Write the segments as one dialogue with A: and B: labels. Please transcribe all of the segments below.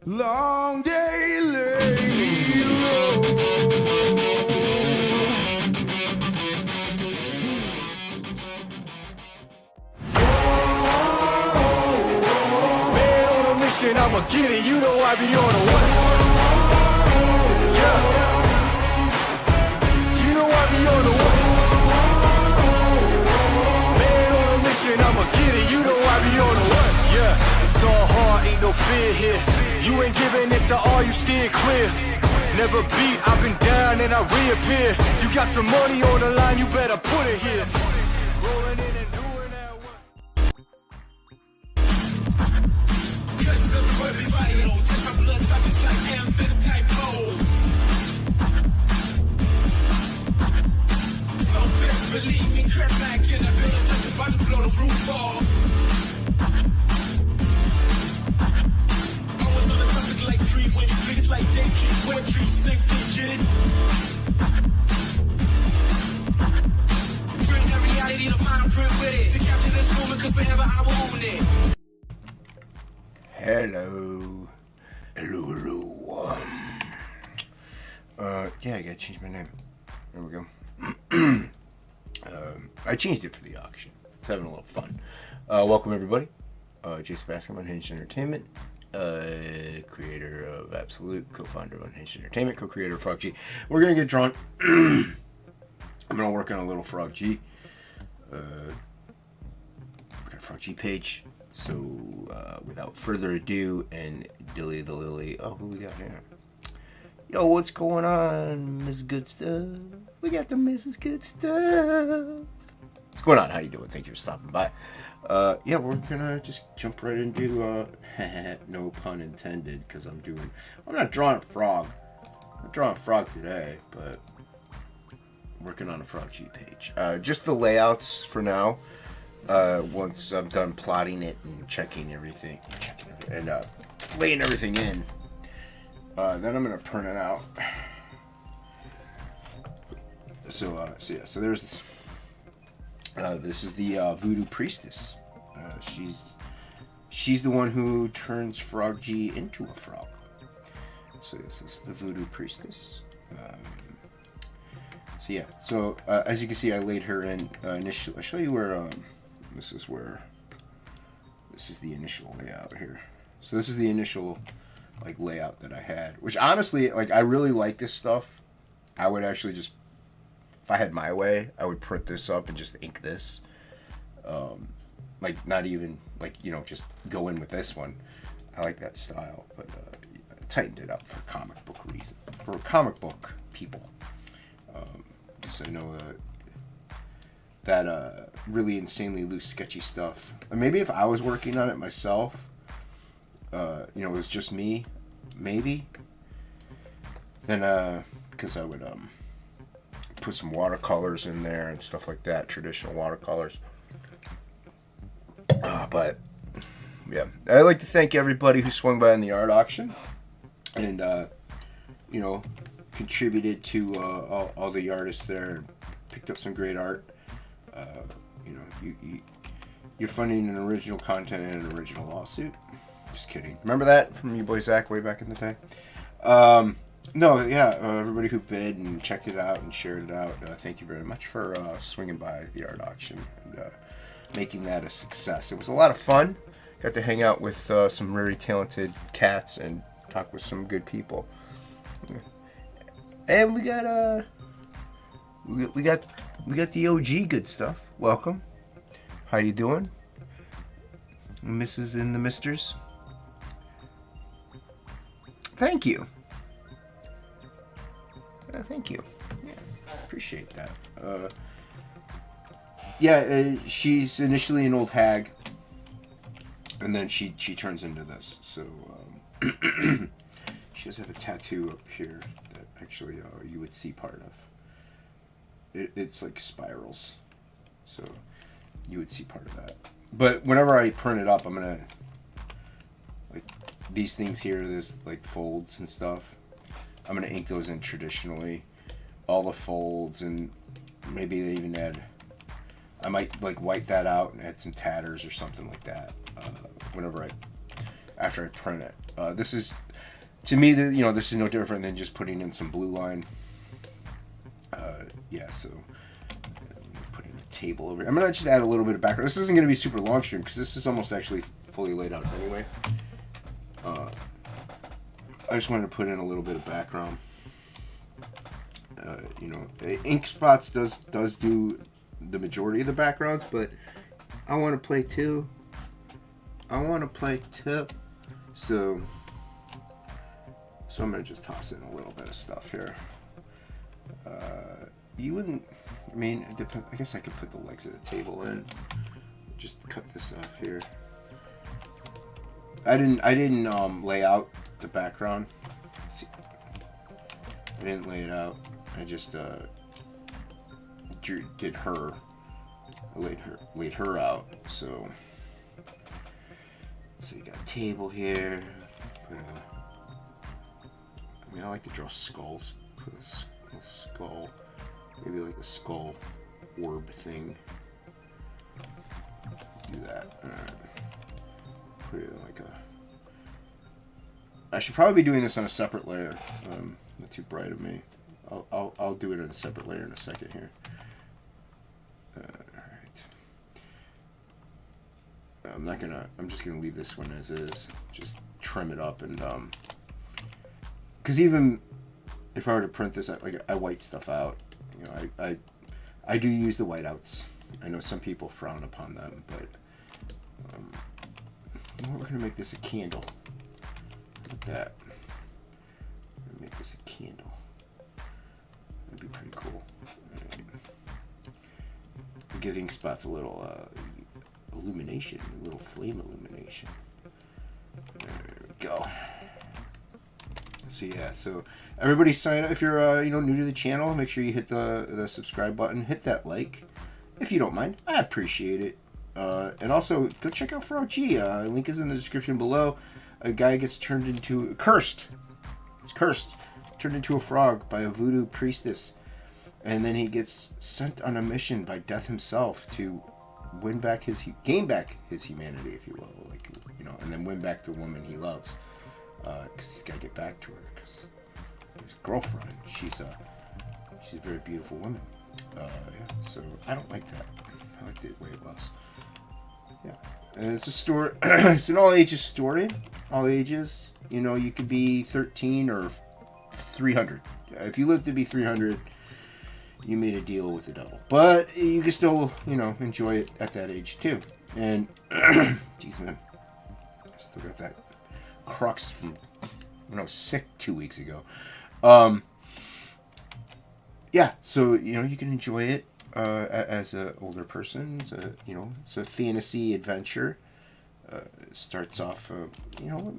A: Long day lay me low. Man on a mission, I'ma get it. You know I be on a what? Yeah. You know I be on a what? Man on a mission, I'ma get it. You know I be on a what? Yeah. It's all hard, ain't no fear here. You ain't giving it, so all you steer clear. Never beat, I've been down and I reappear. You got some money on the line, you better put it here. Rolling in and doing that work. Cause everybody vital, since my blood type is like Amethyst type gold. So best believe me, crap back in the building, just about to blow the roof off. Like dreams when you speak, it's like daydreams. Wet dreams, think they get it. Bring that reality to mind, print with it. To capture this moment, cause forever I will own it. Hello. Yeah, I gotta change my name. There we go. I changed it for the auction. It's having a little fun. Welcome everybody. Jason Bascom, Unhinged Entertainment. Creator of Absolute, co-founder of Unhinged Entertainment, co-creator of Frog G. We're gonna get drawn. I'm gonna work on a little Frog G. We got a Frog G page. So without further ado, and Dilly the Lily. Oh, who we got here? Yo, what's going on, Miss Good Stuff? We got the Mrs. Good Stuff. What's going on? How you doing? Thank you for stopping by. Yeah, we're gonna just jump right into, no pun intended, because I'm not drawing a frog. I'm drawing a frog today, but working on a Frog G page. Just the layouts for now. Once I'm done plotting it and checking everything, and laying everything in, then I'm gonna print it out. So there's this. This is the Voodoo Priestess. She's the one who turns Frog G into a frog. So this is the Voodoo Priestess. So as you can see, I laid her in initially. I'll show you where. This is the initial layout here. So this is the initial layout that I had. Which honestly, I really like this stuff. I would actually just. If I had my way, I would print this up and just ink this. Not even, just go in with this one. I like that style, but I tightened it up for comic book reasons. For comic book people. So I know that really insanely loose, sketchy stuff. Maybe if I was working on it myself, it was just me, maybe. Then, because I would, put some watercolors in there and stuff like that, traditional watercolors. But yeah, I'd like to thank everybody who swung by in the art auction and contributed to all the artists there and picked up some great art. You're funding an original content and an original lawsuit. Just kidding. Remember that from you boy Zach way back in the day? Everybody who bid and checked it out and shared it out, thank you very much for swinging by the art auction and making that a success. It was a lot of fun. Got to hang out with some very talented cats and talk with some good people. And we got the OG Good Stuff. Welcome. How you doing, Mrs. and the Misters? Thank you. Thank you. Yeah, appreciate that. She's initially an old hag, and then she turns into this. So she does have a tattoo up here that actually you would see part of. It's like spirals, so you would see part of that. But whenever I print it up, I'm gonna these things here. There's folds and stuff. I'm going to ink those in traditionally. All the folds, and maybe they even add I might like wipe that out and add some tatters or something like that after I print it. This is, to me, this is no different than just putting in some blue line. Yeah, so putting a table over here. I'm gonna just add a little bit of background. This isn't gonna be super long stream because this is almost actually fully laid out anyway. I just wanted to put in a little bit of background. Inkspots does do the majority of the backgrounds, but I want to play too. So I'm gonna just toss in a little bit of stuff here. You wouldn't. I mean, I guess I could put the legs of the table in. Just cut this off here. I didn't lay out the background. Let's see. I didn't lay it out. I just did her. I laid her out. So you got a table here. I like to draw skulls. Put a skull, maybe like a skull orb thing. Do that. Put it like a. I should probably be doing this on a separate layer. Not too bright of me. I'll do it in a separate layer in a second here. Alright. I'm just gonna leave this one as is. Just trim it up and because even if I were to print this, I white stuff out. I do use the whiteouts. I know some people frown upon them, but we're gonna make this a candle. Look at that. I'm gonna make this a candle. That'd be pretty cool. Right. Give Inkspots a little illumination, a little flame illumination. There we go. So yeah, so everybody sign up if you're new to the channel. Make sure you hit the subscribe button, hit that like, if you don't mind. I appreciate it. And also go check out Frog G. Link is in the description below. A guy gets turned into cursed. It's cursed, turned into a frog by a voodoo priestess, and then he gets sent on a mission by Death himself to gain back his humanity, if you will, and then win back the woman he loves. Because he's got to get back to her. Because his girlfriend, she's a very beautiful woman. Yeah, so I don't like that. I like the way it was. Yeah, and it's a story. It's an all ages story. All ages. You could be 13 or 300. If you live to be 300, you made a deal with the devil. But you can still, enjoy it at that age too. And, jeez, man, I still got that crux from when I was sick 2 weeks ago. Yeah, so you can enjoy it as an older person. It's a fantasy adventure. It starts off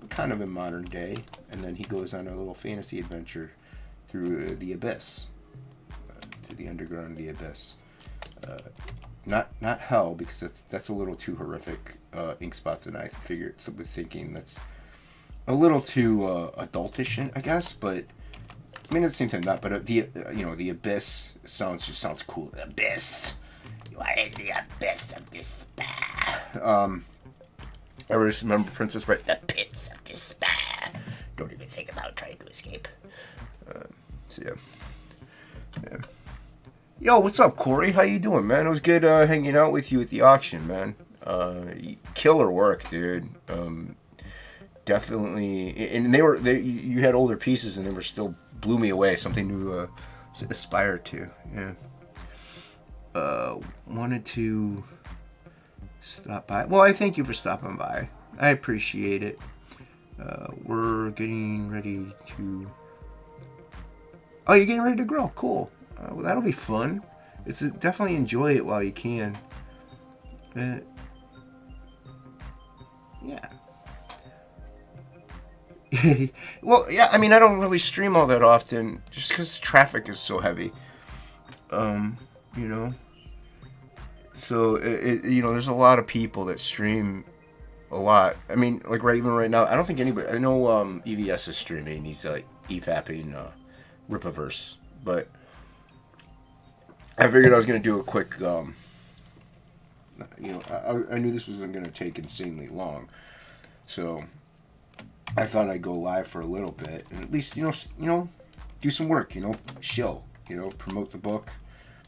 A: kind of in modern day, and then he goes on a little fantasy adventure through the abyss, through the underground of the abyss. Not hell, because that's a little too horrific. Inkspots and I were thinking that's a little too adultish, I guess, but I mean at the same time not. But the abyss sounds cool. Abyss, you are in the abyss of despair. I remember Princess Bride. The pits of despair. Don't even think about trying to escape. So yeah. Yo, what's up, Corey? How you doing, man? It was good hanging out with you at the auction, man. Killer work, dude. Definitely, and you had older pieces, and they were still blew me away. Something to aspire to. Yeah. Wanted to stop by. Well, I thank you for stopping by. I appreciate it. We're getting ready to. Oh, you're getting ready to grill. Cool. Well, that'll be fun. Definitely enjoy it while you can. Yeah. Well, yeah. I mean, I don't really stream all that often, just because traffic is so heavy. So there's a lot of people that stream a lot. I mean, like even right now, I don't think anybody. I know EVS is streaming. He's EFAPing Ripaverse, but I figured I was gonna do a quick You know, I knew this wasn't going to take insanely long, so I thought I'd go live for a little bit and at least do some work. You know, shill. You know, promote the book,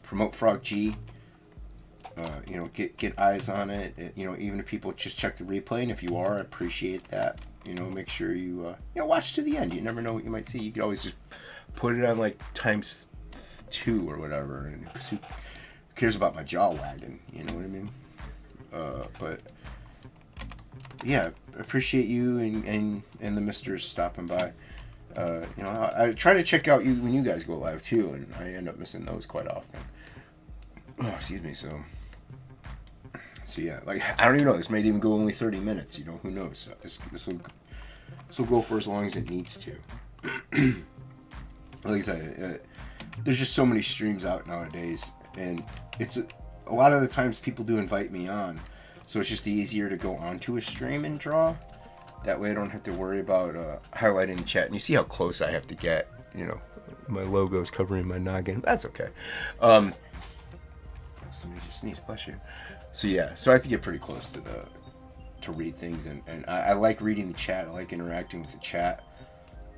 A: promote Frog G. You know, get eyes on it. You know, even if people just check the replay, and if you are, I appreciate that. You know, make sure you watch to the end. You never know what you might see. You could always just put it on like times 2 or whatever, and who cares about my jaw wagging? You know what I mean? But yeah, appreciate you and the misters stopping by. You know, I try to check out you when you guys go live too, and I end up missing those quite often. Oh, excuse me. So yeah, like I don't even know. This might even go only 30 minutes. You know, who knows? This will go for as long as it needs to. Like I said, there's just so many streams out nowadays, and it's a lot of the times people do invite me on, so it's just easier to go onto a stream and draw. That way I don't have to worry about highlighting the chat. And you see how close I have to get. You know, my logo's covering my noggin. That's okay. Somebody just sneezed, bless you. So yeah, so I have to get pretty close to read things, and I like reading the chat. I like interacting with the chat,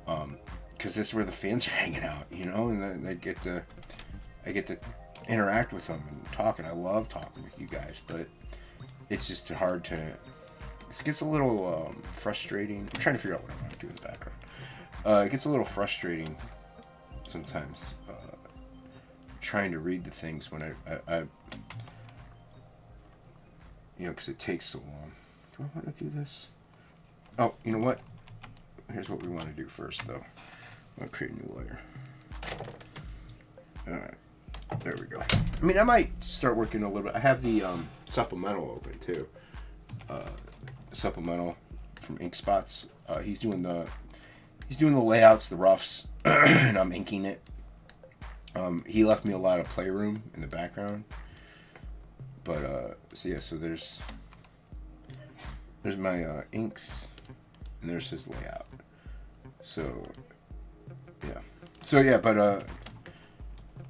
A: because this is where the fans are hanging out, you know, and I get to interact with them and talk, and I love talking with you guys, but it's just hard to. It gets a little frustrating. I'm trying to figure out what I want to do in the background. It gets a little frustrating sometimes trying to read the things when I you know, because it takes so long. Do I want to do this? Oh, you know what? Here's what we want to do first, though. I'm going to create a new layer. Alright. There we go. I mean, I might start working a little bit. I have the supplemental open, too. Supplemental from Ink Spots. He's doing the layouts, the roughs, and I'm inking it. He left me a lot of playroom in the background. But, so yeah, so there's my inks, and there's his layout. So, yeah. So, yeah, but,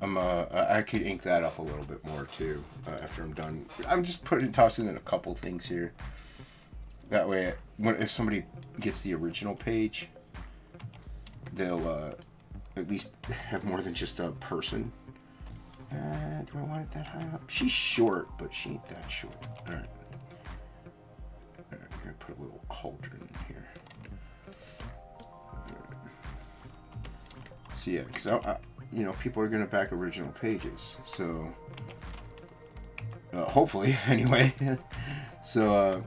A: I could ink that up a little bit more, too, after I'm done. I'm just tossing in a couple things here. That way, if somebody gets the original page, they'll, at least have more than just a person. Do I want it that high up? She's short, but she ain't that short. Alright. I'm going to put a little cauldron in here. So yeah, because you know, people are going to back original pages. So, hopefully, anyway. So,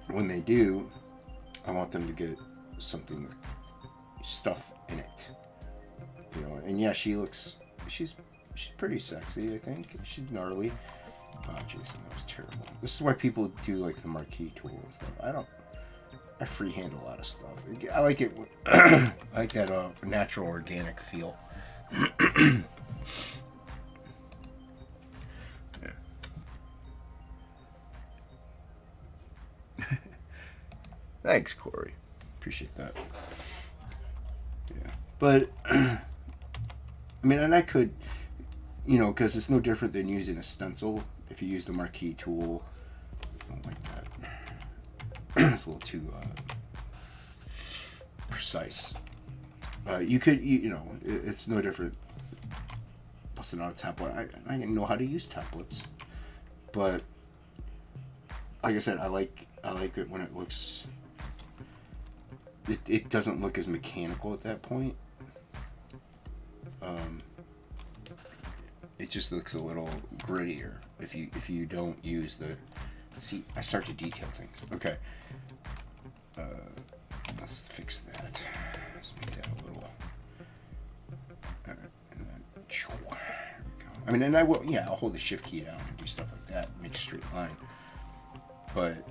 A: when they do, I want them to get something with stuff in it. You know, and yeah, she's pretty sexy, I think. She's gnarly. Oh, Jason, that was terrible. This is why people do, like, the marquee tool and stuff. I freehand a lot of stuff. I like it. I like that natural, organic feel. Yeah. Thanks, Corey. Appreciate that. Yeah. But, I mean, and I could... You know, because it's no different than using a stencil. If you use the marquee tool, I don't like that. It's a little too precise. You could, you know, it's no different. Busting out a template. I didn't know how to use templates, but like I said, I like it when it looks. It doesn't look as mechanical at that point. It just looks a little grittier if you don't use the. See, I start to detail things. Okay. Let's fix that. Let's make that a little. There we go. I mean, and I will. Yeah, I'll hold the shift key down and do stuff like that. Make a straight line. But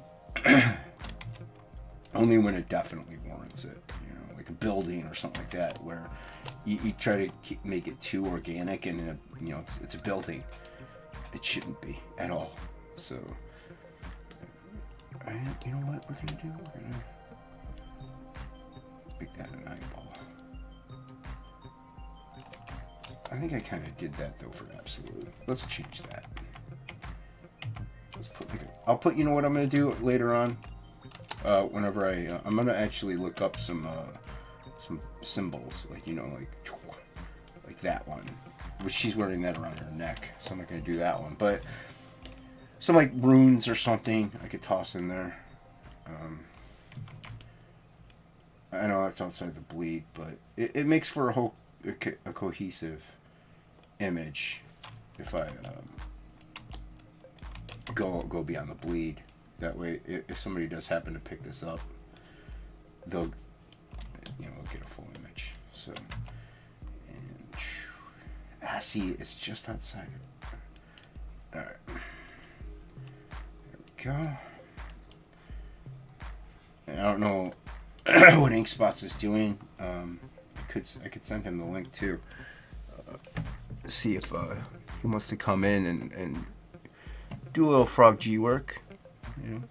A: only when it definitely warrants it. You know, like a building or something like that, where you try to make it too organic, and you know it's a building. It shouldn't be at all. So, you know what we're gonna do? We're gonna make that an eyeball. I think I kind of did that though for Absolute. Let's change that. I'll put, you know what I'm going to do later on? Whenever I'm going to actually look up some symbols, like, you know, like that one, which she's wearing that around her neck, so I'm not going to do that one, but some like runes or something I could toss in there. I know that's outside the bleed, but it makes for a cohesive image if I go beyond the bleed. That way, if somebody does happen to pick this up, they'll get a full image. So, and see, it's just outside. All right, there we go. And I don't know what InkSpots is doing. I could send him the link too. See if he wants to come in and do a little Frog G work. You know.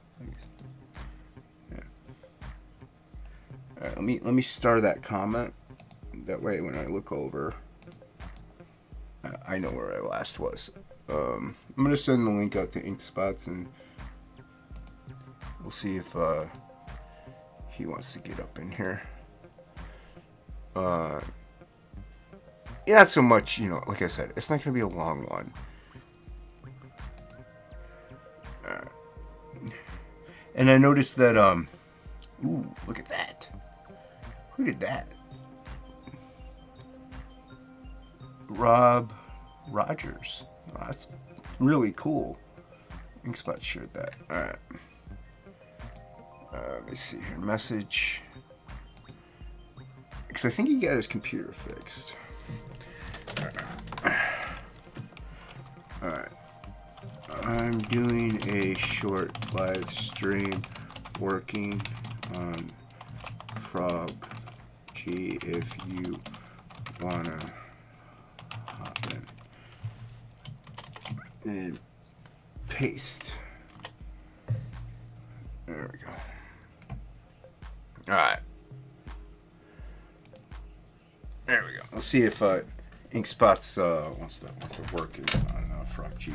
A: Yeah. All right, let me start that comment. That way, when I look over, I know where I last was. I'm gonna send the link out to InkSpots, and we'll see if he wants to get up in here. Yeah, not so much, you know, like I said, it's not going to be a long one. And I noticed that, ooh, look at that. Who did that? Rob Rogers. Oh, that's really cool. InkSpot shared that. Alright. Let me see here. Message. Because I think he got his computer fixed. Alright. I'm doing a short live stream working on Frog G if you wanna hop in. And paste. There we go. Alright. There we go. Let's see if InkSpots wants to work on Frog G.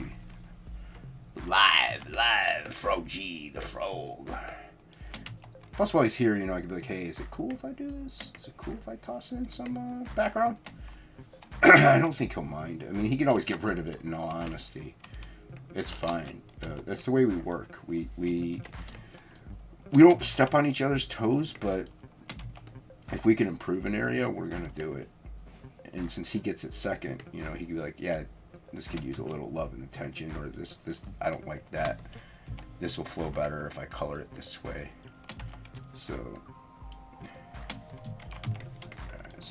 A: Live, Frog G, the frog. Plus, while he's here, you know, I could be like, hey, is it cool if I do this? Is it cool if I toss in some background? I don't think he'll mind. I mean, he can always get rid of it, in all honesty. It's fine. That's the way we work. We don't step on each other's toes, but if we can improve an area, we're going to do it. And since he gets it second, you know, he could be like, yeah, this could use a little love and attention, or this I don't like that. This will flow better if I color it this way. So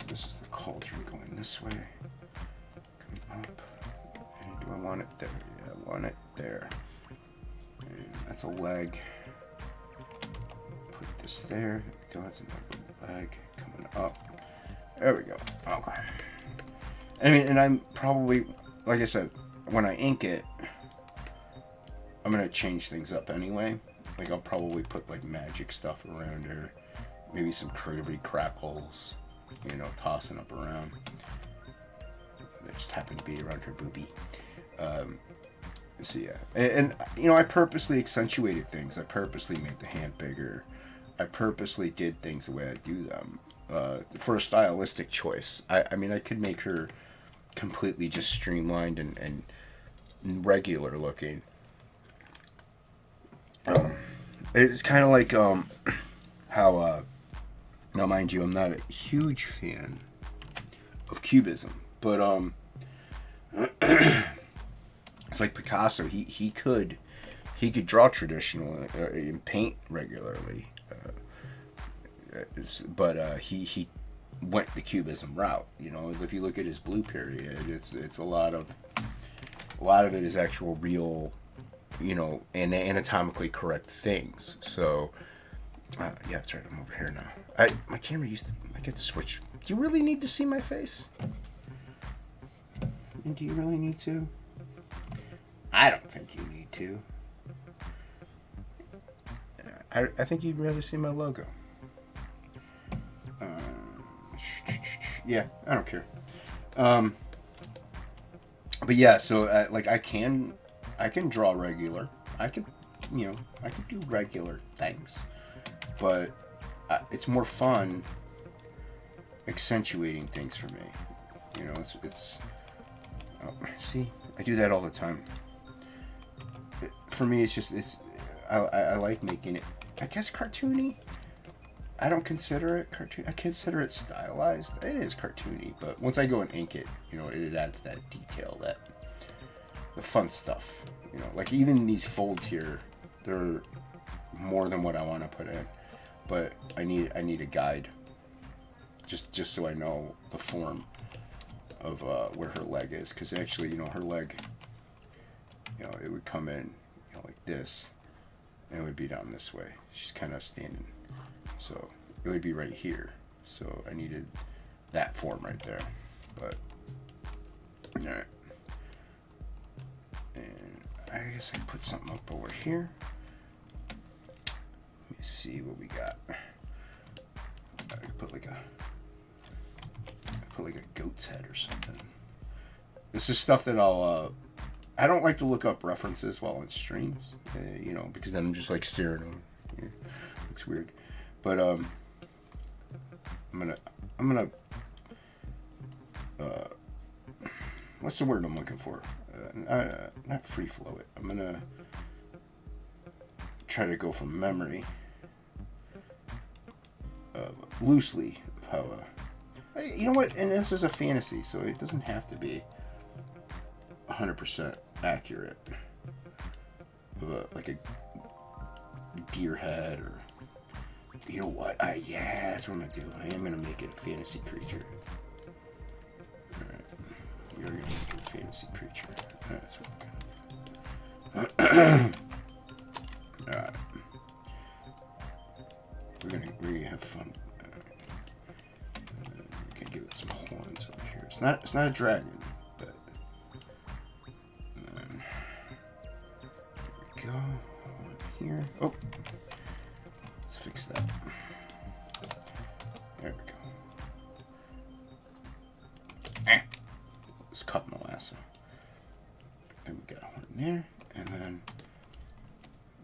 A: this is the cauldron going this way. Come up. And do I want it there? Yeah, I want it there. And that's a leg. Put this there. Go, that's another leg coming up. There we go. Okay. I mean, and I'm probably, like I said, when I ink it, I'm gonna change things up anyway. Like, I'll probably put like magic stuff around her, maybe some Kirby crackles, you know, tossing up around. That just happened to be around her boobie. So yeah, and you know, I purposely accentuated things. I purposely made the hand bigger. I purposely did things the way I do them for a stylistic choice. I mean, I could make her completely just streamlined and regular looking. It's kind of like how now, mind you, I'm not a huge fan of cubism, but it's like Picasso. He could draw traditionally and paint regularly, but he went the cubism route. You know, if you look at his blue period, it's a lot of it is actual real, you know, and anatomically correct things. So yeah, that's right. I'm over here now. My camera I get to switch. Do you really need to see my face? And do you really need to? I don't think you need to. I think you'd rather see my logo. Yeah, I don't care. But yeah, so like I can draw regular. I can I can do regular things, but it's more fun accentuating things for me. It's see, I do that all the time. For me, I like making it, I guess, cartoony. I don't consider it cartoon. I consider it stylized. It is cartoony, but once I go and ink it, it adds that detail, the fun stuff. Like even these folds here, they're more than what I want to put in, but I need a guide, just so I know the form of where her leg is, because actually, her leg, it would come in, like this, and it would be down this way. She's kind of standing. So it would be right here. So I needed that form right there. But, alright. And I guess I can put something up over here. Let me see what we got. I could put like a goat's head or something. This is stuff that I don't like to look up references while on streams, because then I'm just like staring at them. Looks weird. But I'm gonna what's the word I'm looking for? Not free flow it. I'm gonna try to go from memory, loosely, of how you know what? And this is a fantasy, so it doesn't have to be 100% accurate. Of like a deer head, or you know what? That's what I'm gonna do. I am gonna make it a fantasy creature. Alright. We are gonna make it a fantasy creature. That's what we're gonna do. Alright. We're gonna have fun. We're gonna give it some horns over here. It's not a dragon, but there we go. Here. Oh. Let's fix that. There we go. Let's cut the lasso. Then we got one there, and then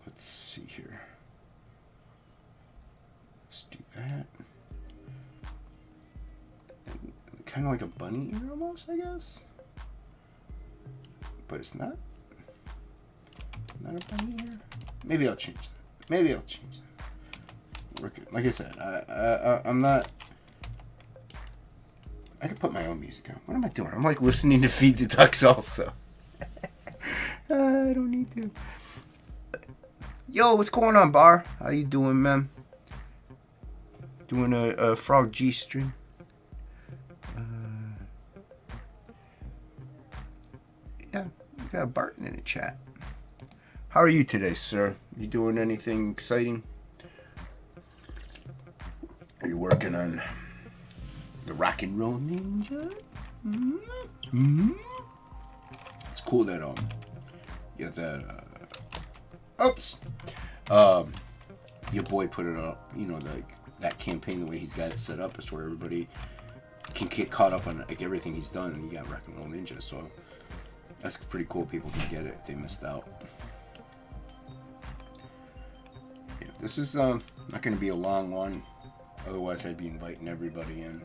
A: let's see here. Let's do that. Kind of like a bunny ear almost, I guess. But it's not. Not a bunny ear. Maybe I'll change that. Like I said, I'm not. I can put my own music on. What am I doing? I'm like listening to Feed the Ducks also. I don't need to. Yo, what's going on, Bar? How you doing, man? Doing a Frog G stream. Yeah, we got Barton in the chat. How are you today, sir? You doing anything exciting? Are you working on the Rock and Roll Ninja? Mm-hmm. It's cool that you got that oops. Your boy put it up, that campaign, the way he's got it set up is where everybody can get caught up on like everything he's done, and you got Rock and Roll Ninja, so that's pretty cool. People can get it if they missed out. Yeah, this is not going to be a long one. Otherwise, I'd be inviting everybody in.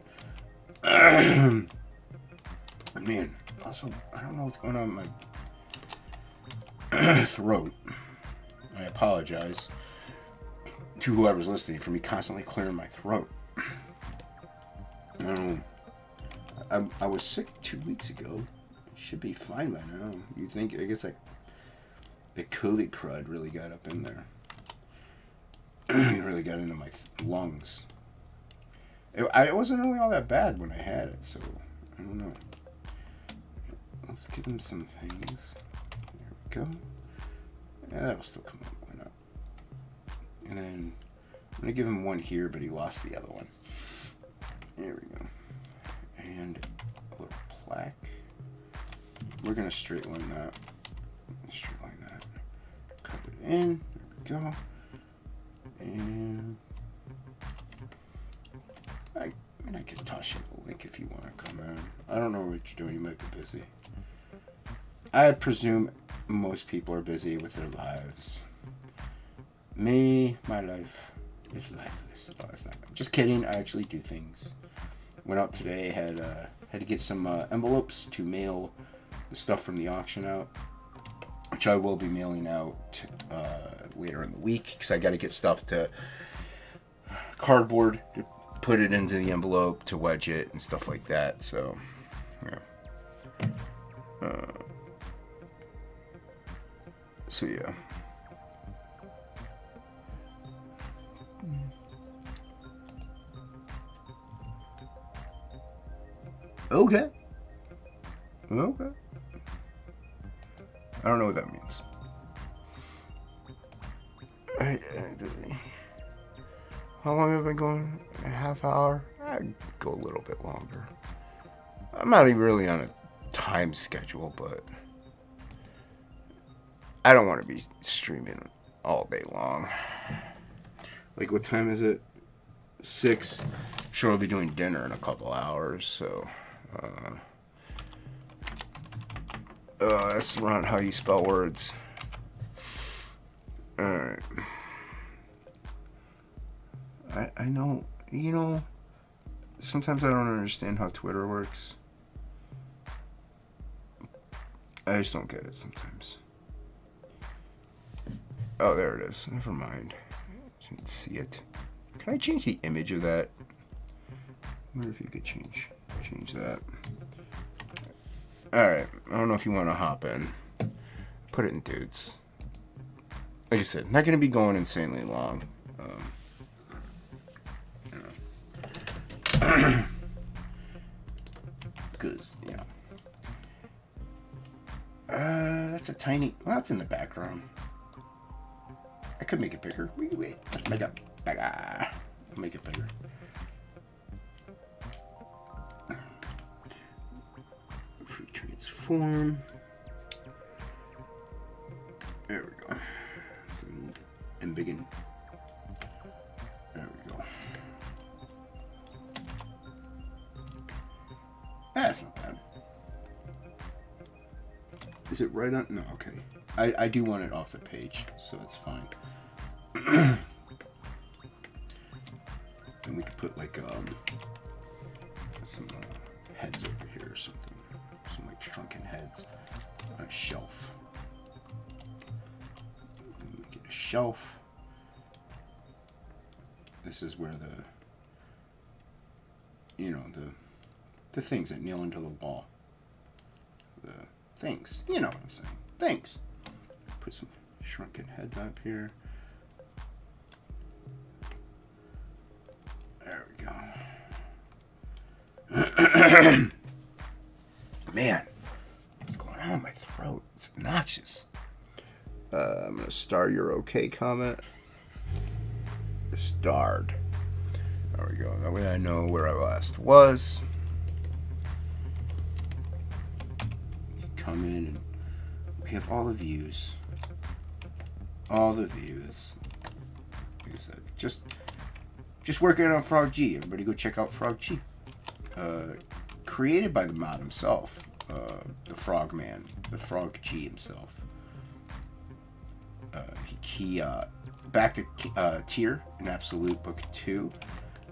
A: Man, also, I don't know what's going on with my throat. I apologize to whoever's listening for me constantly clearing my throat. I was sick 2 weeks ago. Should be fine by now. You think? I guess the COVID crud really got up in there. It really got into my lungs. It wasn't really all that bad when I had it, so I don't know. Let's give him some things. There we go. Yeah, that'll still come up. Why not? And then I'm going to give him one here, but he lost the other one. There we go. And a little plaque. We're going to straight line that. Straight line that. Cut it in. There we go. And I can toss you a link if you want to come in. I don't know what you're doing. You might be busy. I presume most people are busy with their lives. Me, my life is lifeless. Oh, that's not. Just kidding. I actually do things. Went out today. Had to get some envelopes to mail the stuff from the auction out, which I will be mailing out later in the week because I got to get stuff to cardboard to put it into the envelope to wedge it and stuff like that. So, yeah. So yeah. Okay. Okay. I don't know what that means. How long have I been going? A half hour? I'd go a little bit longer. I'm not even really on a time schedule, but I don't want to be streaming all day long. Like, what time is it? 6. Sure, I'll be doing dinner in a couple hours, so that's around how you spell words. Alright. I know, sometimes I don't understand how Twitter works. I just don't get it sometimes. Oh, there it is. Never mind. I didn't see it. Can I change the image of that? I wonder if you could change that. Alright, I don't know if you want to hop in. Put it in dudes. Like I said, not going to be going insanely long. Because, that's a tiny... Well, that's in the background. I could make it bigger. Wait. Let's make it bigger. I'll make it bigger. Free transform. There we go. And begin. There we go. That's not bad. Is it right on? No, okay. I do want it off the page, so it's fine. And we could put like some heads over here or something. Some like shrunken heads on a shelf. Get a shelf. This is where the things that nail into the wall. The things. You know what I'm saying. Things. Put some shrunken heads up here. There we go. Man, what's going on with my throat? It's obnoxious. I'm going to star your okay comment. Starred. There we go. That way I know where I last was. Come in and we have all the views. All the views. Like I said, just working on Frog G. Everybody go check out Frog G. Created by the mod himself. The Frog Man. The Frog G himself. He back to tier in Absolute Book 2,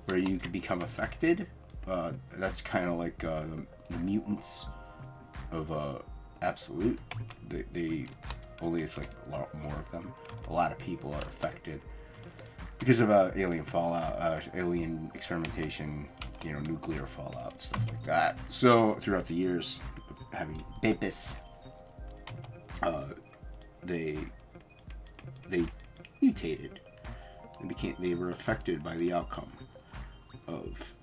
A: where you could become affected. That's kind of like the mutants of Absolute. They only, it's like a lot more of them. A lot of people are affected because of alien fallout, alien experimentation, nuclear fallout, stuff like that. So throughout the years of having babies, they mutated. They were affected by the outcome of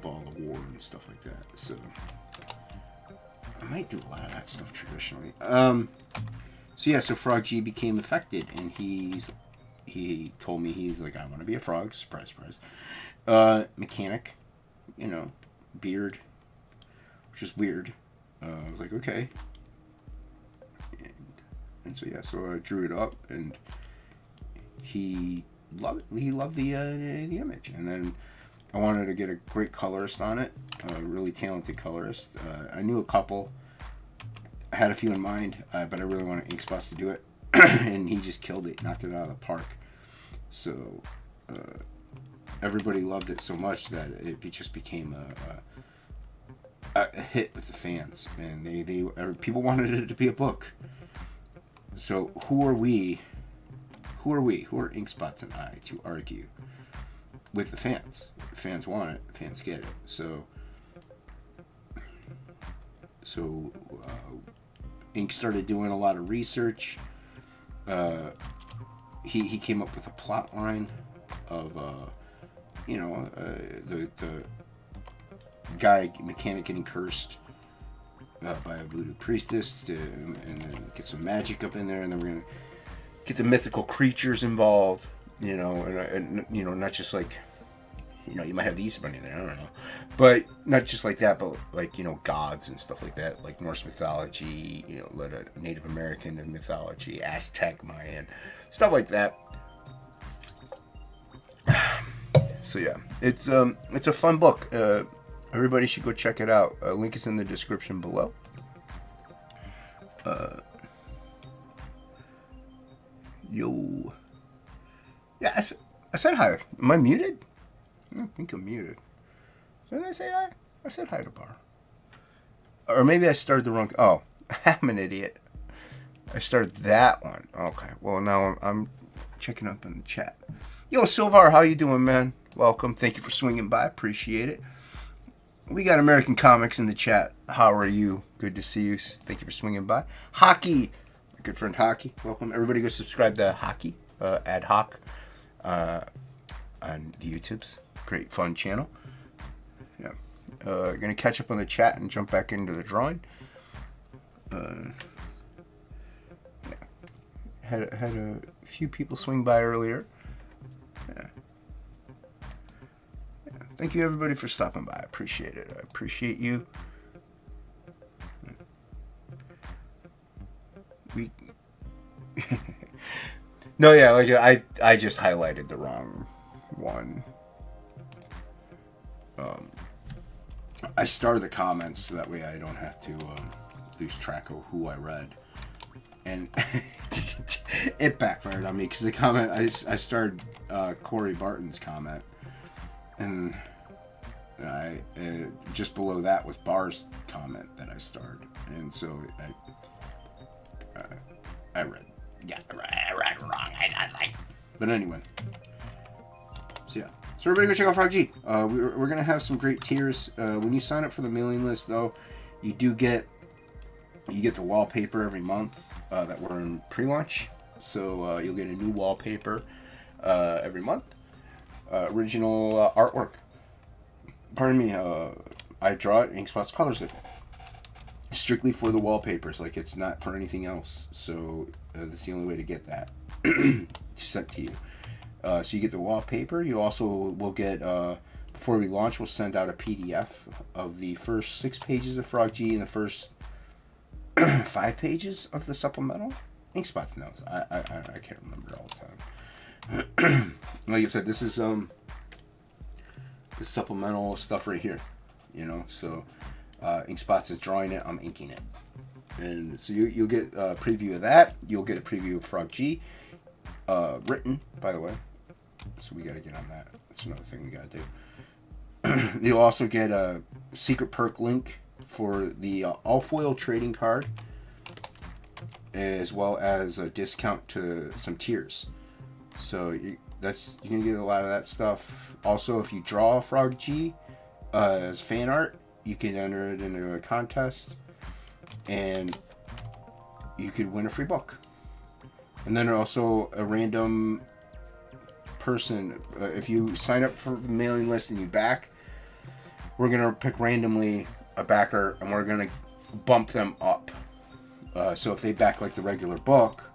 A: all the war and stuff like that. So I might do a lot of that stuff traditionally. So Frog G became affected, and he told me, he's like, I want to be a frog. Surprise, surprise. Mechanic, beard, which is weird. I was like, okay. And so I drew it up, and he loved it. He loved the image, and then I wanted to get a great colorist on it, a really talented colorist. I knew a couple I had a few in mind, but I really wanted Inkspots to do it, and he just killed it, knocked it out of the park. So everybody loved it so much that it just became a hit with the fans, and people wanted it to be a book. So who are we? Who are Inkspots and I to argue with the fans? The fans want it. The fans get it. So Ink started doing a lot of research. He came up with a plot line of the guy mechanic getting cursed by a voodoo priestess, and then get some magic up in there, and then we're gonna get the mythical creatures involved. And not just like, you might have the Easter Bunny in there, I don't know, but not just like that, but like, gods and stuff like that, like Norse mythology, Native American mythology, Aztec, Mayan, stuff like that. So yeah, it's a fun book. Everybody should go check it out. Link is in the description below. Yo. Yeah, I said hi. Am I muted? I don't think I'm muted. Didn't I say hi? I said hi to Bar. Or maybe I started the wrong... Oh, I'm an idiot. I started that one. Okay, well now I'm checking up in the chat. Yo, Silvar, how you doing, man? Welcome. Thank you for swinging by. Appreciate it. We got American Comics in the chat. How are you? Good to see you. Thank you for swinging by. Hockey. My good friend Hockey. Welcome. Everybody go subscribe to Hockey. Ad Hoc. On the YouTubes. Great fun channel. Yeah. Gonna catch up on the chat and jump back into the drawing. Yeah. Had a few people swing by earlier. Yeah. Thank you, everybody, for stopping by. I appreciate it. I appreciate you. No, yeah, like I just highlighted the wrong one. I started the comments so that way I don't have to lose track of who I read. And it backfired on me because the comment I started Corey Barton's comment, and just below that was Bar's comment that I started, and so I read wrong. But anyway, so yeah. So everybody go check out Frog G. We're gonna have some great tiers. When you sign up for the mailing list, though, you get the wallpaper every month that we're in pre-launch. So you'll get a new wallpaper every month. Original artwork. Pardon me. I draw it. Inkspots colors it. Strictly for the wallpapers. Like, it's not for anything else. So that's the only way to get that sent to you. So you get the wallpaper. You also will get, before we launch, we'll send out a PDF of the first 6 pages of Frog G and the first 5 pages of the supplemental. Inkspots knows. I can't remember all the time. Like I said, this is the supplemental stuff right here. So Inkspots is drawing it. I'm inking it. And so you'll get a preview of that. You'll get a preview of Frog G. Written, by the way. So we got to get on that. That's another thing we got to do. You'll also get a secret perk link for the all-foil trading card, as well as a discount to some tiers. So you're going to get a lot of that stuff. Also, if you draw Frog G as fan art, you can enter it into a contest, and you could win a free book. And then also a random person, if you sign up for the mailing list and you back, we're going to pick randomly a backer, and we're going to bump them up. So if they back like the regular book,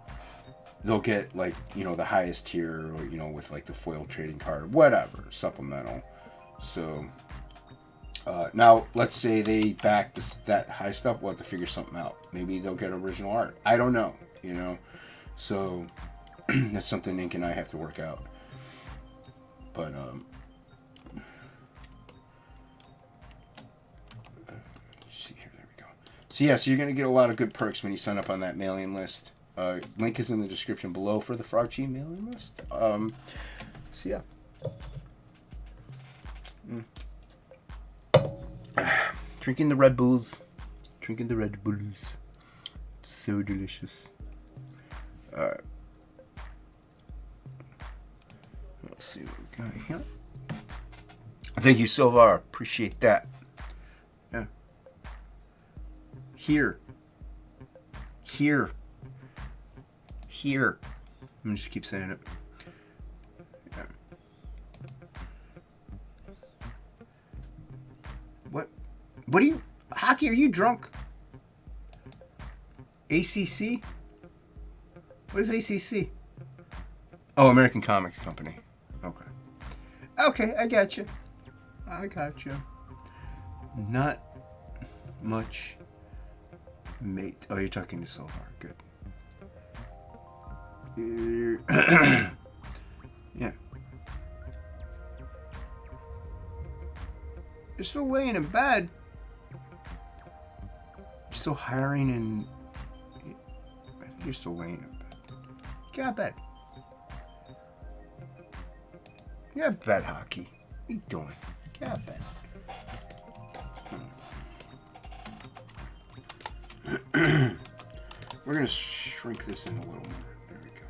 A: they'll get like, the highest tier, or, with like the foil trading card, whatever, supplemental. So now let's say they back that high stuff, we'll have to figure something out. Maybe they'll get original art. I don't know, So that's something Ink and I have to work out. But let's see here, there we go. So yeah, so you're going to get a lot of good perks when you sign up on that mailing list. Link is in the description below for the Frog G mailing list. So yeah. Drinking the Red Bulls. Drinking the Red Bulls. So delicious. Alright. Let's see what we got here. Thank you, Silvar. Appreciate that. Yeah. Here. Here. Here. I'm gonna just keep saying it. Yeah. What are you... Hockey, are you drunk? ACC? What is ACC? Oh, American Comics Company. Okay. Okay, I got you. I got you. Not much mate. Oh, you're talking to Silvar. Good. Yeah. You're still laying in bed. You're still hiring and... You're still laying in bed. Get out of bed. Get out of bed, Hockey. What are you doing? Get out of bed. We're going to shrink this in a little more. There we go.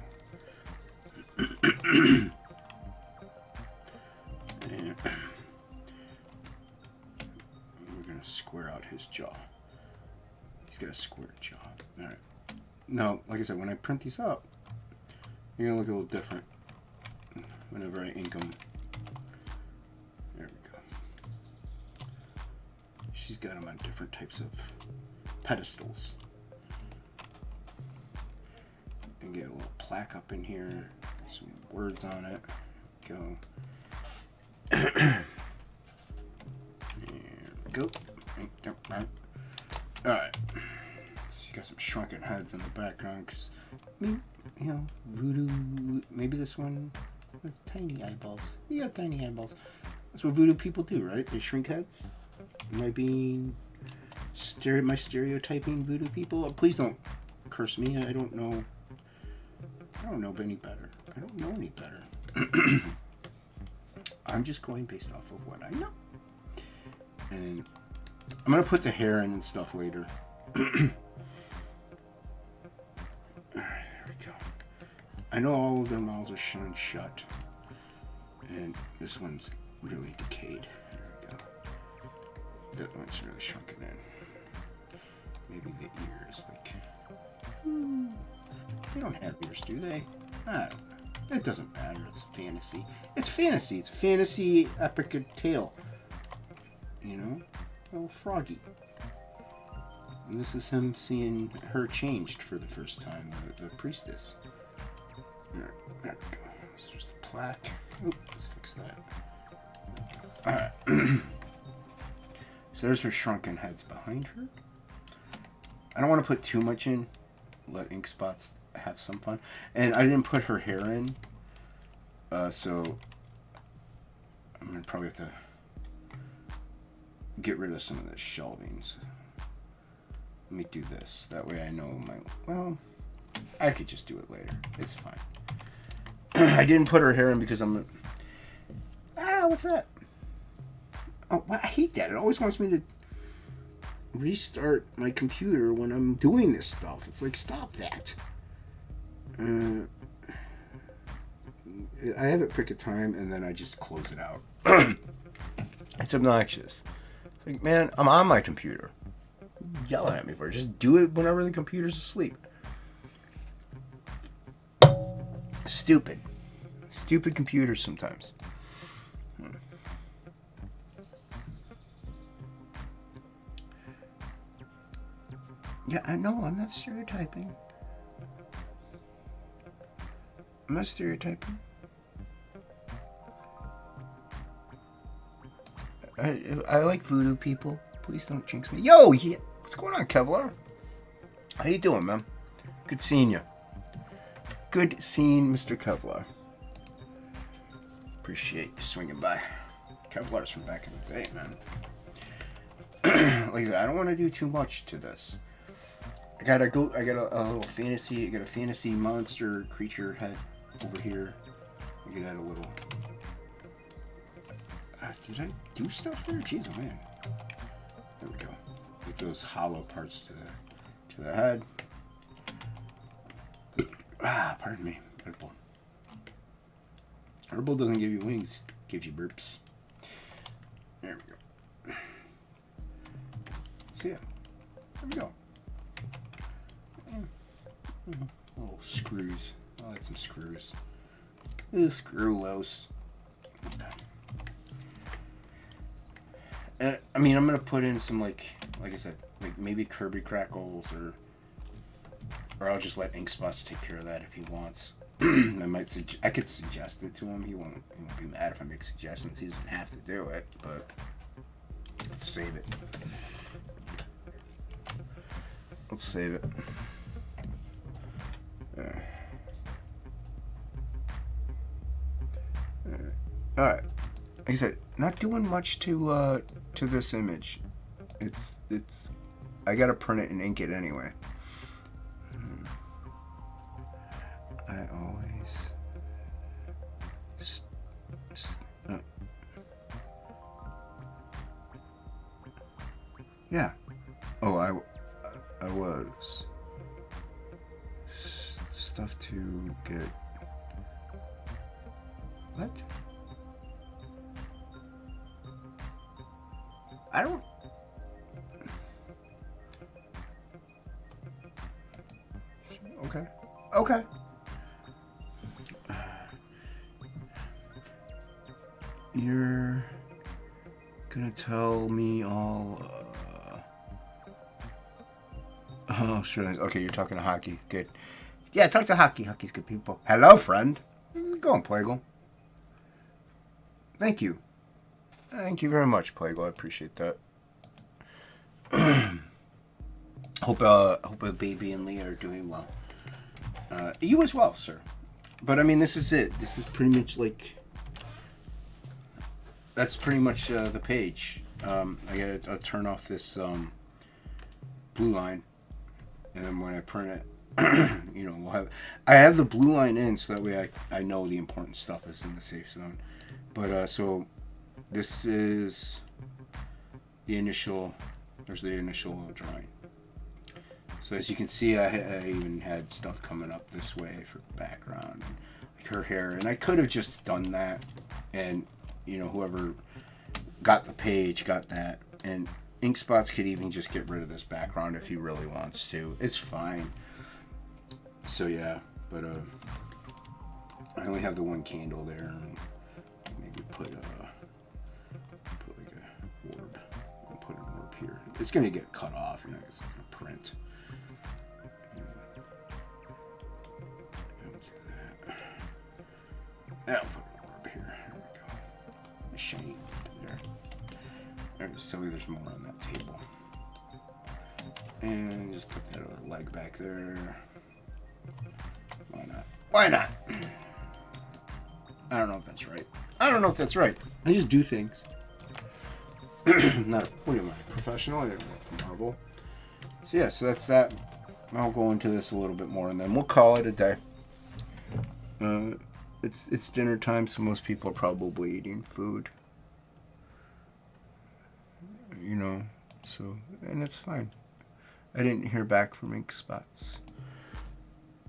A: And we're going to square out his jaw. He's got a square jaw. All right. Now, like I said, when I print these up, you're going to look a little different whenever I ink them. There we go. She's got them on different types of pedestals. And get a little plaque up in here, some words on it. Go. There we go. Alright. So you got some shrunken heads in the background because, you know, voodoo. Maybe this one with tiny eyeballs. You got tiny eyeballs. That's what voodoo people do, right? They shrink heads. Am I being my stereotyping voodoo people? Please don't curse me. I don't know any better. I don't know any better. I'm just going based off of what I know. And I'm going to put the hair in and stuff later. Alright, there we go. I know all of their mouths are shown shut. And this one's really decayed. There we go. That one's really shrunken in. Maybe the ears, like... They don't have ears, do they? It doesn't matter. It's fantasy. It's fantasy. It's a fantasy epic tale. You know? Little Froggy. And this is him seeing her changed for the first time, the priestess. There we go. It's just a plaque. Oop, let's fix that. Alright. So there's her shrunken heads behind her. I don't want to put too much in. Let ink spots have some fun. And I didn't put her hair in. So I'm going to probably have to get rid of some of the shelvings. Let me do this. That way I know well, I could just do it later. It's fine. I didn't put her hair in because I'm... what's that? Oh, I hate that. It always wants me to restart my computer when I'm doing this stuff. It's like, stop that. I have it pick a time and then I just close it out. It's obnoxious. It's like, man, I'm on my computer. Yell at me for it. Just do it whenever the computer's asleep. Stupid. Stupid computers sometimes. Yeah, I know. I'm not stereotyping. I'm not stereotyping. I like voodoo people. Please don't jinx me. Yo, yeah. What's going on, Kevlar? How you doing, man? Good seeing you. Good seeing Mr. Kevlar. Appreciate you swinging by. Kevlar's from back in the day, man. like I don't want to do too much to this. I got a little fantasy. I got a fantasy monster creature head over here. We can add a little. Did I do stuff there? Jeez, oh man. There we go. With those hollow parts to the head. Pardon me. Herbal. Herbal doesn't give you wings. It gives you burps. There we go. So yeah. There we go. Oh, screws. I'll add some screws. Screw-los. I mean, I'm gonna put in some like I said, like maybe Kirby Crackles, or I'll just let Inkspots take care of that if he wants. I could suggest it to him. He won't be mad if I make suggestions. He doesn't have to do it, but let's save it. Let's save it. All right. Like I said, not doing much to this image. It's. I gotta print it and ink it anyway. I always. Yeah. Oh, I was. Stuff to get. What? I don't. Okay. Okay. You're gonna tell me all. Oh, sure. Okay, you're talking to Hockey. Good. Yeah, talk to Hockey. Hockey's good people. Hello, friend. How's it going, Plagle? Thank you. Thank you very much, Plagle. I appreciate that. Hope a baby and Leah are doing well. You as well, sir. But I mean, this is it. This is pretty much like. That's pretty much the page. I gotta turn off this blue line, and then when I print it, we'll have. I have the blue line in so that way I know the important stuff is in the safe zone. But so this is the initial. There's the initial drawing. So as you can see, I even had stuff coming up this way for background, and like her hair, and I could have just done that, and whoever got the page got that, and Inkspots could even just get rid of this background if he really wants to. It's fine. So yeah, but I only have the one candle there, and maybe put like a orb. I'll put an orb here. It's gonna get cut off, it's like a print. I'll put an orb here. There we go. A shade there. So there's more on that table. And just put that other leg back there. Why not? Why not? I don't know if that's right. I don't know if that's right. I just do things. What am I, professional? I didn't work for Marvel. So yeah, so that's that. I'll go into this a little bit more, and then we'll call it a day. It's dinner time, so most people are probably eating food. So, and that's fine. I didn't hear back from Inkspots.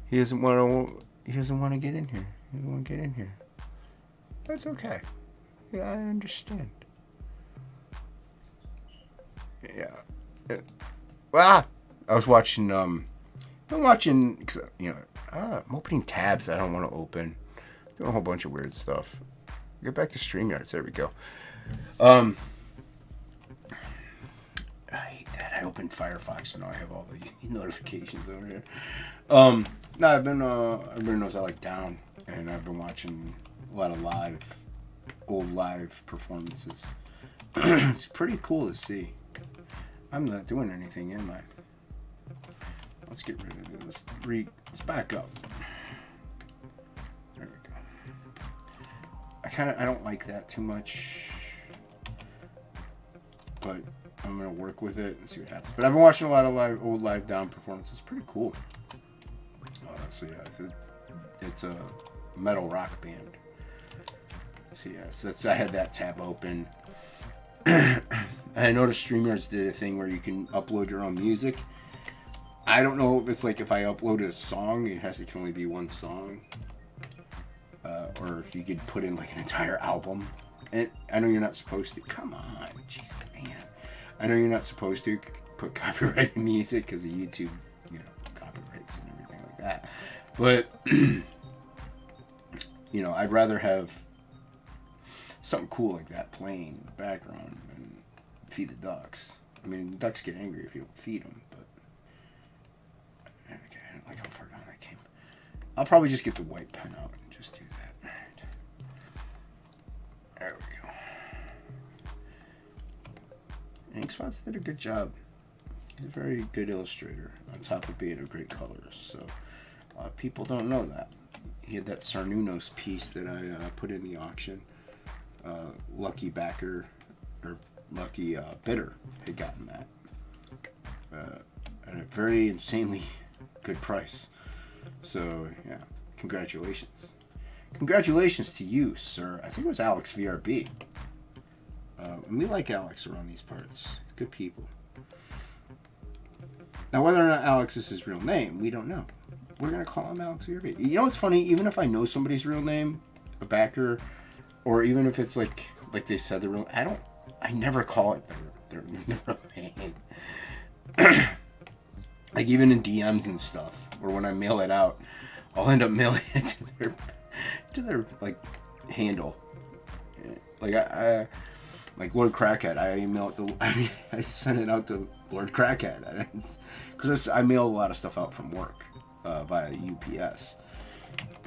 A: He doesn't want to get in here. He doesn't want to get in here. That's okay. Yeah, I understand. Yeah. I was watching. I'm opening tabs I don't want to open. Doing a whole bunch of weird stuff. Get back to StreamYards. There we go. I hate that. I opened Firefox and now I have all the notifications over here. No, I've been. Everybody knows I like Down, and I've been watching a lot of old live performances. It's pretty cool to see. I'm not doing anything in mine. Let's get rid of this. Let's back up. There we go. I don't like that too much, but I'm gonna work with it and see what happens. But I've been watching a lot of old live down performances. Pretty cool. So yeah, it's a metal rock band. So yeah, I had that tab open. I noticed StreamYards did a thing where you can upload your own music. I don't know if it's like if I upload a song, it can only be one song, or if you could put in like an entire album. And I know you're not supposed to. Come on, jeez, man. I know you're not supposed to put copyrighted music because of YouTube, copyrights and everything like that. But I'd rather have something cool like that playing in the background and feed the ducks. I mean, the ducks get angry if you don't feed them, but okay, I don't like how far down I came. I'll probably just get the white pen out and just do that. Alright. There we go. Inkspots did a good job. He's a very good illustrator, on top of being a great colorist. So a lot of people don't know that. He had that Cernunnos piece that I put in the auction. Lucky backer, or lucky bidder had gotten that at a very insanely good price. So yeah, congratulations. Congratulations to you, sir. I think it was Alex VRB. We like Alex around these parts. Good people. Now, whether or not Alex is his real name, we don't know. We're going to call him Alex VRB. You know what's funny? Even if I know somebody's real name, a backer, or even if it's like they said the real, I never call it their real name. Like even in DMs and stuff, or when I mail it out, I'll end up mailing it to their like handle. Like I like Lord Crackhead. I sent it out to Lord Crackhead because I mail a lot of stuff out from work via UPS.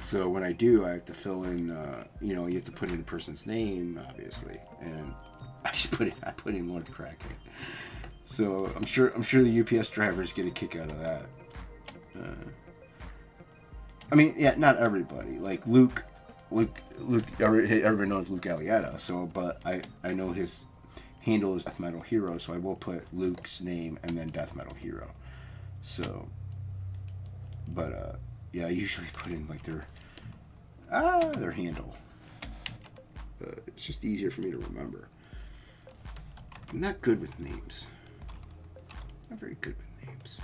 A: So when I do, I have to fill in. You have to put in a person's name, obviously, and I put in Lord Crackhead. So I'm sure the UPS drivers get a kick out of that. I mean, yeah, not everybody. Like Luke, everybody knows Luke Alietta. So, but I know his handle is Death Metal Hero, so I will put Luke's name and then Death Metal Hero. So, but yeah, I usually put in like their handle. It's just easier for me to remember. I'm not good with names. Not very good with names.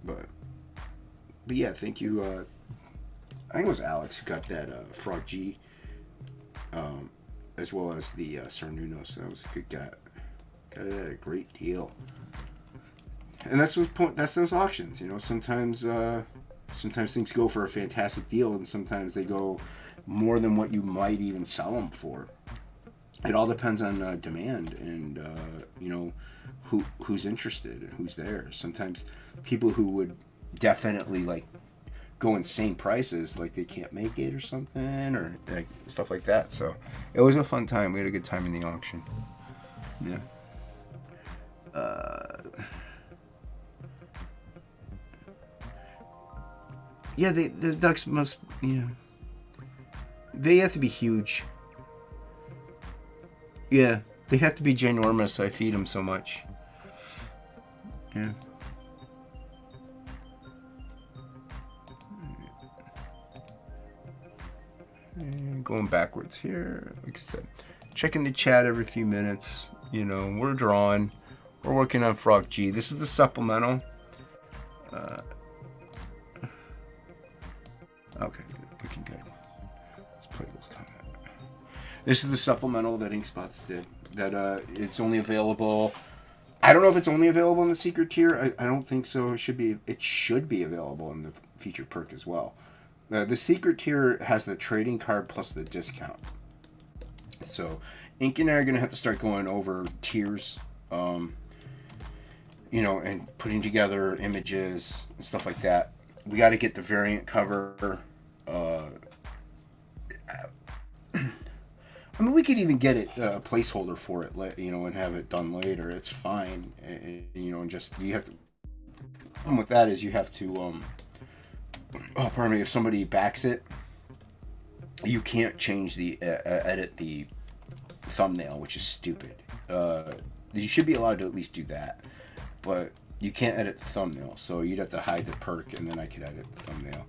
A: But yeah, thank you. I think it was Alex who got that Frog G, as well as the Cernunnos. That was a good guy. Got it at a great deal. And that's those auctions. Sometimes things go for a fantastic deal, and sometimes they go more than what you might even sell them for. It all depends on demand and who's interested and who's there. Sometimes people who would definitely like go insane prices, like they can't make it or something, or like stuff like that. So it was a fun time. We had a good time in the auction. Yeah. Yeah, the ducks must, they have to be huge. Yeah, they have to be ginormous. I feed them so much. Yeah. And going backwards here, like I said, checking the chat every few minutes. We're drawing. We're working on Frog G. This is the supplemental. Okay, looking good. Let's play this comment. This is the supplemental that Inkspots did. That it's only available. I don't know if it's only available in the secret tier. I don't think so. It should be available in the featured perk as well. The secret tier has the trading card plus the discount. So Ink and I are gonna have to start going over tiers. And putting together images and stuff like that. We got to get the variant cover. I mean, we could even get it a placeholder for it, and have it done later. It's fine, and just you have to. The problem with that is you have to. Pardon me. If somebody backs it, you can't change the edit the thumbnail, which is stupid. You should be allowed to at least do that, but you can't edit the thumbnail. So you'd have to hide the perk, and then I could edit the thumbnail.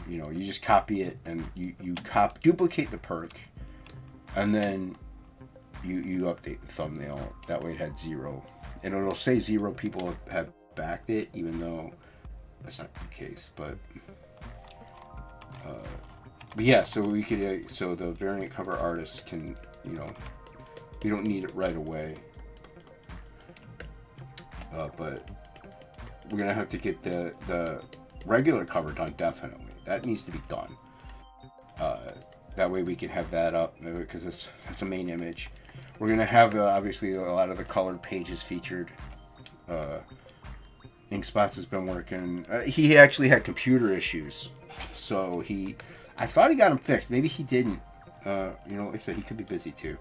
A: You just copy it, and you duplicate the perk, and then you update the thumbnail. That way it had 0, and it'll say 0 people have backed it, even though that's not the case. But yeah, so we could so the variant cover artists can, we don't need it right away, but we're gonna have to get the regular cover done. Definitely, that needs to be done. That way we can have that up, because it's a main image. We're gonna have obviously a lot of the colored pages featured. Inkspots has been working. He actually had computer issues, so I thought he got them fixed. Maybe he didn't. Like I said, he could be busy too.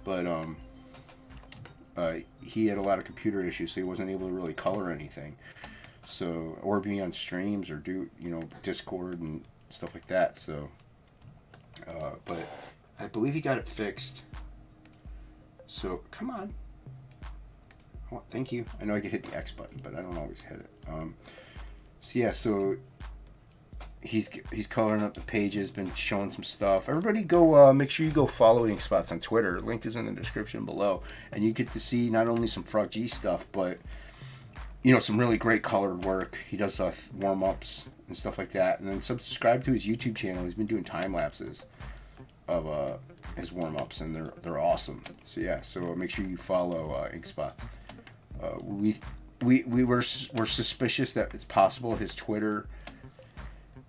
A: But he had a lot of computer issues, so he wasn't able to really color anything. So, or be on streams or do, Discord and stuff like that. So, but I believe he got it fixed. So, come on. Oh, thank you. I know I could hit the X button, but I don't always hit it. So he's coloring up the pages, been showing some stuff. Everybody go, make sure you go follow Inkspots on Twitter. Link is in the description below. And you get to see not only some Frog G stuff, but, some really great colored work. He does warm-ups and stuff like that. And then subscribe to his YouTube channel. He's been doing time lapses of his warm-ups, and they're awesome. So yeah, so make sure you follow Inkspots. We're suspicious that it's possible his Twitter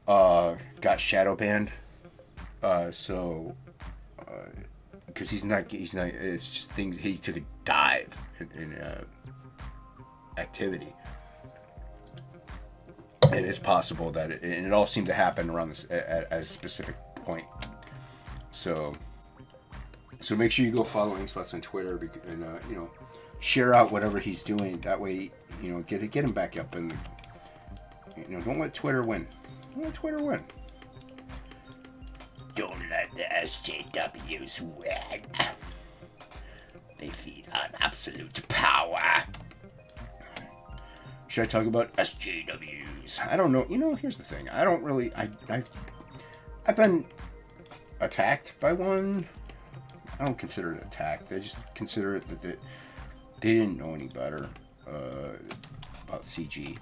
A: got shadow banned, because he's not, it's just things, he took a dive in activity, and it's possible that it all seemed to happen around this at a specific point. So make sure you go follow Inkspots on Twitter, and share out whatever he's doing. That way, get him back up, and don't let Twitter win. Don't let Twitter win. Don't let the SJWs win. They feed on absolute power. Should I talk about SJWs? I don't know. Here's the thing. I don't really. I've been attacked by one. I don't consider it attack. I just consider it that they didn't know any better about CG.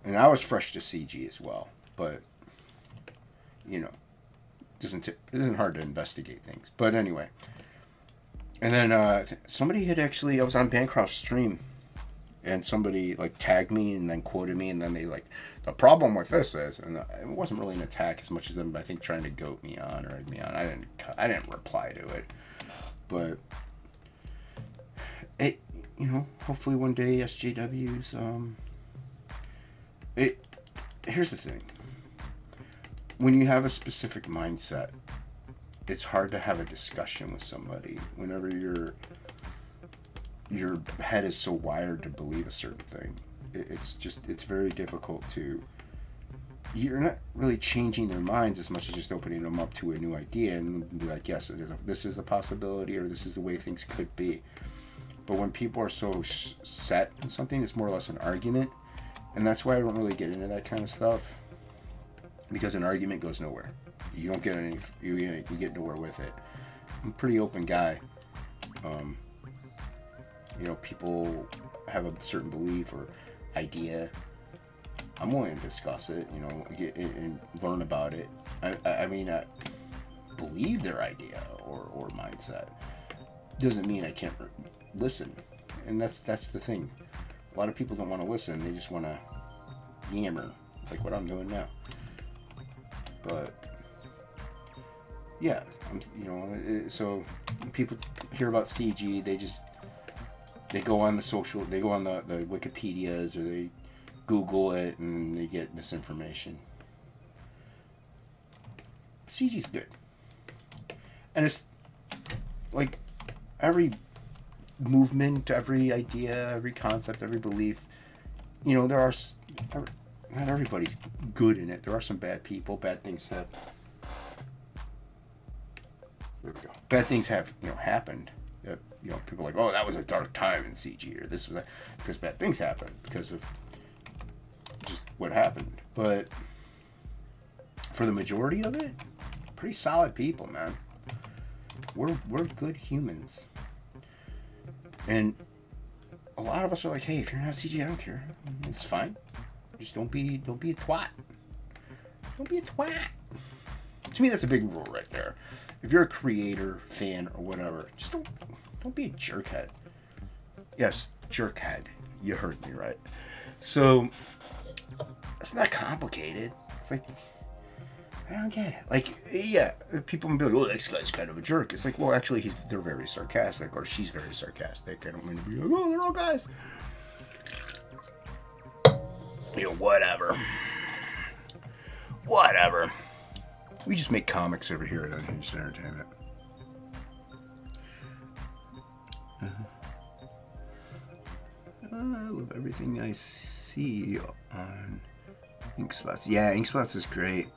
A: And I was fresh to CG as well, but it isn't hard to investigate things. But anyway, and then somebody had I was on Bancroft's stream, and somebody tagged me and then quoted me, and then they the problem with this is, and it wasn't really an attack as much as them, I think, trying to goat me on or egg me on. I didn't reply to it, but it, hopefully one day SJWs, here's the thing. When you have a specific mindset, it's hard to have a discussion with somebody whenever your head is so wired to believe a certain thing. It's very difficult to, you're not really changing their minds as much as just opening them up to a new idea and be like, yes, this is a possibility, or this is the way things could be. But when people are so set in something, it's more or less an argument. And that's why I don't really get into that kind of stuff, because an argument goes nowhere. You don't get you get nowhere with it. I'm a pretty open guy. People have a certain belief or idea. I'm willing to discuss it, get and learn about it. I believe their idea or mindset. Doesn't mean I can't listen. And that's the thing. A lot of people don't want to listen. They just want to yammer, like what I'm doing now. But yeah, so when people hear about CG, they go on the Wikipedias, or they Google it, and they get misinformation. CG's good, and it's like every movement, every idea, every concept, every belief. There are not everybody's good in it. There are some bad people. Bad things have. There we go. Bad things have happened, You know, people are like, oh, that was a dark time in CG, or this was that, because bad things happened because of just what happened. But for the majority of it, pretty solid people, man. We're good humans, and a lot of us are like, hey, if you're not CG, I don't care. It's fine. Just don't be a twat. Don't be a twat. To me, that's a big rule right there. If you're a creator, fan, or whatever, just don't be a jerkhead. Yes, jerkhead. You heard me right. So it's not complicated. It's like, I don't get it. Like, yeah, people will be like, oh, this guy's kind of a jerk. It's like, well, actually, they're very sarcastic, or she's very sarcastic. I don't mean to be like, oh, they're all guys. You know, whatever. Whatever. We just make comics over here at Unhinged Entertainment. I love everything I see on Inkspots. Yeah, Inkspots is great.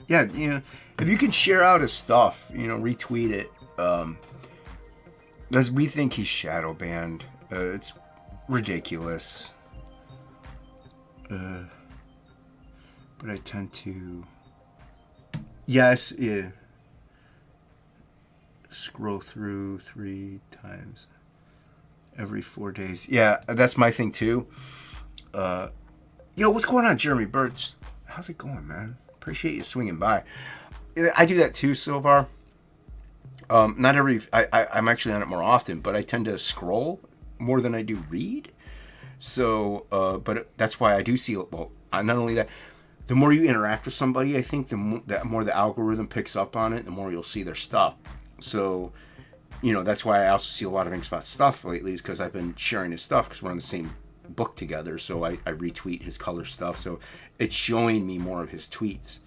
A: Yeah, you know, if you can share out his stuff, you know, retweet it. Because we think he's shadow banned. It's ridiculous. But I tend to... Yes, yeah. Scroll through 3 times every 4 days. Yeah, that's my thing too. Yo, what's going on, Jeremy Birch? How's it going, man? Appreciate you swinging by. I do that too, Silvar. Not every... I'm actually on it more often, but I tend to scroll more than I do read. So, but that's why I do see... Well, not only that... The more you interact with somebody, I think the more the algorithm picks up on it, the more you'll see their stuff. So, you know, that's why I also see a lot of Inkspot stuff lately, is because I've been sharing his stuff because we're on the same book together. So I retweet his color stuff. So it's showing me more of his tweets.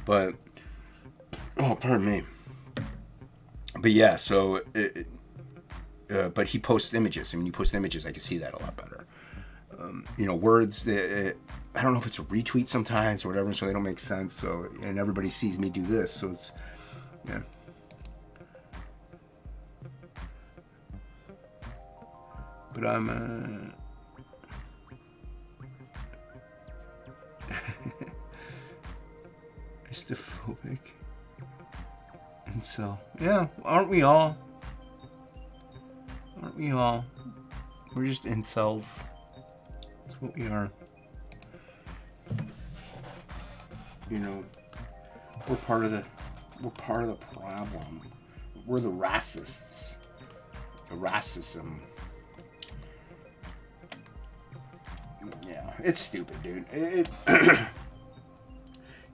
A: But, oh, pardon me. But yeah, so, but he posts images. And when you post images, I can see that a lot better. You know, words, I don't know if it's a retweet sometimes or whatever, so they don't make sense. So, and everybody sees me do this, so it's, yeah. But I'm, Istophobic. And so, yeah, aren't we all? Aren't we all? We're just incels. That's what we are. You know, we're part of the problem. We're the racists. The racism. Yeah, it's stupid, dude.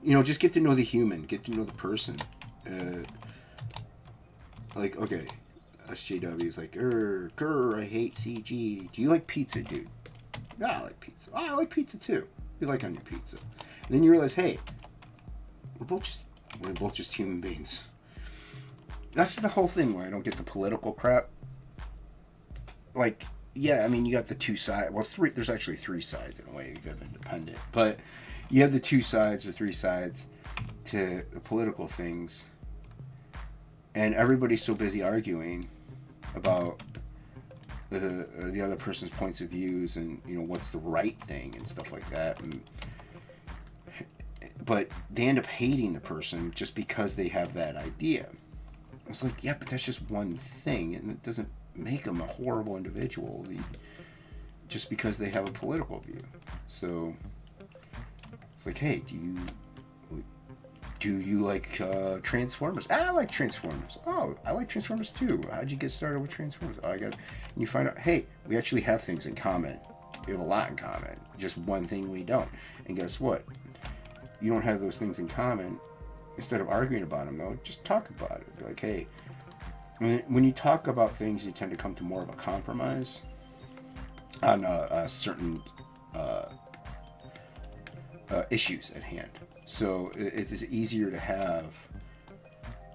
A: You know, just get to know the human, get to know the person. Like, okay, SJW is like, I hate CG. Do you like pizza, dude? Yeah, I like pizza. Oh, I like pizza too. You like onion pizza. And then you realize, hey, we're both just human beings. That's the whole thing where I don't get the political crap. Like, yeah, I mean, you got the two sides. Well, there's actually 3 sides in a way of independent. But you have the 2 sides or 3 sides to the political things. And everybody's so busy arguing about the other person's points of views and, you know, what's the right thing and stuff like that. But they end up hating the person just because they have that idea. It's like, yeah, but that's just one thing, and it doesn't make them a horrible individual just because they have a political view. So it's like, hey, do you like Transformers? I like Transformers. Oh, I like Transformers too. How'd you get started with Transformers? And you find out, hey, we actually have things in common. We have a lot in common. Just one thing we don't. And guess what? You don't have those things in common. Instead of arguing about them, though, just talk about it. Be like, hey, when you talk about things, you tend to come to more of a compromise on certain issues at hand. So it is easier to have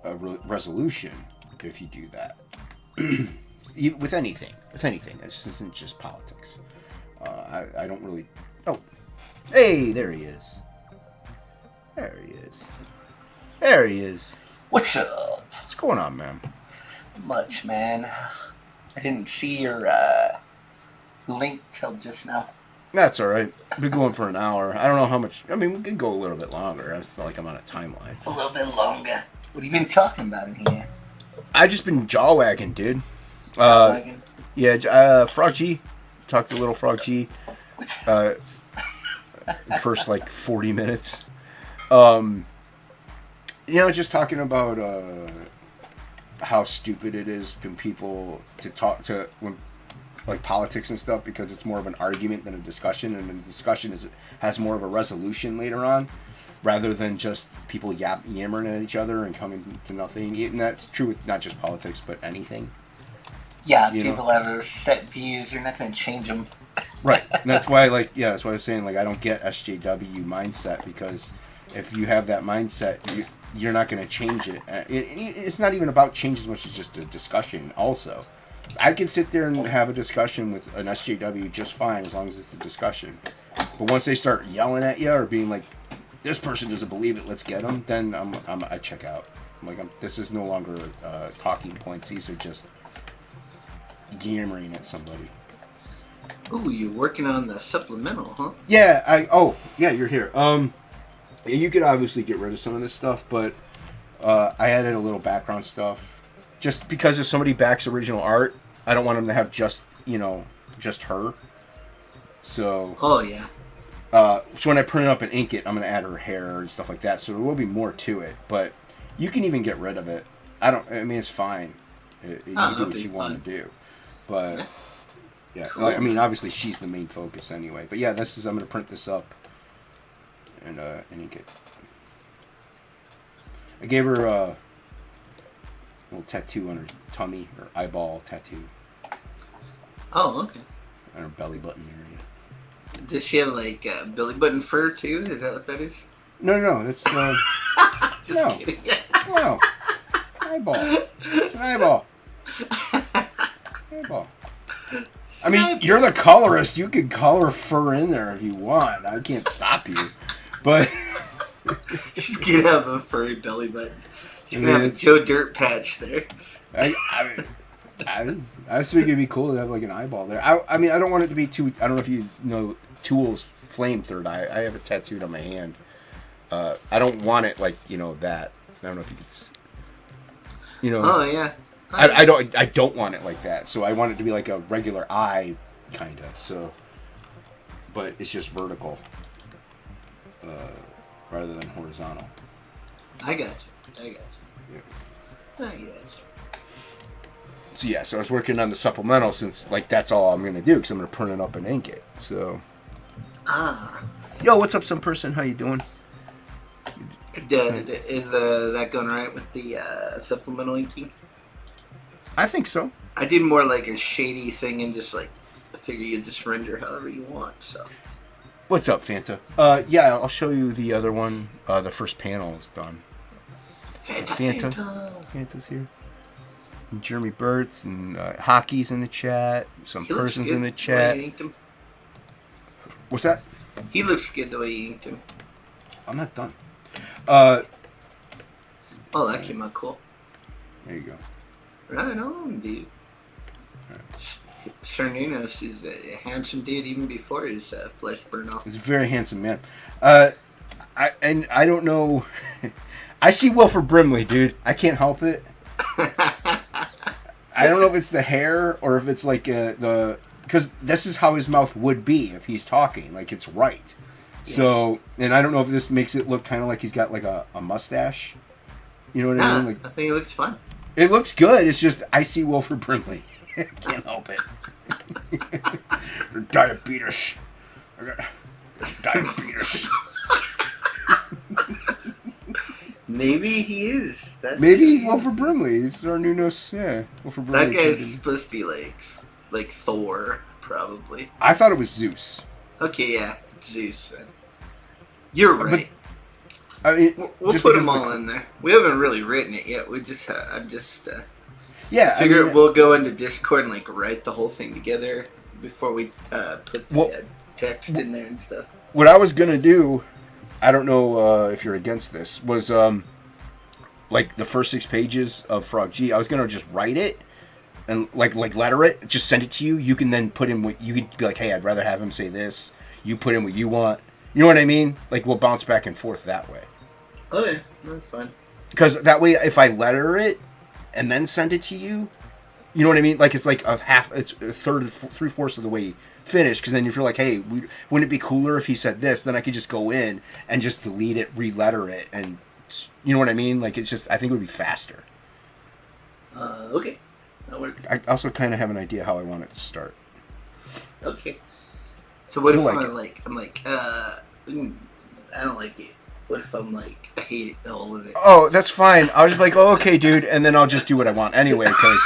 A: a resolution if you do that. With anything. This isn't just politics. I don't really... Oh, hey, there he is. There he is. There he is.
B: What's up?
A: What's going on, man?
B: Much, man. I didn't see your link till just now.
A: That's all right. Been going for an hour. I don't know how much. I mean, we could go a little bit longer. It's not like I'm on a timeline.
B: A little bit longer. What have you been talking about in here?
A: I just been jaw wagging, dude. Frog G. Talked to little Frog G. First like 40 minutes. Just talking about how stupid it is when people to talk to when like politics and stuff, because it's more of an argument than a discussion, and the discussion has more of a resolution later on, rather than just people yammering at each other and coming to nothing. And that's true with not just politics, but anything.
B: Yeah, people have set views. You're not going to change them.
A: Right. And that's why, that's why I was saying, I don't get SJW mindset, because if you have that mindset, you're not going to change it. It's not even about change as much as just a discussion also. I can sit there and have a discussion with an SJW just fine as long as it's a discussion. But once they start yelling at you or being like, this person doesn't believe it, let's get them, then I check out. This is no longer talking points. These are just yammering at somebody.
B: Ooh, you're working on the supplemental, huh?
A: Yeah, you're here. You could obviously get rid of some of this stuff, but I added a little background stuff. Just because if somebody backs original art, I don't want them to have just her. So.
B: Oh, yeah.
A: So when I print it up and ink it, I'm going to add her hair and stuff like that. So there will be more to it, but you can even get rid of it. It's fine. You do what you want to do. But, yeah. Cool. Obviously she's the main focus anyway. But yeah, I'm going to print this up and ink it. I gave her a little tattoo on her tummy, or eyeball tattoo.
B: Oh, okay.
A: On her belly button area.
B: Does she have belly button fur too? Is that what that is?
A: No, that's
B: Just kidding.
A: No. Eyeball. It's an eyeball. Eyeball. You're the colorist. You can color fur in there if you want. I can't stop you. But
B: she's gonna have a furry belly button. She's gonna have a Joe Dirt patch there.
A: I just think it'd be cool to have an eyeball there. I don't want it to be too. I don't know if you know Tool's Flame Third Eye. I have it tattooed on my hand. I don't want it that. I don't know if you could.
B: Oh yeah.
A: I don't want it like that. So I want it to be like a regular eye, kinda. So, but it's just vertical, rather than horizontal.
B: I got you.
A: Yeah. So I was working on the supplemental since that's all I'm gonna do, because I'm gonna print it up and ink it. So. Yo, what's up, some person? How you doing?
B: Is that going right with the supplemental inking?
A: I think so.
B: I did more like a shady thing and just I figure you just render however you want. So.
A: What's up, Fanta? I'll show you the other one. The first panel is done. Fanta's here. And Jeremy Burt's and Hockey's in the chat. Some persons in the chat. What's that?
B: He looks good the way you inked him.
A: I'm not done.
B: Oh, that came out cool.
A: There you go.
B: Right on, dude. Right. Sir Nunos is a handsome dude even before his flesh burned off.
A: He's a very handsome man. I don't know. I see Wilford Brimley, dude. I can't help it. I don't know if it's the hair or if it's because this is how his mouth would be if he's talking. It's right. Yeah. So, and I don't know if this makes it look kind of like he's got a mustache. You know what I mean?
B: I think it looks fun.
A: It looks good. It's just I see Wilford Brimley. I can't help it. Diabetes. I got diabetes.
B: Maybe he is.
A: Maybe he's Wilford Brimley. He's our new nose. Yeah, Wilford Brimley.
B: That guy's supposed to be like Thor, probably.
A: I thought it was Zeus.
B: Okay, yeah, Zeus. You're right.
A: But,
B: we'll put them all in there. We haven't really written it yet. I'm just.
A: Yeah,
B: we'll go into Discord and write the whole thing together before we put the text in there and stuff.
A: What I was gonna do, I don't know if you're against this, was the first 6 pages of Frog G. I was gonna just write it and like letter it, just send it to you. You can then put in what you could be like. Hey, I'd rather have him say this. You put in what you want. You know what I mean? Like we'll bounce back and forth that way.
B: Oh yeah, that's fine.
A: Because that way, if I letter it and then send it to you, you know what I mean? Like it's like it's a third, 3/4 of the way finished. Because then if you're like, hey, wouldn't it be cooler if he said this? Then I could just go in and just delete it, re-letter it, and you know what I mean? Like it's just, I think it would be faster.
B: Okay, that works.
A: I also kind of have an idea how I want it to start.
B: Okay. So what if
A: like
B: I'm like, I don't like it. What if I'm like, I hate it, all of it?
A: Oh, that's fine. I'll just be like, oh, okay, dude, and then I'll just do what I want anyway because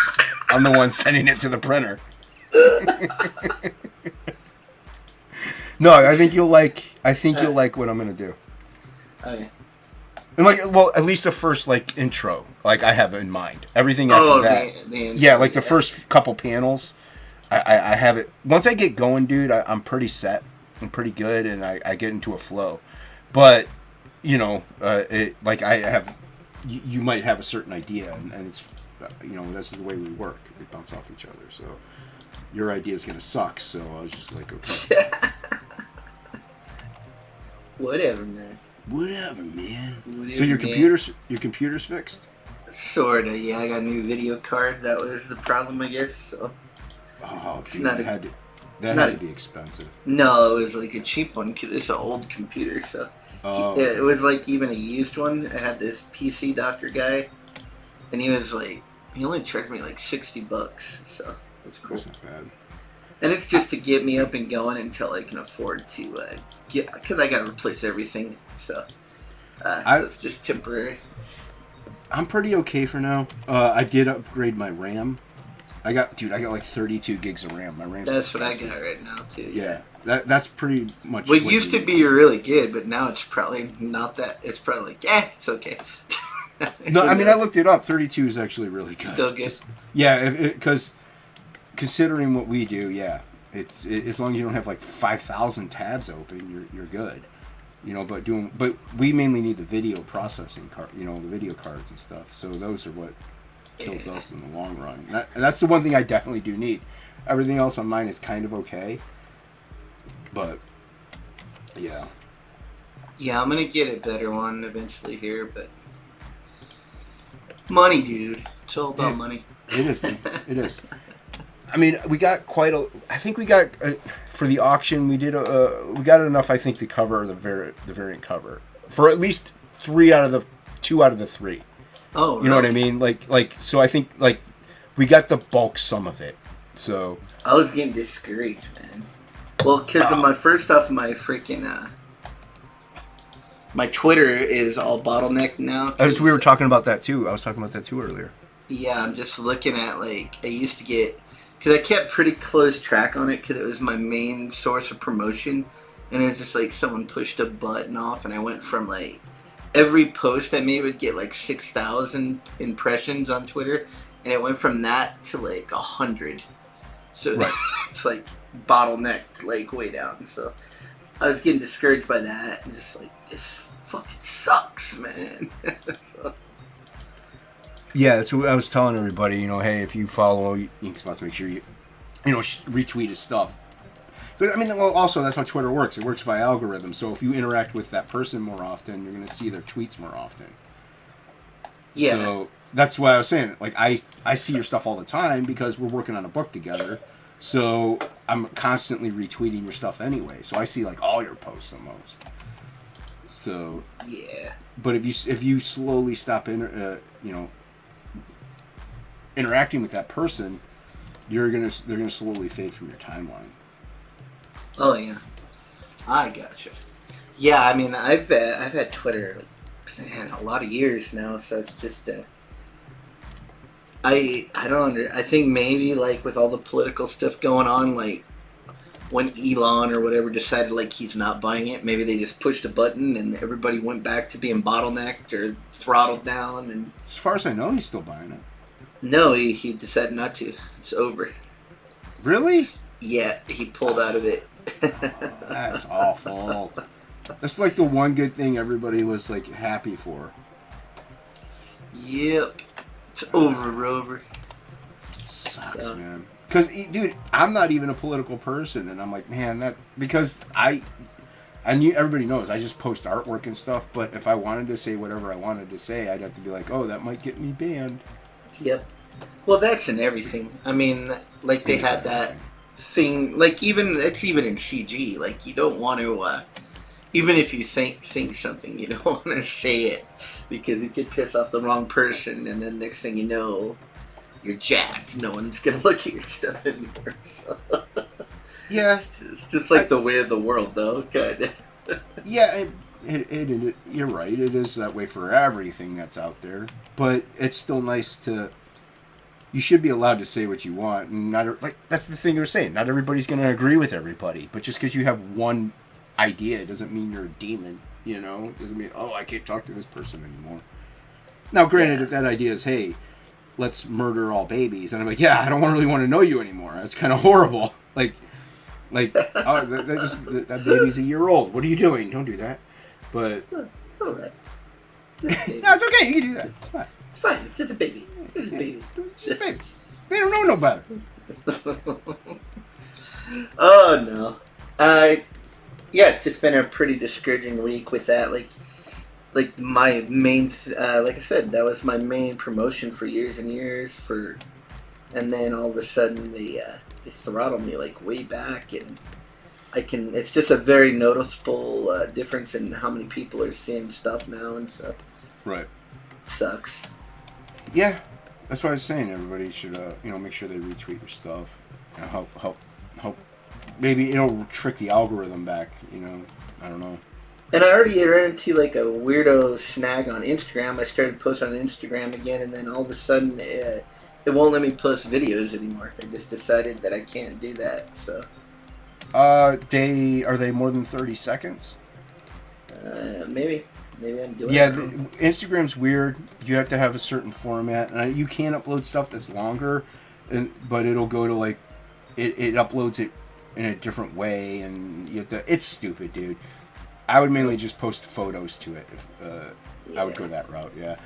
A: I'm the one sending it to the printer. No, I think you'll like. You'll like what I'm gonna do.
B: Okay.
A: And like, well, at least the first like intro, like I have in mind. Everything after that, yeah, like the first couple panels, I have it. Once I get going, dude, I'm pretty set. I'm pretty good, and I get into a flow. But you know, like I have, you might have a certain idea, and it's, you know, this is the way we work. We bounce off each other. So your idea is gonna suck. So I was just like, okay.
B: Whatever, man.
A: Whatever, man.
B: Whatever,
A: So your
B: man.
A: computer's fixed?
B: Sorta, yeah. I got a new video card. That was the problem, I guess. So.
A: Oh,
B: It's
A: dude,
B: not
A: that
B: not
A: had to be expensive.
B: No, it was like a cheap one. It's an old computer, so.
A: Oh,
B: It was like even a used one. I had this PC doctor guy, and he was like, he only charged me like $60, so it's cool.
A: that's not bad.
B: And it's just to get me up and going until I can afford to get, because I got to replace everything. So, so it's just temporary.
A: I'm pretty okay for now. I did upgrade my RAM. I got like 32 gigs of RAM. My RAM.
B: That's what I got right now too.
A: Yeah, that's pretty much.
B: Well, it
A: what
B: used
A: you
B: to
A: need.
B: be really good, but now it's probably not that. It's probably like, it's okay.
A: No, I mean I looked it up. 32 is actually really good.
B: Still good.
A: Yeah, because considering what we do, yeah, it's as long as you don't have like 5,000 tabs open, you're good. You know, but we mainly need the video processing card. You know, the video cards and stuff. So those are what kills us in the long run. And that's the one thing I definitely do need. Everything else on mine is kind of okay. But yeah.
B: Yeah, I'm gonna get a better one eventually here, but money, dude. It's all about money.
A: It is. It is. I mean, we got quite a. I think we got for the auction. We got enough. I think to cover the variant cover for at least 2 out of the 3.
B: Oh,
A: you know what I mean? Like. So I think like we got the bulk sum of it. So
B: I was getting discouraged, man. Well, because of my first off, my freaking my Twitter is all bottlenecked now.
A: we were talking about that too. I was talking about that too earlier.
B: Yeah, I'm just looking at like I used to get, because I kept pretty close track on it because it was my main source of promotion, and it was just like someone pushed a button off, and I went from like every post I made would get like 6,000 impressions on Twitter, and it went from that to like 100. So
A: right.
B: It's like bottlenecked like way down. So I was getting discouraged by that, and just like, this fucking sucks, man. So.
A: Yeah, that's what I was telling everybody. You know, hey, if you follow Inkspots, make sure you retweet his stuff. But I mean, well, also that's how Twitter works. It works by algorithm. So if you interact with that person more often, you're going to see their tweets more often.
B: Yeah.
A: So that's why I was saying, like, I see your stuff all the time because we're working on a book together. So I'm constantly retweeting your stuff anyway. So I see like all your posts almost. So
B: yeah.
A: But if you slowly stop interacting with that person, they're gonna slowly fade from your timeline.
B: Oh yeah, I gotcha. Yeah, I mean, I've had Twitter like, a lot of years now, so it's just I think maybe like with all the political stuff going on, like when Elon or whatever decided like he's not buying it, maybe they just pushed a button and everybody went back to being bottlenecked or throttled down. And
A: as far as I know, he's still buying it.
B: No, he decided not to. It's over.
A: Really?
B: Yeah, he pulled out of it.
A: That's awful. That's like the one good thing everybody was like happy for.
B: Yep. It's over, Rover.
A: Son sucks, man. Because, dude, I'm not even a political person, and I'm like, man, because I knew, everybody knows I just post artwork and stuff. But if I wanted to say whatever I wanted to say, I'd have to be like, oh, that might get me banned.
B: Yep. Well, that's in everything. I mean, like they had that thing. Like it's even in CG. Like you don't want to. Even if you think something, you don't want to say it because it could piss off the wrong person, and then next thing you know, you're jacked. No one's gonna look at your stuff anymore. So.
A: Yeah,
B: it's just like the way of the world, though. Kind of.
A: Yeah, you're right. It is that way for everything that's out there, but it's still nice to. You should be allowed to say what you want, and not like that's the thing you're saying. Not everybody's going to agree with everybody, but just because you have one idea doesn't mean you're a demon. You know, doesn't mean I can't talk to this person anymore. Now, granted, if that idea is hey, let's murder all babies, and I'm like, yeah, I don't really want to know you anymore. That's kind of horrible. Like, that baby's a year old. What are you doing? Don't do that. But
B: it's all right.
A: No, it's okay. You can do that. It's fine.
B: It's fine. It's just a baby. It's just a baby.
A: It's just a baby. They don't know no better.
B: Oh no. Yeah, it's just been a pretty discouraging week with that. Like my main, like I said, that was my main promotion for years and years. And then all of a sudden they throttle me like way back, and it's just a very noticeable difference in how many people are seeing stuff now and stuff.
A: Right.
B: Sucks.
A: Yeah, that's what I was saying. Everybody should make sure they retweet your stuff. Help. Maybe it'll trick the algorithm back. I don't know.
B: And I already ran into like a weirdo snag on Instagram. I started posting on Instagram again, and then all of a sudden it won't let me post videos anymore. I just decided that I can't do that. So.
A: Are they more than 30 seconds?
B: Maybe I'm doing.
A: Yeah, Instagram's weird. You have to have a certain format, and you can upload stuff that's longer, but it'll go to like it uploads it in a different way, and you have to. It's stupid, dude. I would mainly just post photos to it. If I would go that route, yeah.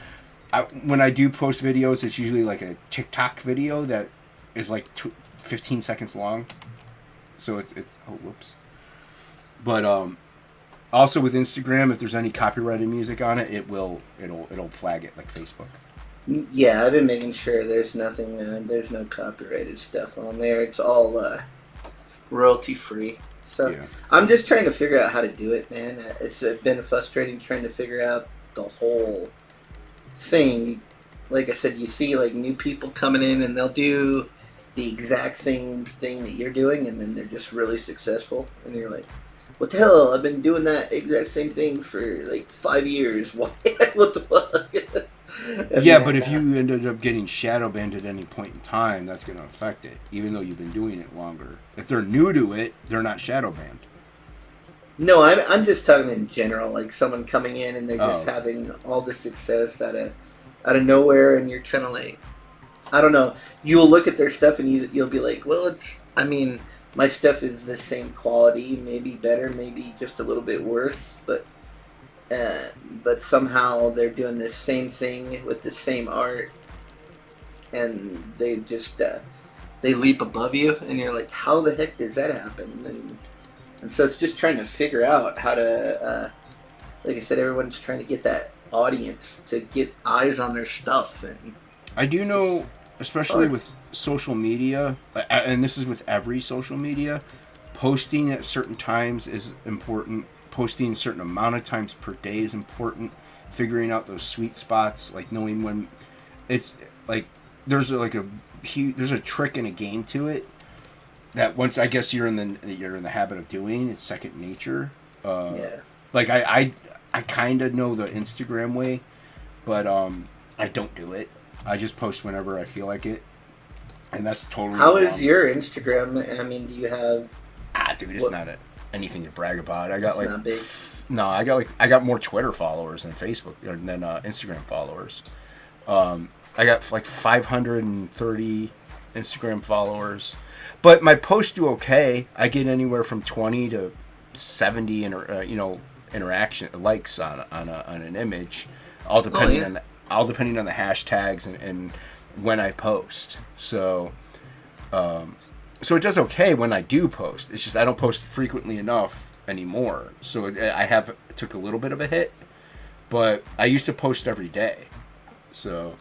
A: When I do post videos, it's usually like a TikTok video that is like 15 seconds long. So it's whoops. But also with Instagram, if there's any copyrighted music on it, it'll flag it like Facebook.
B: Yeah, I've been making sure there's nothing, there's no copyrighted stuff on there. It's all royalty free. So yeah. I'm just trying to figure out how to do it, man. It's been frustrating trying to figure out the whole thing. Like I said, you see like new people coming in and they'll do the exact thing that you're doing, and then they're just really successful, and you're like, what the hell? I've been doing that exact same thing for like 5 years. Why? What the fuck?
A: Yeah, but if you ended up getting shadow banned at any point in time, that's going to affect it, even though you've been doing it longer. If they're new to it, they're not shadow banned.
B: No, I'm just talking in general, like someone coming in and they're just having all the success out of nowhere, and you're kind of like, I don't know. You'll look at their stuff and you'll be like, well, my stuff is the same quality, maybe better, maybe just a little bit worse, but somehow they're doing the same thing with the same art, and they just they leap above you, and you're like, how the heck does that happen? And so it's just trying to figure out how to, like I said, everyone's trying to get that audience to get eyes on their stuff, and
A: I do know, especially with social media, and this is with every social media, posting at certain times is important. Posting a certain amount of times per day is important. Figuring out those sweet spots, like knowing when it's like there's a trick and a game to it that once I guess you're in the habit of doing, it's second nature.
B: Yeah.
A: Like I kind of know the Instagram way, but I don't do it. I just post whenever I feel like it, and that's totally.
B: How wrong. Is your Instagram? I mean, do you have?
A: Dude, it's not anything to brag about. I got
B: not big.
A: No, I got more Twitter followers than Facebook than Instagram followers. I got like 530 Instagram followers, but my posts do okay. I get anywhere from 20 to 70 interaction likes on an image, all depending on the hashtags and when I post. So So it does okay when I do post. It's just I don't post frequently enough anymore. So took a little bit of a hit, but I used to post every day. So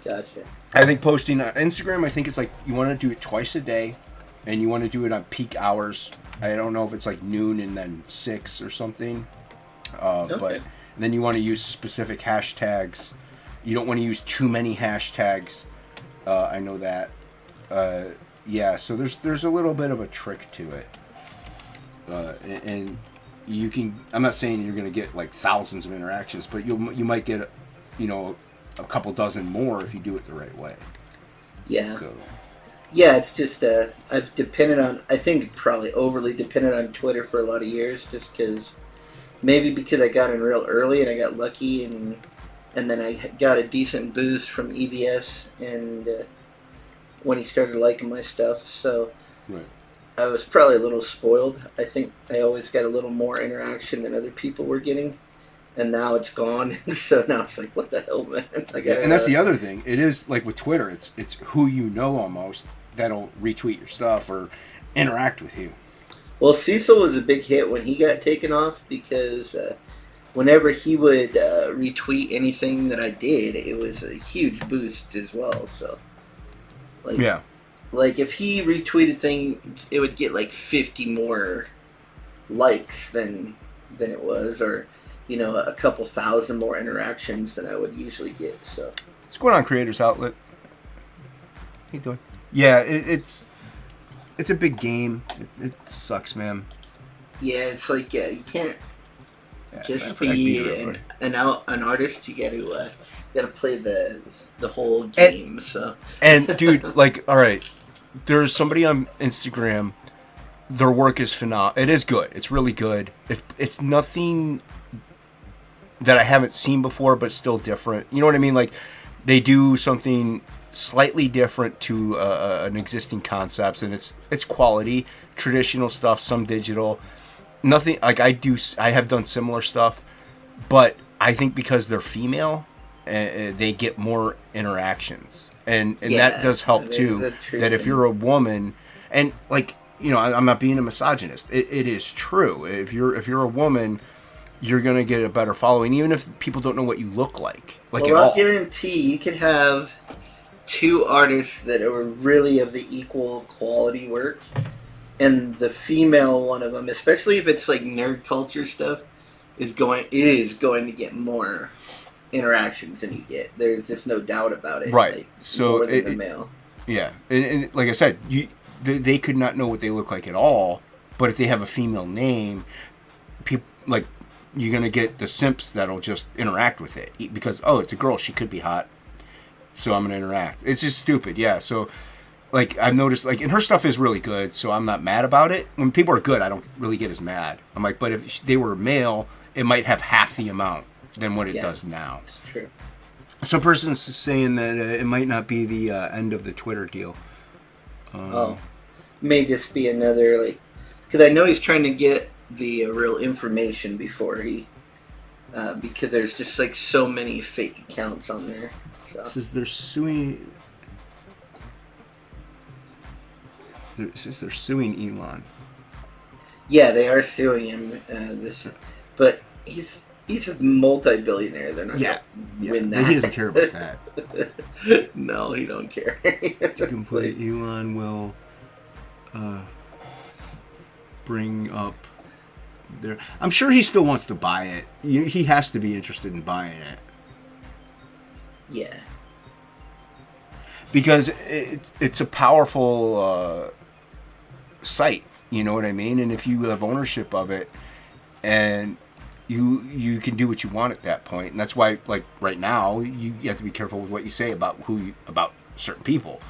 B: Gotcha.
A: I think posting on Instagram, I think it's like you want to do it twice a day, and you want to do it on peak hours. I don't know if it's like noon and then 6 or something.
B: Okay.
A: But then you want to use specific hashtags. You don't want to use too many hashtags. I know that. Yeah, so there's a little bit of a trick to it. And you can. I'm not saying you're going to get like thousands of interactions, but you might get, a couple dozen more if you do it the right way.
B: Yeah.
A: So.
B: Yeah, it's just I've depended on. I think probably overly depended on Twitter for a lot of years, just because I got in real early and I got lucky, and then I got a decent boost from EVS and when he started liking my stuff. So
A: Right.
B: I was probably a little spoiled. I think I always got a little more interaction than other people were getting, and now it's gone. So now it's like, what the hell, man?
A: And that's the other thing. It is like with Twitter. It's who you know almost that'll retweet your stuff or interact with you.
B: Well, Cecil was a big hit when he got taken off because whenever he would retweet anything that I did, it was a huge boost as well. So, like if he retweeted things, it would get like 50 more likes than it was, or a couple thousand more interactions than I would usually get. So,
A: what's going on, Creators Outlet? How you doing? Yeah, it's a big game. It sucks, man.
B: Yeah, it's like you can't just
A: I beat
B: be
A: it
B: an artist. You got to play the whole game.
A: And dude, like, all right, there's somebody on Instagram. Their work is phenomenal. It is good. It's really good. It's nothing that I haven't seen before, but still different. You know what I mean? Like, they do something slightly different to an existing concepts, and it's quality, traditional stuff, some digital. Nothing like I have done similar stuff, but I think because they're female, they get more interactions, and that does help too. That if you're a woman, and like I'm not being a misogynist. It is true. If you're a woman, you're gonna get a better following, even if people don't know what you look like.
B: Well, I'll guarantee you could have two artists that are really of the equal quality work, and the female one of them, especially if it's like nerd culture stuff, is going to get more interactions than you get. There's just no doubt about it.
A: Right.
B: Like,
A: So
B: more than the male.
A: Yeah, and like I said, they could not know what they look like at all, but if they have a female name, people like you're gonna get the simps that'll just interact with it because it's a girl, she could be hot. So I'm gonna interact. It's just stupid, yeah. So, like I've noticed, like, and her stuff is really good, so I'm not mad about it. When people are good, I don't really get as mad. I'm like, but if they were male, it might have half the amount than what it does now.
B: It's true.
A: Some person's saying that it might not be the end of the Twitter deal.
B: May just be another because I know he's trying to get the real information before he, because there's just like so many fake accounts on there. So.
A: It says they're suing. It says they're suing Elon.
B: Yeah, they are suing him. But he's a multi-billionaire. They're not gonna win that.
A: He doesn't care about that.
B: No, he don't care.
A: You can put Elon will bring up there. I'm sure he still wants to buy it. He has to be interested in buying it.
B: Yeah.
A: Because it's a powerful site, you know what I mean? And if you have ownership of it, and you can do what you want at that point, and that's why, like right now, you have to be careful with what you say about about certain people.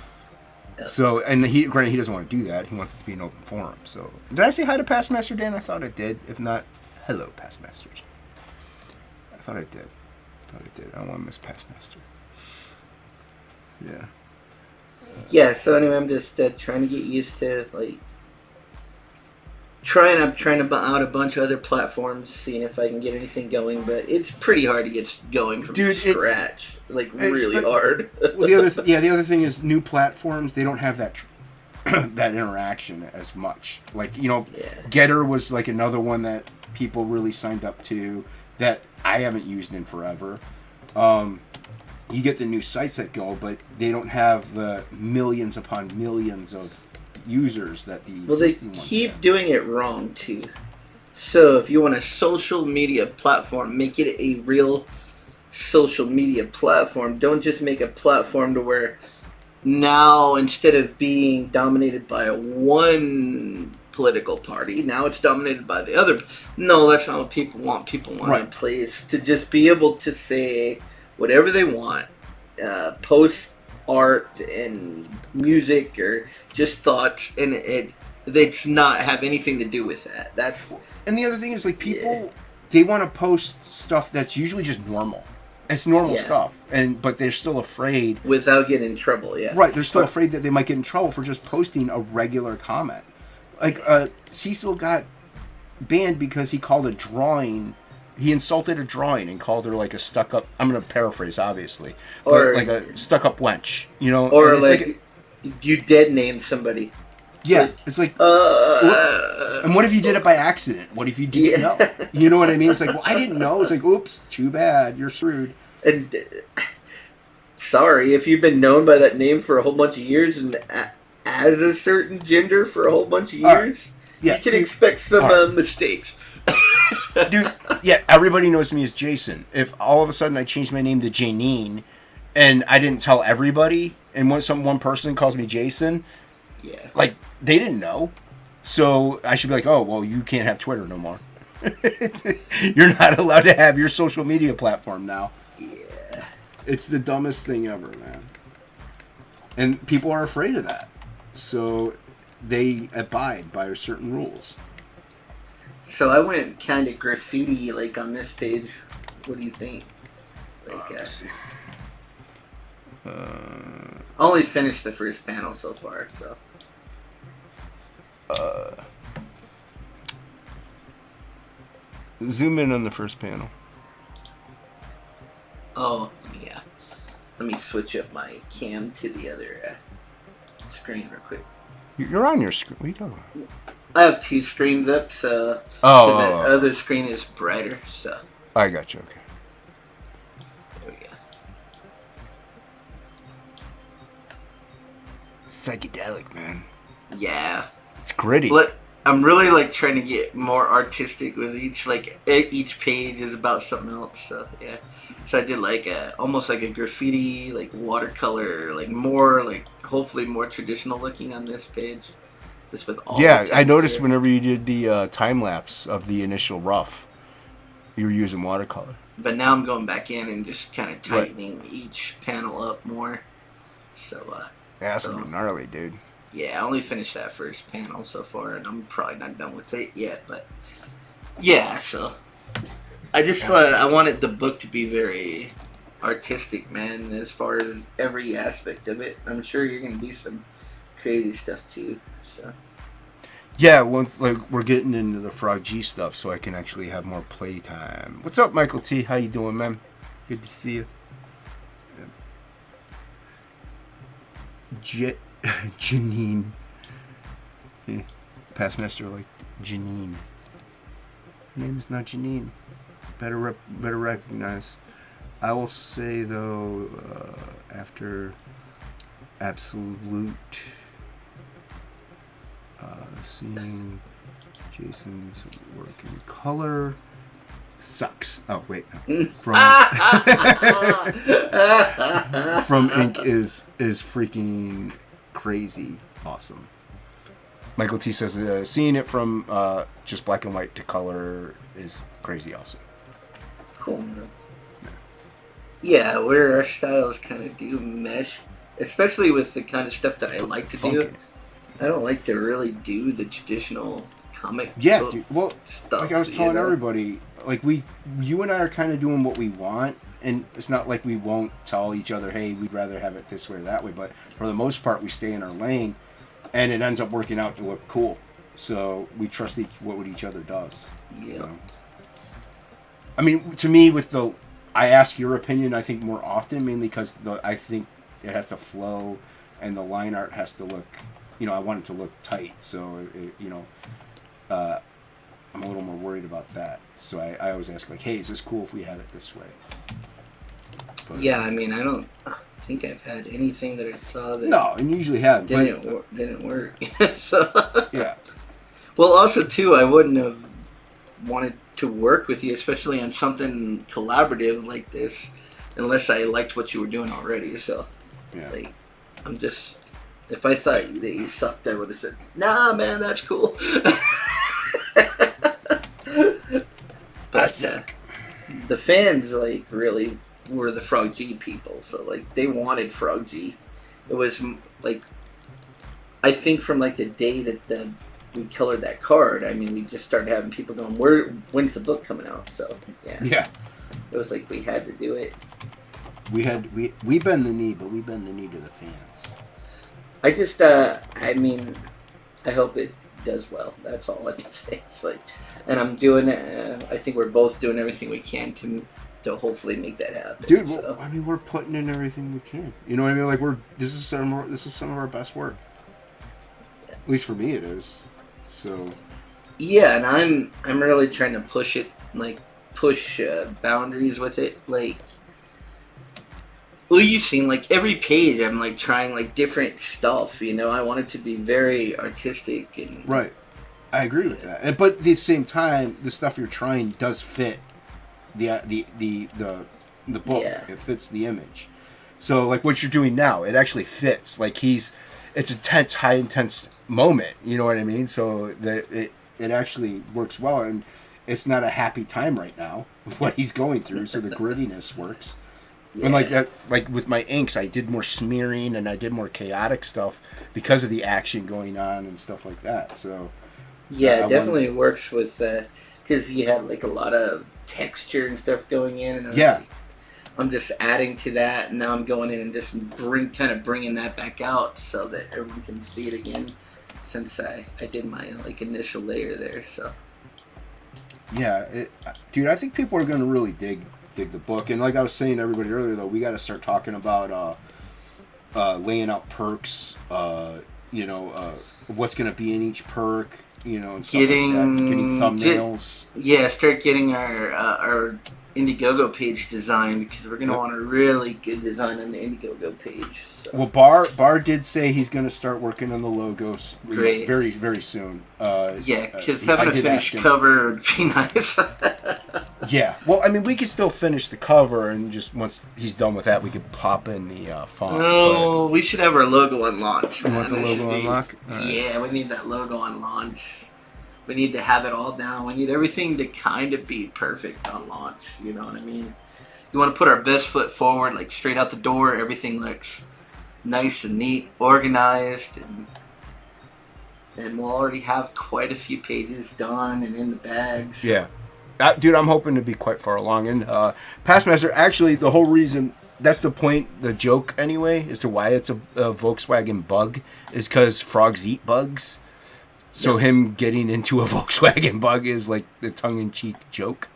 A: Yeah. So, and granted, he doesn't want to do that. He wants it to be an open forum. So, did I say hi to Pastmaster Dan? I thought I did. If not, hello, Pastmasters. I thought I did. I don't want to miss Pastmaster. Yeah.
B: Yeah, so anyway, I'm just trying to get used to I'm trying to out a bunch of other platforms, seeing if I can get anything going, but it's pretty hard to get going from scratch. Really hard.
A: Well, the other thing is new platforms. They don't have that that interaction as much. Like, you know, Getter was like another one that people really signed up to that I haven't used in forever. You get the new sites that go, but they don't have the millions upon millions of users that the
B: they keep doing it wrong too. So if you want a social media platform, make it a real social media platform. Don't just make a platform to where now, instead of being dominated by one political party, now it's dominated by the other. No, that's not what people want. People want a place to just be able to say whatever they want, post art and music or just thoughts, and it's not have anything to do with that.
A: And the other thing is, like, people, they want to post stuff that's usually just normal. It's normal stuff, but they're still afraid
B: without getting in trouble. Yeah,
A: right. They're still afraid that they might get in trouble for just posting a regular comment. Like Cecil got banned because he called a drawing. He insulted a drawing and called her like a stuck-up. I'm going to paraphrase, obviously, or like a stuck-up wench. You know,
B: or like you dead named somebody.
A: Yeah, it's like, oops. And what if you did it by accident? What if you didn't know? You know what I mean? It's like, well, I didn't know. It's like, oops, too bad, you're screwed.
B: And sorry, if you've been known by that name for a whole bunch of years and as a certain gender for a whole bunch of years, you can expect some mistakes.
A: Dude, everybody knows me as Jason. If all of a sudden I changed my name to Janine and I didn't tell everybody, and one person calls me Jason, like, they didn't know. So I should be like, oh, well, you can't have Twitter no more. You're not allowed to have your social media platform now.
B: Yeah.
A: It's the dumbest thing ever, man. And people are afraid of that. So they abide by certain rules.
B: So I went kind of graffiti, like, on this page. What do you think? Like,
A: let's see.
B: I only finished the first panel so far, so.
A: Zoom in on the first panel.
B: Oh, yeah. Let me switch up my cam to the other screen real quick.
A: You're on your screen. What are you talking about?
B: I have two screens up, so the other screen is brighter, so.
A: I got you, okay.
B: There we go.
A: Psychedelic, man.
B: Yeah.
A: It's gritty.
B: I'm really, like, trying to get more artistic with each, like, each page is about something else, so, yeah. So I did, like, almost like a graffiti, like, watercolor, like, more, like, hopefully more traditional looking on this page. Just with all the
A: I noticed whenever you did the time-lapse of the initial rough, you were using watercolor.
B: But now I'm going back in and just kind of tightening each panel up more. So,
A: that's gonna be gnarly, dude.
B: Yeah, I only finished that first panel so far, and I'm probably not done with it yet, but yeah, so I just I wanted the book to be very artistic, man, as far as every aspect of it. I'm sure you're going to do some crazy stuff too, so.
A: Yeah, once like we're getting into the Frog G stuff, so I can actually have more playtime. What's up, Michael T? How you doing, man? Good to see you. Janine. Yeah. Past master like Janine. Her name is not Janine. Better recognize. I will say though, after Absolute, seeing Jason's work in color sucks. Oh wait, no. From Ink is freaking crazy awesome. Michael T says seeing it from just black and white to color is crazy awesome.
B: Cool. Yeah, where our styles kind of do mesh, especially with the kind of stuff that I like to do. I don't like to really do the traditional comic book
A: dude. Well,
B: stuff.
A: Like I was telling everybody, like you and I are kind of doing what we want, and it's not like we won't tell each other, hey, we'd rather have it this way or that way, but for the most part, we stay in our lane, and it ends up working out to look cool. So we trust what each other does.
B: Yeah.
A: You know? I mean, to me, I ask your opinion, I think, more often, mainly because I think it has to flow and the line art has to look, I want it to look tight. So, I'm a little more worried about that. So I always ask, like, hey, is this cool if we have it this way? But,
B: yeah, I mean, I don't think I've had anything that I saw that
A: no, and you usually have.
B: didn't work. So
A: Yeah.
B: Well, also, too, I wouldn't have wanted to work with you, especially on something collaborative like this, unless I liked what you were doing already. So,
A: Yeah.
B: like, I'm just... If I thought that you sucked, I would have said, nah, man, that's cool. But the fans, like, really were the Frog G people. So, like, they wanted Frog G. It was, like... I think from, like, the day that we colored that card, I mean, we just started having people going, when's the book coming out? So, yeah. It was like we had to do it.
A: We bend the knee, but we bend the knee to the fans.
B: I just, I mean, I hope it does well. That's all I can say. It's like, and I'm doing, I think we're both doing everything we can to hopefully make that happen.
A: Dude,
B: so.
A: I mean, we're putting in everything we can. You know what I mean? Like, this is some of our best work.
B: Yeah.
A: At least for me, it is. So.
B: Yeah, and I'm really trying to push boundaries with it. Like, well, you've seen, like, every page I'm, like, trying, like, different stuff, I want it to be very artistic and...
A: Right. I agree with that. But at the same time, the stuff you're trying does fit the book.
B: Yeah.
A: It fits the image. So, like, what you're doing now, it actually fits. Like, it's a high intense moment, you know what I mean? So that it actually works well, and it's not a happy time right now with what he's going through, so the grittiness works. Yeah. And like that, like with my inks, I did more smearing and I did more chaotic stuff because of the action going on and stuff like that. So
B: yeah, it definitely works with because you had like a lot of texture and stuff going in, and I'm just adding to that, and now I'm going in and just bringing that back out so that everyone can see it again. Since I did my like initial layer there, so
A: yeah, dude, I think people are gonna really dig the book, and like I was saying to everybody earlier, though, we got to start talking about laying out perks, what's gonna be in each perk, and stuff getting thumbnails.
B: Start getting our Indiegogo page designed, because we're gonna want a really good design on the Indiegogo page. So.
A: Well, Bar did say he's gonna start working on the logos very, very soon.
B: Because having a finished cover would be nice.
A: Yeah, well, I mean, we could still finish the cover, and just once he's done with that, we could pop in the font.
B: No, we should have our logo on launch.
A: You want the logo on lock?
B: Right. Yeah, we need that logo on launch. We need to have it all down. We need everything to kind of be perfect on launch. You know what I mean? You want to put our best foot forward, like straight out the door. Everything looks nice and neat, organized, and we'll already have quite a few pages done and in the bags.
A: Yeah. Dude, I'm hoping to be quite far along. And Passmaster, actually, the whole reason, that's the point, the joke anyway, as to why it's a Volkswagen Bug, is because frogs eat bugs. So him getting into a Volkswagen Bug is like the tongue-in-cheek joke.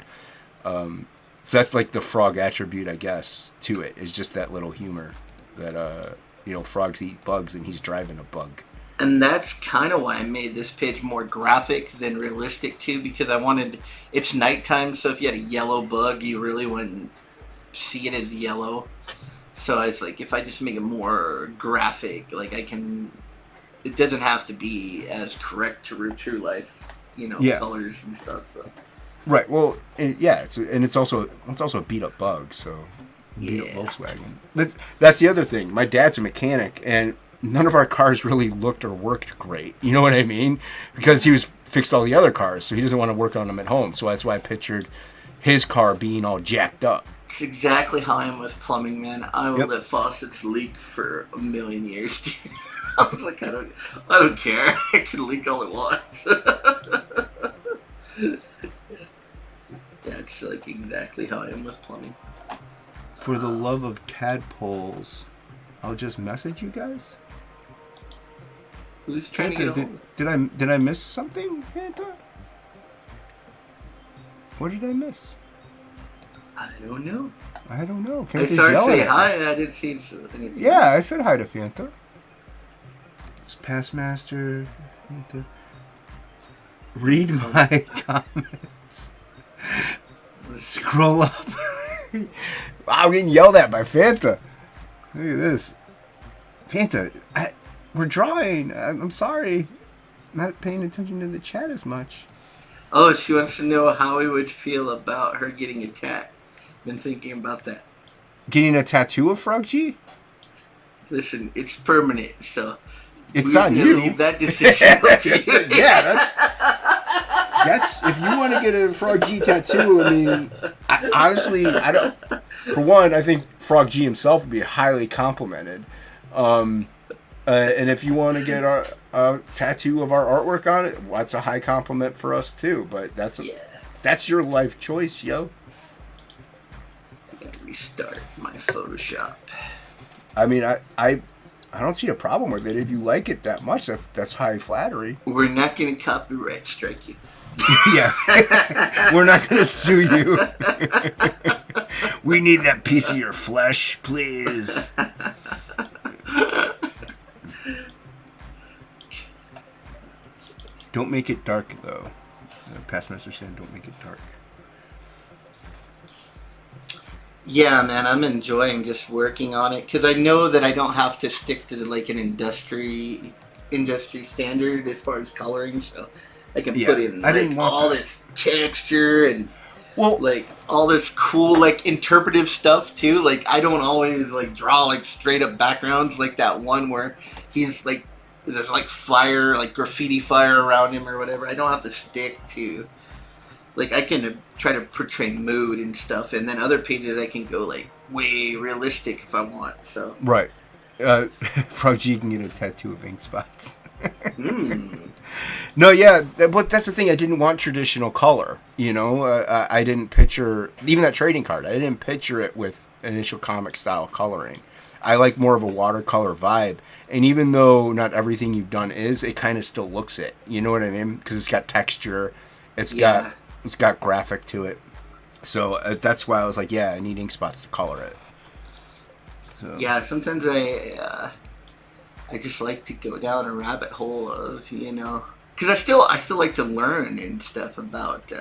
A: So that's like the frog attribute, I guess, to it, is just that little humor that, frogs eat bugs and he's driving a bug.
B: And that's kind of why I made this page more graphic than realistic, too, because it's nighttime, so if you had a yellow bug, you really wouldn't see it as yellow. So I was like, if I just make it more graphic, like it doesn't have to be as correct to true life, colors and stuff. So.
A: Right. Well, it's also a beat up bug, so beat up Volkswagen. That's the other thing. My dad's a mechanic, and none of our cars really looked or worked great. You know what I mean? Because he fixed all the other cars, so he doesn't want to work on them at home. So that's why I pictured his car being all jacked up.
B: It's exactly how I am with plumbing, man. I will let faucets leak for a million years, dude. I was like, I don't care. It can leak all it wants. That's like exactly how I am with plumbing.
A: For the love of tadpoles, I'll just message you guys.
B: Who's trying to get a hold of?
A: Did I miss something, Fanta? What did I miss?
B: I don't know.
A: I don't know.
B: I
A: Fanta's
B: started to
A: yelling
B: say
A: at me.
B: hi. I didn't see anything.
A: Yeah, I said hi to Fanta. It's past master. Fanta. Read my comments. Scroll up. I'm getting yelled at by Fanta. Look at this. Fanta, we're drawing. I'm sorry. I'm not paying attention to the chat as much.
B: Oh, she wants to know how we would feel about her getting attacked. Been thinking about that.
A: Getting a tattoo of Frog G?
B: Listen, it's permanent, so
A: It's
B: we're
A: on
B: gonna
A: you.
B: leave that decision up to you.
A: Yeah, that's if you want to get a Frog G tattoo. I mean, honestly, I don't. For one, I think Frog G himself would be highly complimented. And if you want to get a tattoo of our artwork on it, well, that's a high compliment for us too. But that's your life choice, yo.
B: I gotta restart my Photoshop.
A: I mean, I don't see a problem with it if you like it that much. That's high flattery.
B: We're not gonna copyright strike you.
A: Yeah. We're not going to sue you. We need that piece of your flesh, please. Don't make it dark, though. Pastmaster said, don't make it dark.
B: Yeah, man, I'm enjoying just working on it because I know that I don't have to stick to like an industry standard as far as coloring, so I can put in like, all this texture and like all this cool like interpretive stuff too. Like I don't always like draw like straight up backgrounds like that one where he's like there's like fire like graffiti fire around him or whatever. I don't have to stick to like I can try to portray mood and stuff, and then other pages I can go like way realistic if I want. So
A: right, Frog G can get a tattoo of ink spots. No, yeah, but that's the thing. I didn't want traditional color. You know, I didn't picture even that trading card. I didn't picture it with initial comic style coloring. I like more of a watercolor vibe. And even though not everything you've done is, it kind of still looks it. You know what I mean? Because it's got texture. It's got graphic to it. So that's why I was like, yeah, I need ink spots to color it. So.
B: Yeah, sometimes I just like to go down a rabbit hole of, you know, because I still like to learn and stuff about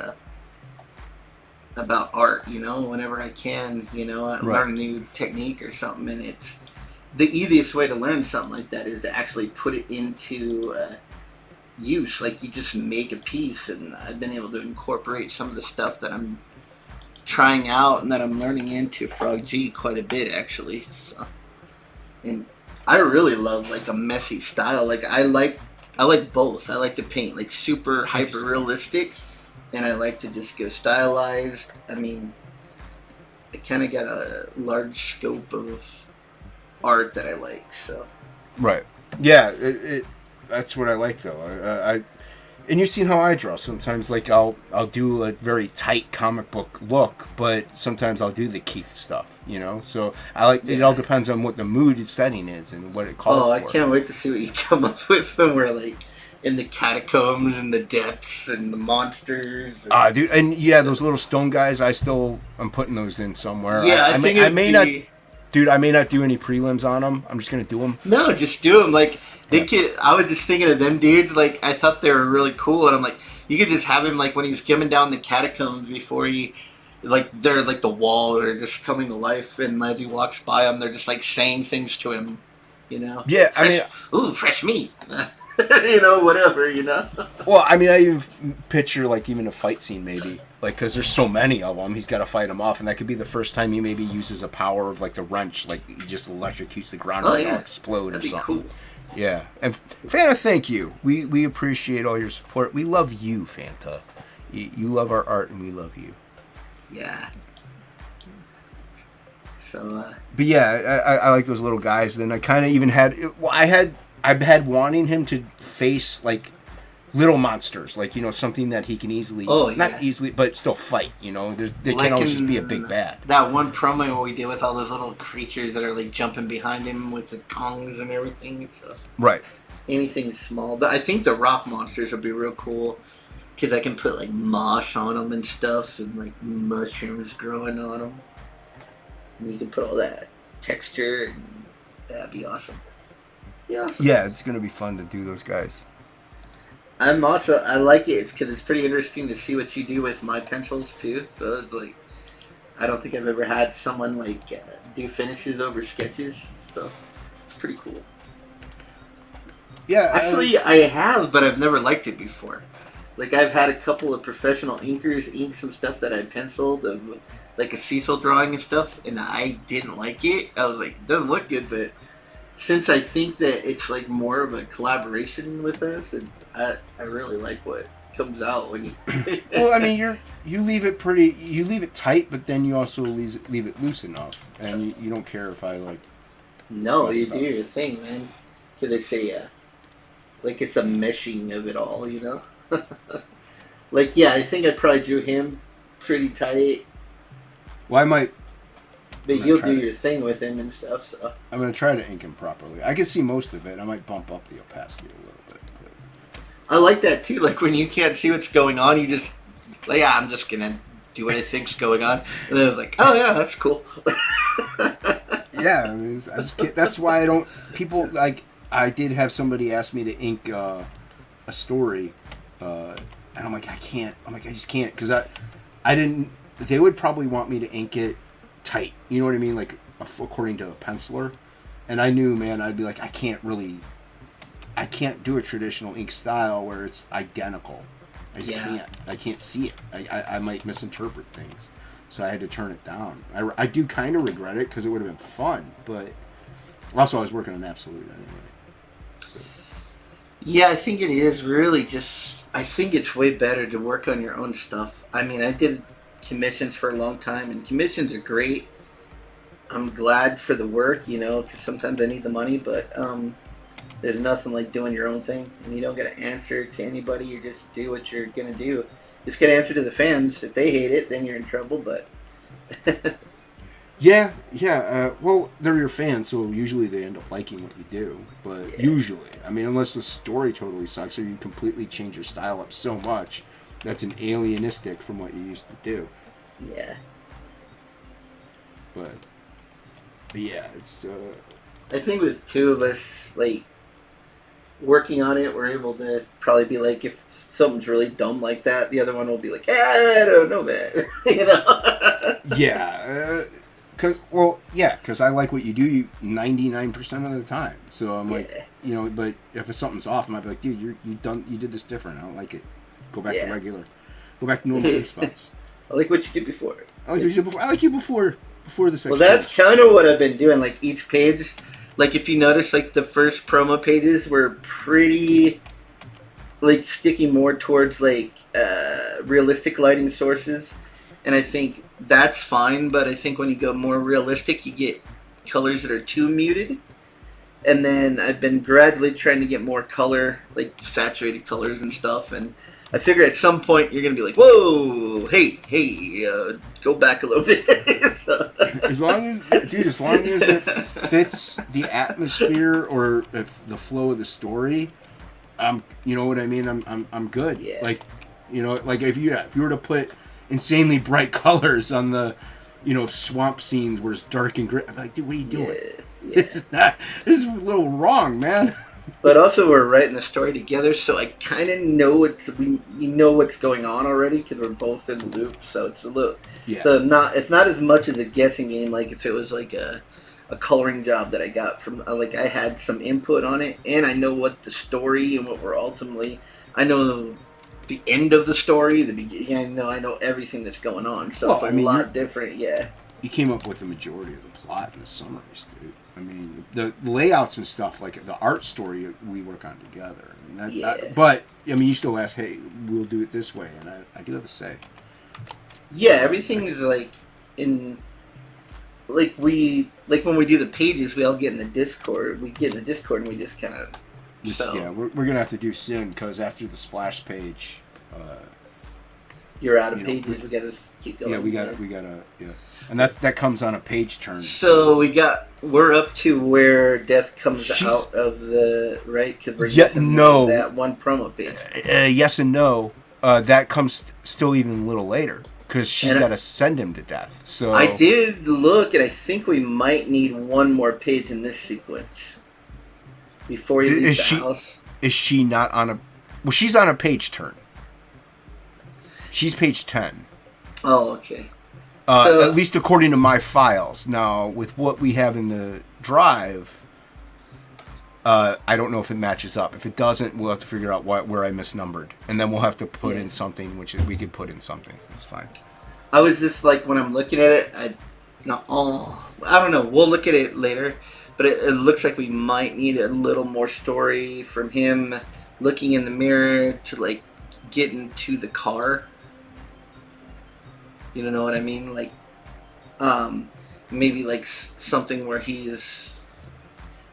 B: art, you know, whenever I can, you know, learn a new technique or something, and it's the easiest way to learn something like that is to actually put it into use. Like you just make a piece, and I've been able to incorporate some of the stuff that I'm trying out and that I'm learning into Frog G quite a bit actually. So, and I really love like a messy style. Like I like both. I like to paint like super hyper realistic, and I like to just go stylized. I mean, I kind of got a large scope of art that I like. So
A: right, yeah, that's what I like though. And you've seen how I draw. Sometimes, like I'll do a very tight comic book look, but sometimes I'll do the Keith stuff. You know, so I like. It all depends on what the mood setting is and what it calls for.
B: Oh, I can't wait to see what you come up with when we're like in the catacombs and the depths and the monsters.
A: Dude, and yeah, those little stone guys. I'm putting those in somewhere.
B: Yeah, I may
A: not. Dude, I may not do any prelims on them. I'm just gonna do them.
B: No, just do them. Like I was just thinking of them dudes. Like I thought they were really cool, and I'm like, you could just have him like when he's coming down the catacombs before he, like they're like the wall, they're just coming to life, and as he walks by them, they're just like saying things to him, you know.
A: Yeah,
B: fresh, fresh meat. You know, whatever, you know.
A: Well, I mean, I even picture like even a fight scene maybe, like because there's so many of them, he's got to fight them off, and that could be the first time he maybe uses a power of like the wrench, like he just electrocutes the ground and it'll explode.
B: That'd
A: or something.
B: Cool.
A: Yeah, and Fanta, thank you. We appreciate all your support. We love you, Fanta. You love our art, and we love you.
B: Yeah. So.
A: But yeah, I like those little guys. Then I kind of even had. Well, I've had wanting him to face like little monsters, like you know something that he can easily, not easily, but still fight. You know, they can't always just be a big bad.
B: That one promo we did with all those little creatures that are like jumping behind him with the tongues and everything. So.
A: Right.
B: anything small. I think the rock monsters would be real cool because I can put like moss on them and stuff, and like mushrooms growing on them, and you can put all that texture, and that'd be awesome. Yeah, awesome.
A: Yeah, it's gonna be fun to do those guys.
B: I like it. It's because it's pretty interesting to see what you do with my pencils too. So it's like, I don't think I've ever had someone like do finishes over sketches. So it's pretty cool.
A: Yeah,
B: Actually, I have, but I've never liked it before. Like, I've had a couple of professional inkers ink some stuff that I penciled, of like a Cecil drawing and stuff, and I didn't like it. I was like, it doesn't look good, but since I think that it's like more of a collaboration with us, and I really like what comes out when you.
A: Well, I mean, you leave it tight, but then you also leave it loose enough, and you don't care if I like.
B: No, you do your thing, man. Because it's like it's a meshing of it all, you know. Like, yeah, I think I probably drew him pretty tight.
A: Well, I might.
B: But you'll do your thing with him and stuff, so.
A: I'm gonna try to ink him properly. I can see most of it. I might bump up the opacity a little bit. But...
B: I like that too. Like when you can't see what's going on, you just like, yeah, I'm just gonna do what I think's going on, and then I was like, oh yeah, that's cool.
A: Yeah, I mean, I just can't, that's why I don't. People like I did have somebody ask me to ink a story, and I'm like, I can't. I'm like, I just can't because I didn't. They would probably want me to ink it tight. You know what I mean? Like according to the penciler, and I knew, man, I'd be like, I can't do a traditional ink style where it's identical. I just can't. I can't see it. I might misinterpret things. So I had to turn it down. I do kind of regret it because it would have been fun, but also I was working on Absolute anyway. So.
B: Yeah, I think it is really just. I think it's way better to work on your own stuff. I mean, I did commissions for a long time, and commissions are great. I'm glad for the work, you know, because sometimes I need the money, but there's nothing like doing your own thing, and you don't get to answer to anybody. You just do what you're gonna do. Just get an answer to the fans. If they hate it, then you're in trouble. But
A: yeah. Well, they're your fans, so usually they end up liking what you do. But usually, I mean, unless the story totally sucks or you completely change your style up so much that's an alienistic from what you used to do.
B: Yeah.
A: But yeah, it's.
B: I think with two of us, like, working on it, we're able to probably be like, if something's really dumb like that, the other one will be like, I don't know, man. You know?
A: Yeah. Because I like what you do 99% of the time. So I'm like, you know, but if something's off, I might be like, dude, you did this different. I don't like it. Go back to normal ink spots.
B: I like what you did before.
A: I like you before this.
B: Well, that's kind of what I've been doing. Like each page. Like, if you notice, like, the first promo pages were pretty, like, sticking more towards, like, realistic lighting sources. And I think that's fine, but I think when you go more realistic, you get colors that are too muted. And then I've been gradually trying to get more color, like, saturated colors and stuff. And I figure at some point you're going to be like, whoa, hey, go back a little bit. So.
A: As long as it fits the atmosphere or if the flow of the story, you know what I mean? I'm good.
B: Yeah.
A: Like, you know, like if you were to put insanely bright colors on the, you know, swamp scenes where it's dark and gray, I'm like, dude, what are you doing?
B: Yeah.
A: This is a little wrong, man.
B: But also, we're writing the story together, so I kind of know what's going on already because we're both in the loop. So it's a little, it's not as much as a guessing game. Like if it was like a coloring job that I got from, like I had some input on it, and I know what the story and what we're ultimately. I know the end of the story, the beginning. I know everything that's going on. So it's a lot different. Yeah. You
A: came up with the majority of the plot in the summaries, dude. I mean, the layouts and stuff, like the art story, we work on together. And but, I mean, you still ask, hey, we'll do it this way, and I do have a say.
B: Yeah, everything is like in, like when we do the pages, we all get in the Discord. We get in the Discord and we just kind of.
A: Yeah, we're gonna have to do soon because after the splash page,
B: You're out of
A: You know,
B: pages. We gotta keep going.
A: Yeah, we gotta, yeah. And that comes on a page turn.
B: So we're up to where Death comes out of the right because we're guessing that one promo page.
A: Yes and no. That comes still even a little later because she's got to send him to death. So
B: I did look, and I think we might need one more page in this sequence before he leaves the house.
A: Is she not on a? Well, she's on a page turn. She's page 10.
B: Oh, okay.
A: So, at least according to my files. Now, with what we have in the drive, I don't know if it matches up. If it doesn't, we'll have to figure out where I misnumbered, and then we'll have to put in something, we could put in something. It's fine.
B: I was just like, when I'm looking at it, I don't know. We'll look at it later, but it looks like we might need a little more story from him looking in the mirror to like get into the car. You know what I mean? Like, maybe like something where he's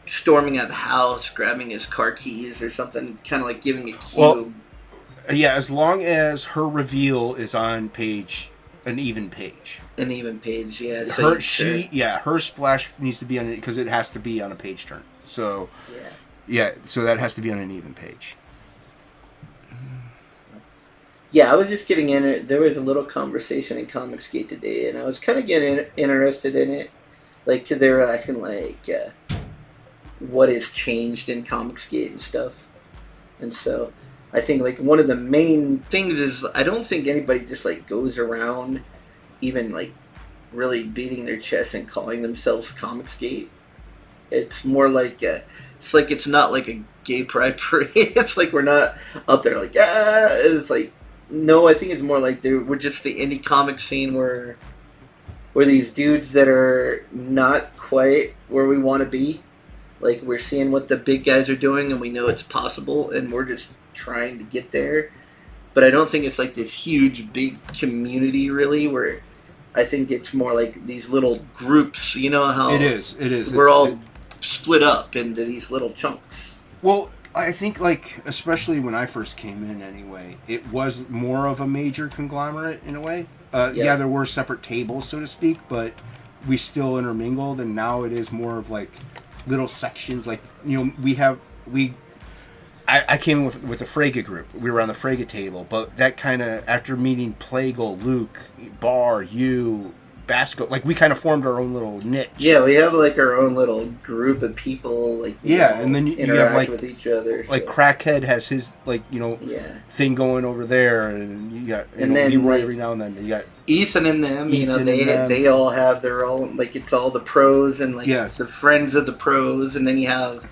B: storming out the house, grabbing his car keys or something, kind of like giving a cue.
A: Well, yeah, as long as her reveal is on an even page.
B: An even page, yeah. So
A: her splash needs to be on it because it has to be on a page turn. So yeah, so that has to be on an even page.
B: Yeah, I was just getting in it. There was a little conversation in Comicsgate today, and I was kind of getting interested in it. Like, they were asking, like, what has changed in Comicsgate and stuff. And so, I think, like, one of the main things is I don't think anybody just, like, goes around even, like, really beating their chest and calling themselves Comicsgate. It's more like, it's not like a gay pride parade. It's like we're not out there like, it's like, no, I think it's more like we're just the indie comic scene where these dudes that are not quite where we want to be. Like, we're seeing what the big guys are doing, and we know it's possible, and we're just trying to get there. But I don't think it's like this huge, big community, really, where I think it's more like these little groups. You know how
A: it is.
B: We're all split up into these little chunks.
A: Well, I think, like, especially when I first came in anyway, it was more of a major conglomerate in a way. Yeah, there were separate tables, so to speak, but we still intermingled, and now it is more of, like, little sections. Like, you know, I came with the Frege group. We were on the Frege table, but that kind of, after meeting Plagal, Luke, Bar, you, Basco, like, we kind of formed our own little niche.
B: Yeah, we have like our own little group of people, like,
A: and then you have like
B: with each other.
A: Like, Crackhead has his, like, thing going over there, and you got Leroy, like, every now and then. You got
B: Ethan and them. They all have their own, like, it's all the pros and like the friends of the pros, and then you have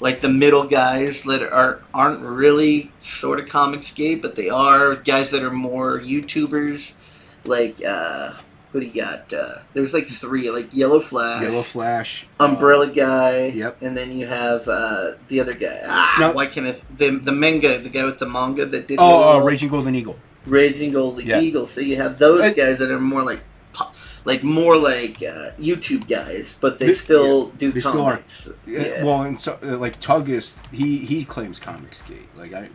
B: like the middle guys that aren't really sort of Comicsgate, but they are guys that are more YouTubers, like. Who do you got? There's like 3, like Yellow Flash, Umbrella Guy, and then you have the other guy. Why can't the manga, the guy with the manga that did?
A: Raging Golden Eagle.
B: Raging Golden Eagle. So you have those guys that are more like YouTube guys, but they still do comics.
A: Well, and so like Tug is he claims Comicsgate.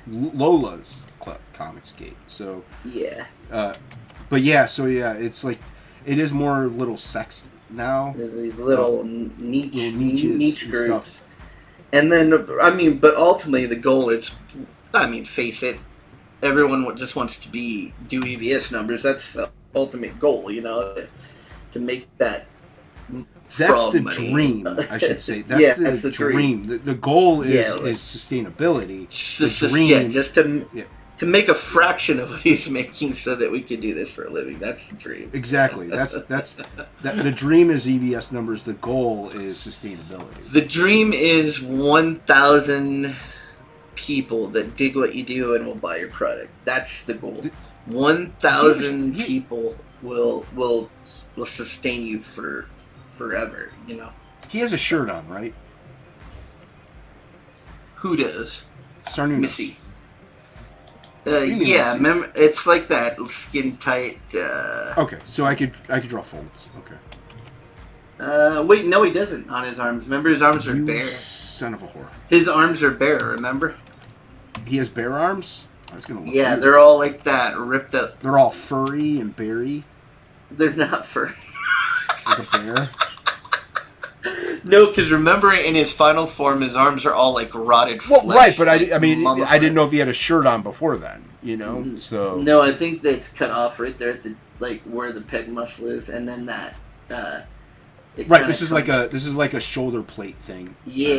A: Lola's Comicsgate. So but it's like, it is more little sects now.
B: These little niche groups. Stuff. And then, I mean, but ultimately the goal is, I mean, face it, everyone just wants to do EVS numbers. That's the ultimate goal, to make that.
A: That's the dream, I should say. That's the dream. The goal is sustainability.
B: The dream, just to make a fraction of what he's making so that we can do this for a living. That's the dream.
A: Exactly. The dream is EVS numbers. The goal is sustainability.
B: The dream is 1,000 people that dig what you do and will buy your product. That's the goal. 1,000 people will sustain you for forever. He
A: has a shirt on, right?
B: Who does?
A: Sarnunos.
B: Missy. Remember, it's like that skin tight.
A: Okay, so I could draw folds. Okay.
B: Wait, no, he doesn't on his arms. Remember, his arms are bare.
A: Son of a whore.
B: His arms are bare. Remember?
A: He has bare arms. That's gonna look
B: Yeah,
A: weird.
B: they're all like that, ripped up.
A: They're all furry and berry,
B: They're not furry.
A: like a bear.
B: No, because remember in his final form, his arms are all like rotted
A: Well,
B: flesh.
A: right, but
B: like
A: I mean, I
B: mummified.
A: didn't know if he had a shirt on before then. You know, so
B: No, I think that's cut off right there at the like where the pec muscle is, and then that. It
A: right.
B: kinda
A: This is
B: comes-
A: like a shoulder plate thing.
B: Yeah,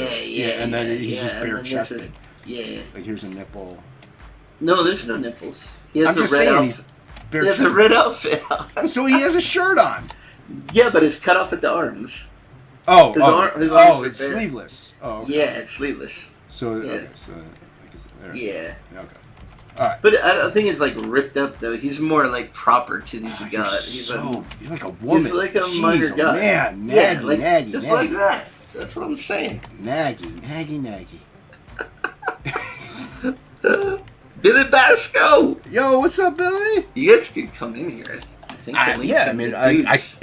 A: and then he's
B: yeah,
A: just
B: and then
A: bare
B: this
A: chested.
B: is- Yeah.
A: Like here's a nipple.
B: No, there's no nipples. He has
A: I'm
B: a
A: just
B: red
A: saying
B: outfit.
A: he's bare
B: He has a
A: chested.
B: red outfit on.
A: So he has a shirt on.
B: Yeah, but it's cut off at the arms.
A: Oh,
B: His
A: oh,
B: his
A: oh,
B: arms are
A: it's
B: bare.
A: sleeveless. Oh, okay.
B: Yeah, it's sleeveless.
A: So
B: Yeah.
A: okay, so like is it there?
B: Yeah.
A: Okay. All right.
B: But I don't think it's like ripped up though. He's more like proper because he's a
A: You're
B: god. He's
A: you're like a woman.
B: He's like a
A: Jeez,
B: minor
A: oh,
B: god.
A: Man, naggy,
B: yeah, like,
A: naggy,
B: just
A: naggy,
B: like that. That's what I'm saying.
A: naggy.
B: Billy Basco!
A: Yo, what's up, Billy?
B: You guys could come in here. I think the links
A: Yeah, I
B: in
A: mean,
B: the
A: I
B: dudes.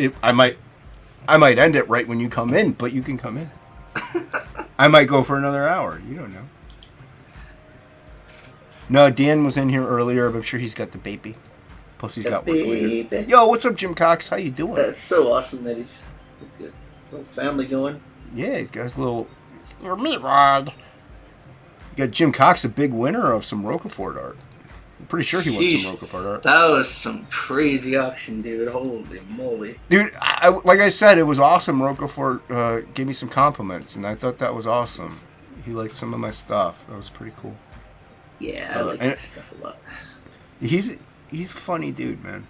A: might end it right when you come in, but you can come in. I might go for another hour. You don't know. No, Dan was in here earlier, but I'm sure he's got the baby. Plus, he's
B: The
A: got work later.
B: baby.
A: Yo, what's up, Jim Cox? How you doing?
B: That's so awesome that he's got a little family going.
A: Yeah, he's got his little meat rod. You got Jim Cox, a big winner of some Roquefort art. I'm pretty sure he won
B: Sheesh.
A: some Roquefort art.
B: That was some crazy auction, dude. Holy moly.
A: Dude, like I said, it was awesome. Roquefort gave me some compliments, and I thought that was awesome. He liked some of my stuff. That was pretty cool.
B: Yeah, I like
A: and-
B: this stuff a lot.
A: He's a funny dude, man.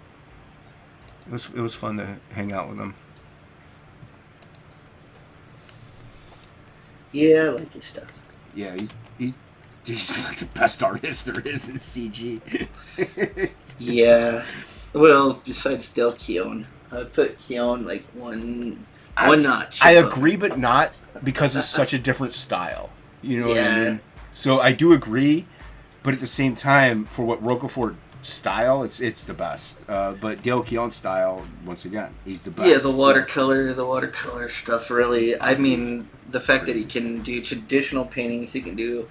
A: It was fun to hang out with him.
B: Yeah, I like his stuff.
A: Yeah, he's like the best artist there is in CG.
B: Yeah. Well, besides Del Keown. I would put Keown like one notch.
A: I
B: above.
A: agree, but not because it's such a different style. You know what I
B: Yeah.
A: mean? So I do agree, but at the same time, for what Roquefort style, it's the best. But Dale Keown style, once again, he's the best.
B: Yeah, the watercolor stuff really. I mean, the fact that he can do traditional paintings, he can do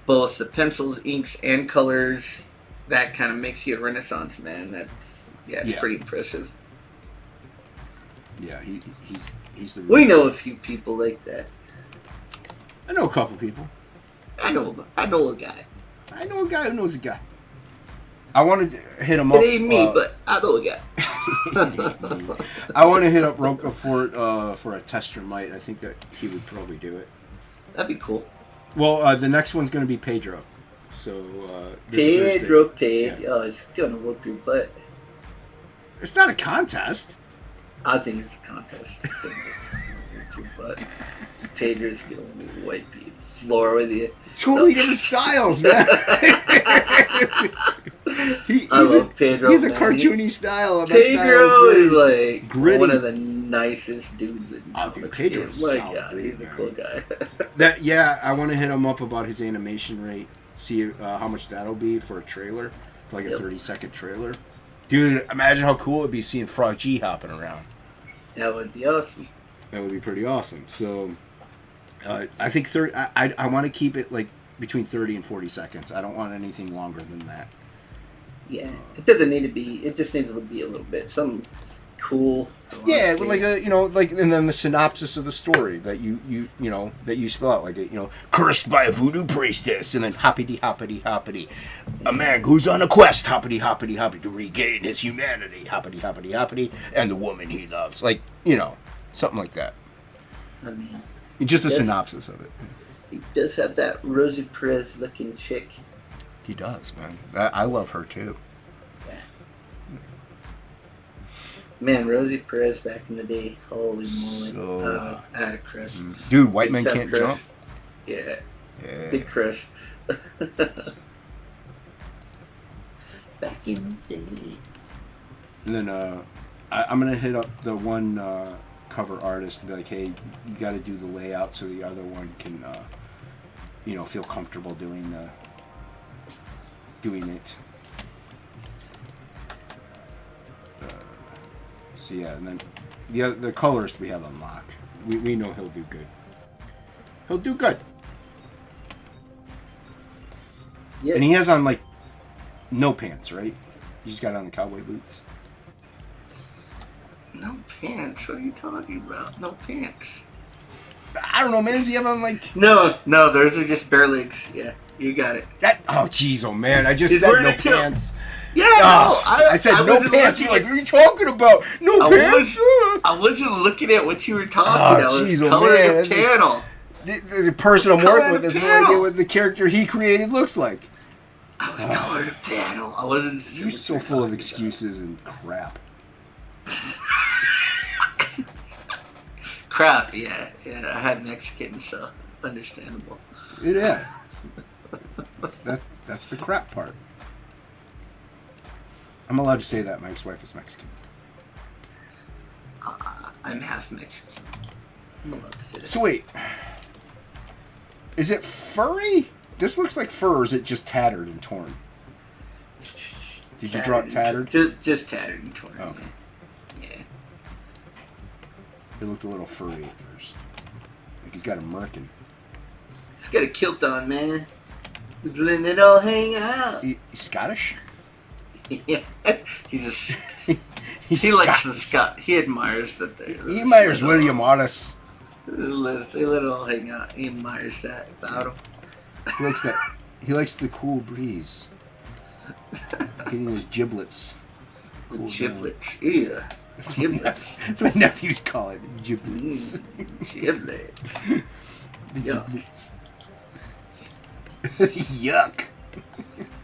B: both the pencils, inks, and colors. That kind of makes you a Renaissance man. It's
A: Yeah.
B: pretty impressive.
A: Yeah, he's the.
B: We know a few people like that.
A: I know a couple people.
B: I know a guy.
A: I know a guy who knows a guy. I wanted to hit him up.
B: It ain't me, but I know a guy.
A: I want to hit up Roquefort for a tester might. I think that he would probably do it.
B: That'd be cool.
A: Well, the next one's going to be Pedro. So this
B: Pedro,
A: Thursday. Yeah.
B: Oh, it's gonna whoop your butt.
A: It's not a contest.
B: I think it's a contest. It's gonna whoop your butt. Pedro's gonna wipe your floor with you.
A: Totally different styles, man.
B: I love Pedro.
A: He's a
B: man.
A: cartoony style. And my
B: Pedro
A: style's
B: is
A: very
B: like
A: gritty.
B: one of the nicest dudes in
A: Oh, dude,
B: comics.
A: Pedro's a
B: My
A: solid
B: God,
A: dude,
B: he's a
A: man.
B: cool guy.
A: That yeah, I want to hit him up about his animation rate. See how much that'll be for a trailer, for like a
B: Yep.
A: 30-second trailer. Dude, imagine how cool it would be seeing Frog G hopping around.
B: That would be awesome.
A: That would be pretty awesome. So, I think I want to keep it like between 30 and 40 seconds. I don't want anything longer than that.
B: Yeah, it doesn't need to be. It just needs to be a little bit some cool.
A: Yeah, like and then the synopsis of the story that you that you spell out, like cursed by a voodoo priestess, and then hoppity hoppity hoppity, a man goes on a quest, hoppity hoppity hoppity, to regain his humanity, hoppity hoppity hoppity, and the woman he loves, something like that.
B: I mean,
A: Just a
B: Yes.
A: synopsis of it.
B: he does have that Rosie Perez looking chick.
A: He does, man. I love her too.
B: Man, Rosie Perez back in the day. Holy moly!
A: So-
B: I had a crush.
A: Dude, white
B: Big
A: men
B: time
A: can't
B: crush.
A: jump.
B: Yeah,
A: Yeah.
B: big crush. Back in the day.
A: And then I'm gonna hit up the one cover artist and be like, hey, you got to do the layout so the other one can, feel comfortable doing it. So yeah, and then the colorist we have on lock. We know he'll do good. He'll do good.
B: Yeah.
A: And he has on like No pants, right? You just got on the cowboy boots.
B: No pants? What are you talking about? No pants.
A: I don't know, man. Does he have on like...
B: No, those are just bare legs. Yeah, you got it.
A: That? Oh, jeez, oh, man. I just
B: He's
A: said
B: wearing
A: no
B: a kilt.
A: pants.
B: Yeah,
A: Oh,
B: no,
A: I said no
B: wasn't
A: pants.
B: looking
A: You're like,
B: at-
A: what are you talking about? No pants?
B: I wasn't looking at what you were talking about. I was
A: jeez, oh,
B: coloring
A: man,
B: a panel.
A: The person I'm working with has no
B: panel.
A: idea what the character he created looks like.
B: I was coloring a panel. I wasn't.
A: You're so full of excuses and crap.
B: Crap. Yeah. I had Mexican, so understandable.
A: It is. That's the crap part. I'm allowed to say that. My ex-wife is Mexican.
B: I'm half Mexican. I'm allowed to say that.
A: So wait, is it furry? This looks like fur. Or is it just tattered and torn? Did you draw it tattered?
B: Just tattered and torn.
A: Oh, okay.
B: Yeah.
A: It looked a little furry at first. Like he's got a merkin.
B: He's got a kilt on, man. He's letting it all hang out.
A: He's Scottish?
B: Yeah. He's a.
A: He's
B: He likes
A: Scottish.
B: the Scott. He admires that they're.
A: He admires William Wallace.
B: They let it all hang out. He admires that about him.
A: He likes that. He likes the cool breeze. Getting his giblets. Cool
B: Giblets. Yeah. Giblets.
A: That's what my nephews call it. Giblets.
B: Giblets.
A: The
B: Yuck.
A: giblets. Yuck.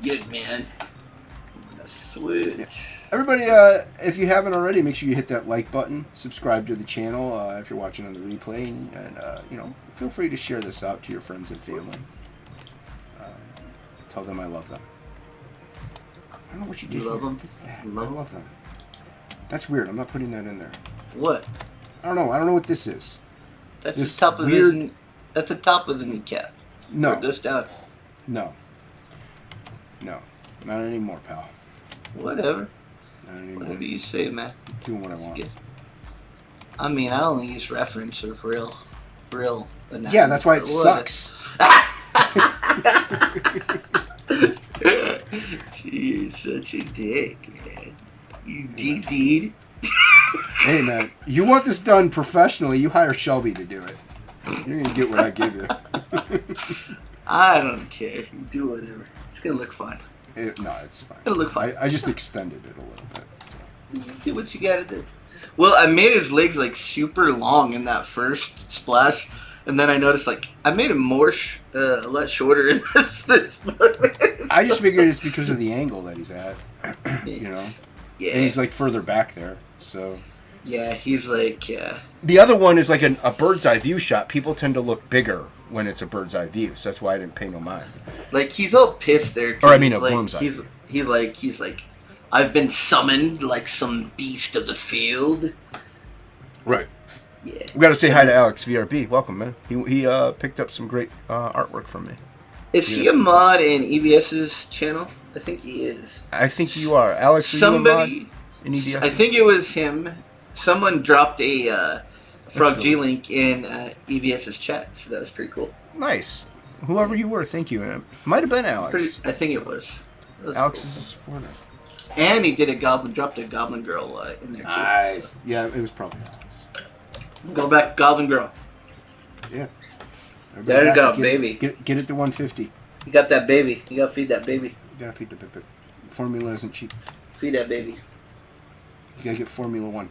B: Good man. I'm gonna switch.
A: Everybody, if you haven't already, make sure you hit that like button. Subscribe to the channel if you're watching on the replay, and feel free to share this out to your friends and family. Tell them I love them. I don't know what you did.
B: You love
A: here.
B: them?
A: What's that?
B: You love
A: I love them. That's weird. I'm not putting that in there.
B: What?
A: I don't know. I don't know what this is.
B: That's
A: This
B: the top of
A: weird-
B: his. That's the top of the kneecap.
A: No.
B: Or it goes down.
A: No. Not anymore, pal.
B: Whatever.
A: Not anymore.
B: Whatever you say, man.
A: Doing what I
B: It's
A: want.
B: good. I mean, I only use reference of real anatomy.
A: Yeah, that's why it
B: but what-
A: sucks.
B: You're such a dick, man. You dick.
A: Hey, man, you want this done professionally, you hire Shelby to do it. You're going to get what I give you.
B: I don't care. You do whatever. It's gonna look fun.
A: No, it's fine.
B: It'll look fine.
A: I just extended it a little bit. So.
B: You do what you gotta do. Well, I made his legs like super long in that first splash, and then I noticed like I made him more a lot shorter in this.
A: I just figured it's because of the angle that he's at, you know?
B: Yeah.
A: And he's like further back there, so.
B: Yeah, he's like,
A: The other one is like a bird's eye view shot. People tend to look bigger when it's a bird's eye view, so that's why I didn't pay no mind.
B: like he's all pissed there. 'Cause
A: Or I mean,
B: he's
A: a worm's eye.
B: He's like, I've been summoned like some beast of the field.
A: Right.
B: Yeah.
A: We got to say hi to Alex VRB. Welcome, man. He picked up some great artwork from me.
B: Is he a mod in EBS's channel? I think he is.
A: I think you are. Alex, are you a mod
B: Somebody,
A: in EBS?
B: I think it was him. Someone dropped a Frog
A: cool.
B: G link in EBS's chat, so that was pretty cool.
A: Nice. Whoever you were, thank you. It might have been Alex.
B: I think it was. That was
A: Alex
B: cool.
A: is a supporter.
B: And he dropped a Goblin Girl in there too.
A: Nice. Yeah, it was probably Alex.
B: Go back, Goblin Girl.
A: Yeah.
B: There you go,
A: Get-
B: baby.
A: Get it to 150.
B: You got that baby. You gotta feed that baby.
A: You gotta feed the pip. Formula isn't cheap.
B: Feed that baby.
A: You gotta get Formula 1.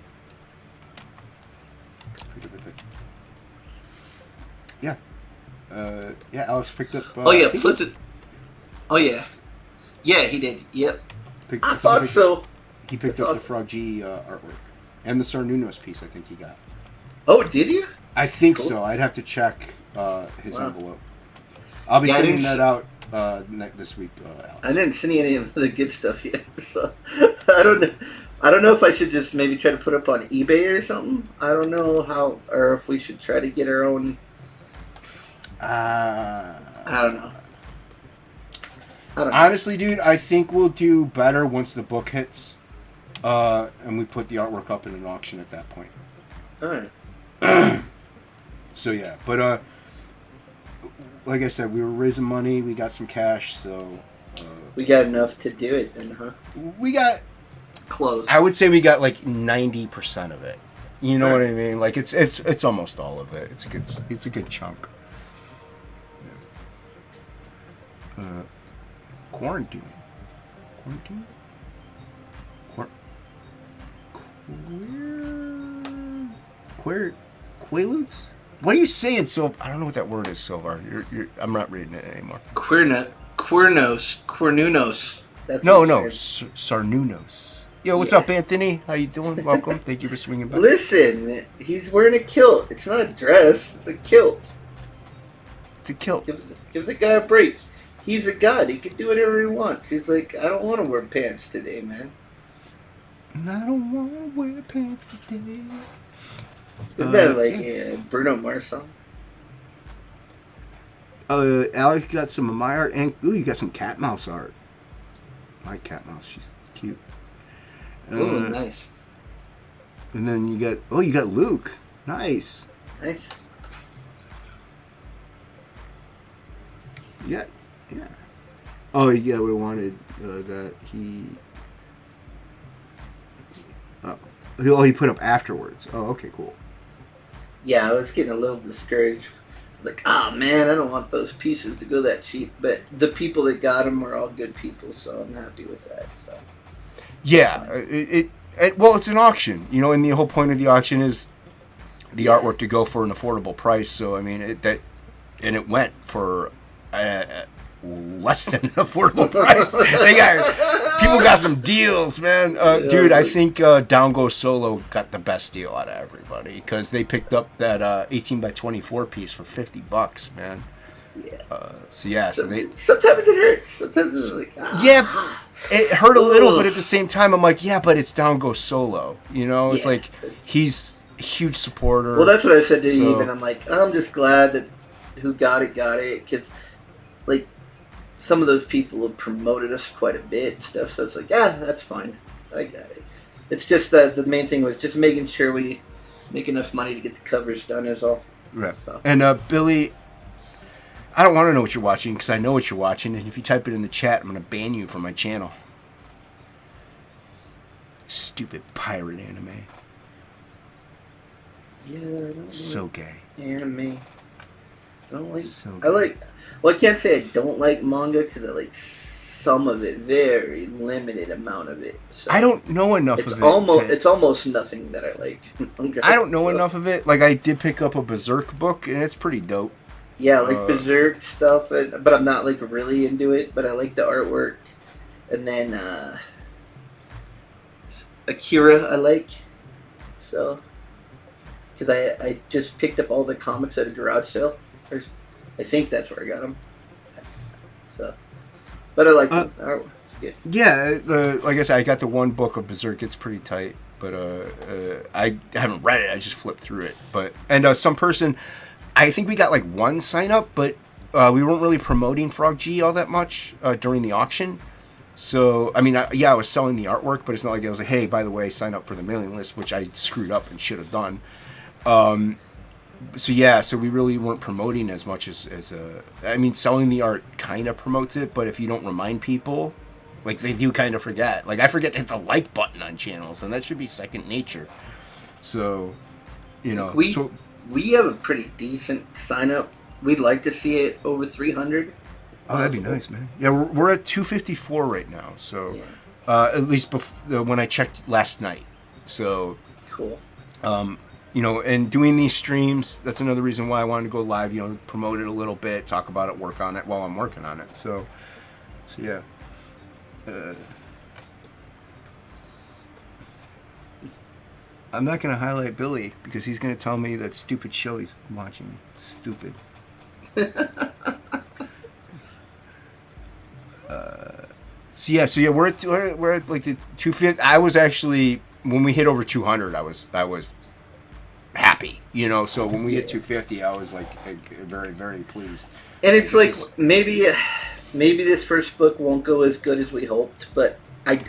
A: Feed the pip. Yeah. Yeah, Alex picked up...
B: Oh yeah,
A: I think
B: flip it. Oh yeah. Yeah, he did. Yep.
A: I
B: I thought so.
A: He picked
B: That's
A: up the
B: awesome.
A: Frog G artwork. And the Sarnunos piece I think he got.
B: Oh, did you?
A: I think
B: Cool.
A: so. I'd have to check his
B: Wow.
A: envelope. I'll be
B: Yeah, I
A: sending
B: didn't
A: that out this week, Alex.
B: I didn't see any of the good stuff yet, so I don't know. I don't know if I should just maybe try to put up on eBay or something. I don't know how, or if we should try to get our own. I don't know.
A: Honestly, dude, I think we'll do better once the book hits, and we put the artwork up in an auction at that point.
B: All right.
A: So yeah, but like I said, we were raising money. We got some cash, so
B: We got enough to do it then, huh?
A: we got.
B: Close.
A: I would say we got like 90% of it. You know
B: Right.
A: what I mean? Like it's almost all of it. It's a good chunk. Quarantine. Quarantine. Quaaludes? What are you saying, Silv? I don't know what that word is, Silvar. I'm not reading it anymore.
B: Quernunos. That's
A: No,
B: what
A: no,
B: it said.
A: Sarnunos. Yo, what's
B: Yeah.
A: up, Anthony? How you doing? Welcome. Thank you for swinging by.
B: Listen, he's wearing a kilt. It's not a dress. It's a kilt.
A: It's a kilt.
B: Give the guy a break. He's a god. He can do whatever he wants. He's like, I don't want to wear pants today, man.
A: I don't want to wear pants today.
B: Isn't that like Bruno Mars song?
A: Alex got some of my art, and you got some cat mouse art. My cat mouse, she's cute.
B: Ooh, nice.
A: And then you got Luke. Nice.
B: Nice.
A: Yeah. Oh yeah, we wanted that he. He put up afterwards. Oh, okay, cool.
B: Yeah, I was getting a little discouraged. I was like, oh man, I don't want those pieces to go that cheap. But the people that got them are all good people, so I'm happy with that. So.
A: Yeah, well, it's an auction, you know, and the whole point of the auction is the artwork to go for an affordable price. So I mean, it went for less than an affordable price. People got some deals, man. Dude, I think Down Go Solo got the best deal out of everybody because they picked up that 18x24 piece for $50, man.
B: Yeah.
A: Sometimes
B: it hurts. Sometimes it's like,
A: yeah, it hurt a little, but at the same time, I'm like, yeah, but it's Down Go Solo. You know, it's like he's a huge supporter.
B: Well, that's what I said to you. Even I'm like, I'm just glad that who got it, because like some of those people have promoted us quite a bit and stuff. So it's like, that's fine. I got it. It's just that the main thing was just making sure we make enough money to get the covers done is all.
A: Right.
B: So.
A: And Billy, I don't want to know what you're watching because I know what you're watching. And if you type it in the chat, I'm going to ban you from my channel. Stupid pirate anime.
B: Yeah, I don't
A: so gay.
B: Anime. I don't like.
A: So
B: I like. Well, I can't say I don't like manga because I like some of it, very limited amount of it. So
A: I don't know enough of it.
B: It's almost nothing that I like. Okay,
A: I don't know enough of it. Like I did pick up a Berserk book, and it's pretty dope.
B: Yeah, like Berserk stuff, but I'm not like really into it. But I like the artwork, and then Akira I like. So, because I just picked up all the comics at a garage sale. I think that's where I got them. So, but I like them. It's good.
A: Yeah, like I said, I got the one book of Berserk. It's pretty tight, but I haven't read it. I just flipped through it. But some person, I think we got like one sign up, but we weren't really promoting Frog G all that much during the auction. So I mean, I was selling the artwork, but it's not like I was like, hey, by the way, sign up for the mailing list, which I screwed up and should have done. So we really weren't promoting as much as I mean, selling the art kind of promotes it, but if you don't remind people, like they do kind of forget. Like I forget to hit the like button on channels, and that should be second nature. So, you know,
B: we have a pretty decent sign up. We'd like to see it over 300.
A: Oh, that'd be nice, man. Yeah, we're at 254 right now. So, at least when I checked last night. So
B: cool.
A: You know, and doing these streams, that's another reason why I wanted to go live, you know, promote it a little bit, talk about it, work on it while I'm working on it. So yeah. I'm not going to highlight Billy because he's going to tell me that stupid show he's watching. Stupid. So yeah, we're at like the 250. I was actually, when we hit over 200, I was happy, you know. So when we hit 250, I was like very, very pleased.
B: And it's like maybe this first book won't go as good as we hoped, but I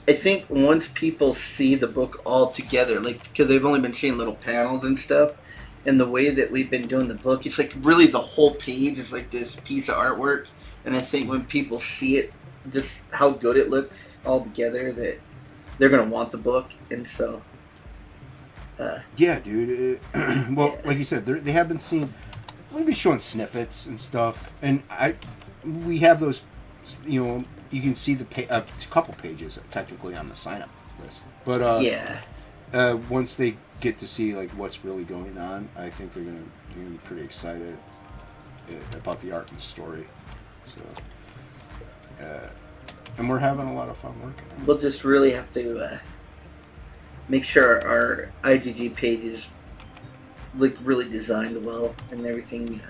B: think once people see the book all together, like because they've only been seeing little panels and stuff, and the way that we've been doing the book, it's like really the whole page is like this piece of artwork, and I think when people see it, just how good it looks all together, that they're gonna want the book, and so.
A: Yeah, dude. Well,
B: Yeah.
A: like you said, they have been seen. We've been showing snippets and stuff, and we have those. You know, you can see a couple pages technically on the sign up list, but
B: Yeah.
A: once they get to see like what's really going on, I think they're gonna be pretty excited about the art and the story. So, and we're having a lot of fun working on it.
B: We'll just really have to make sure our IGG page is like really designed well and everything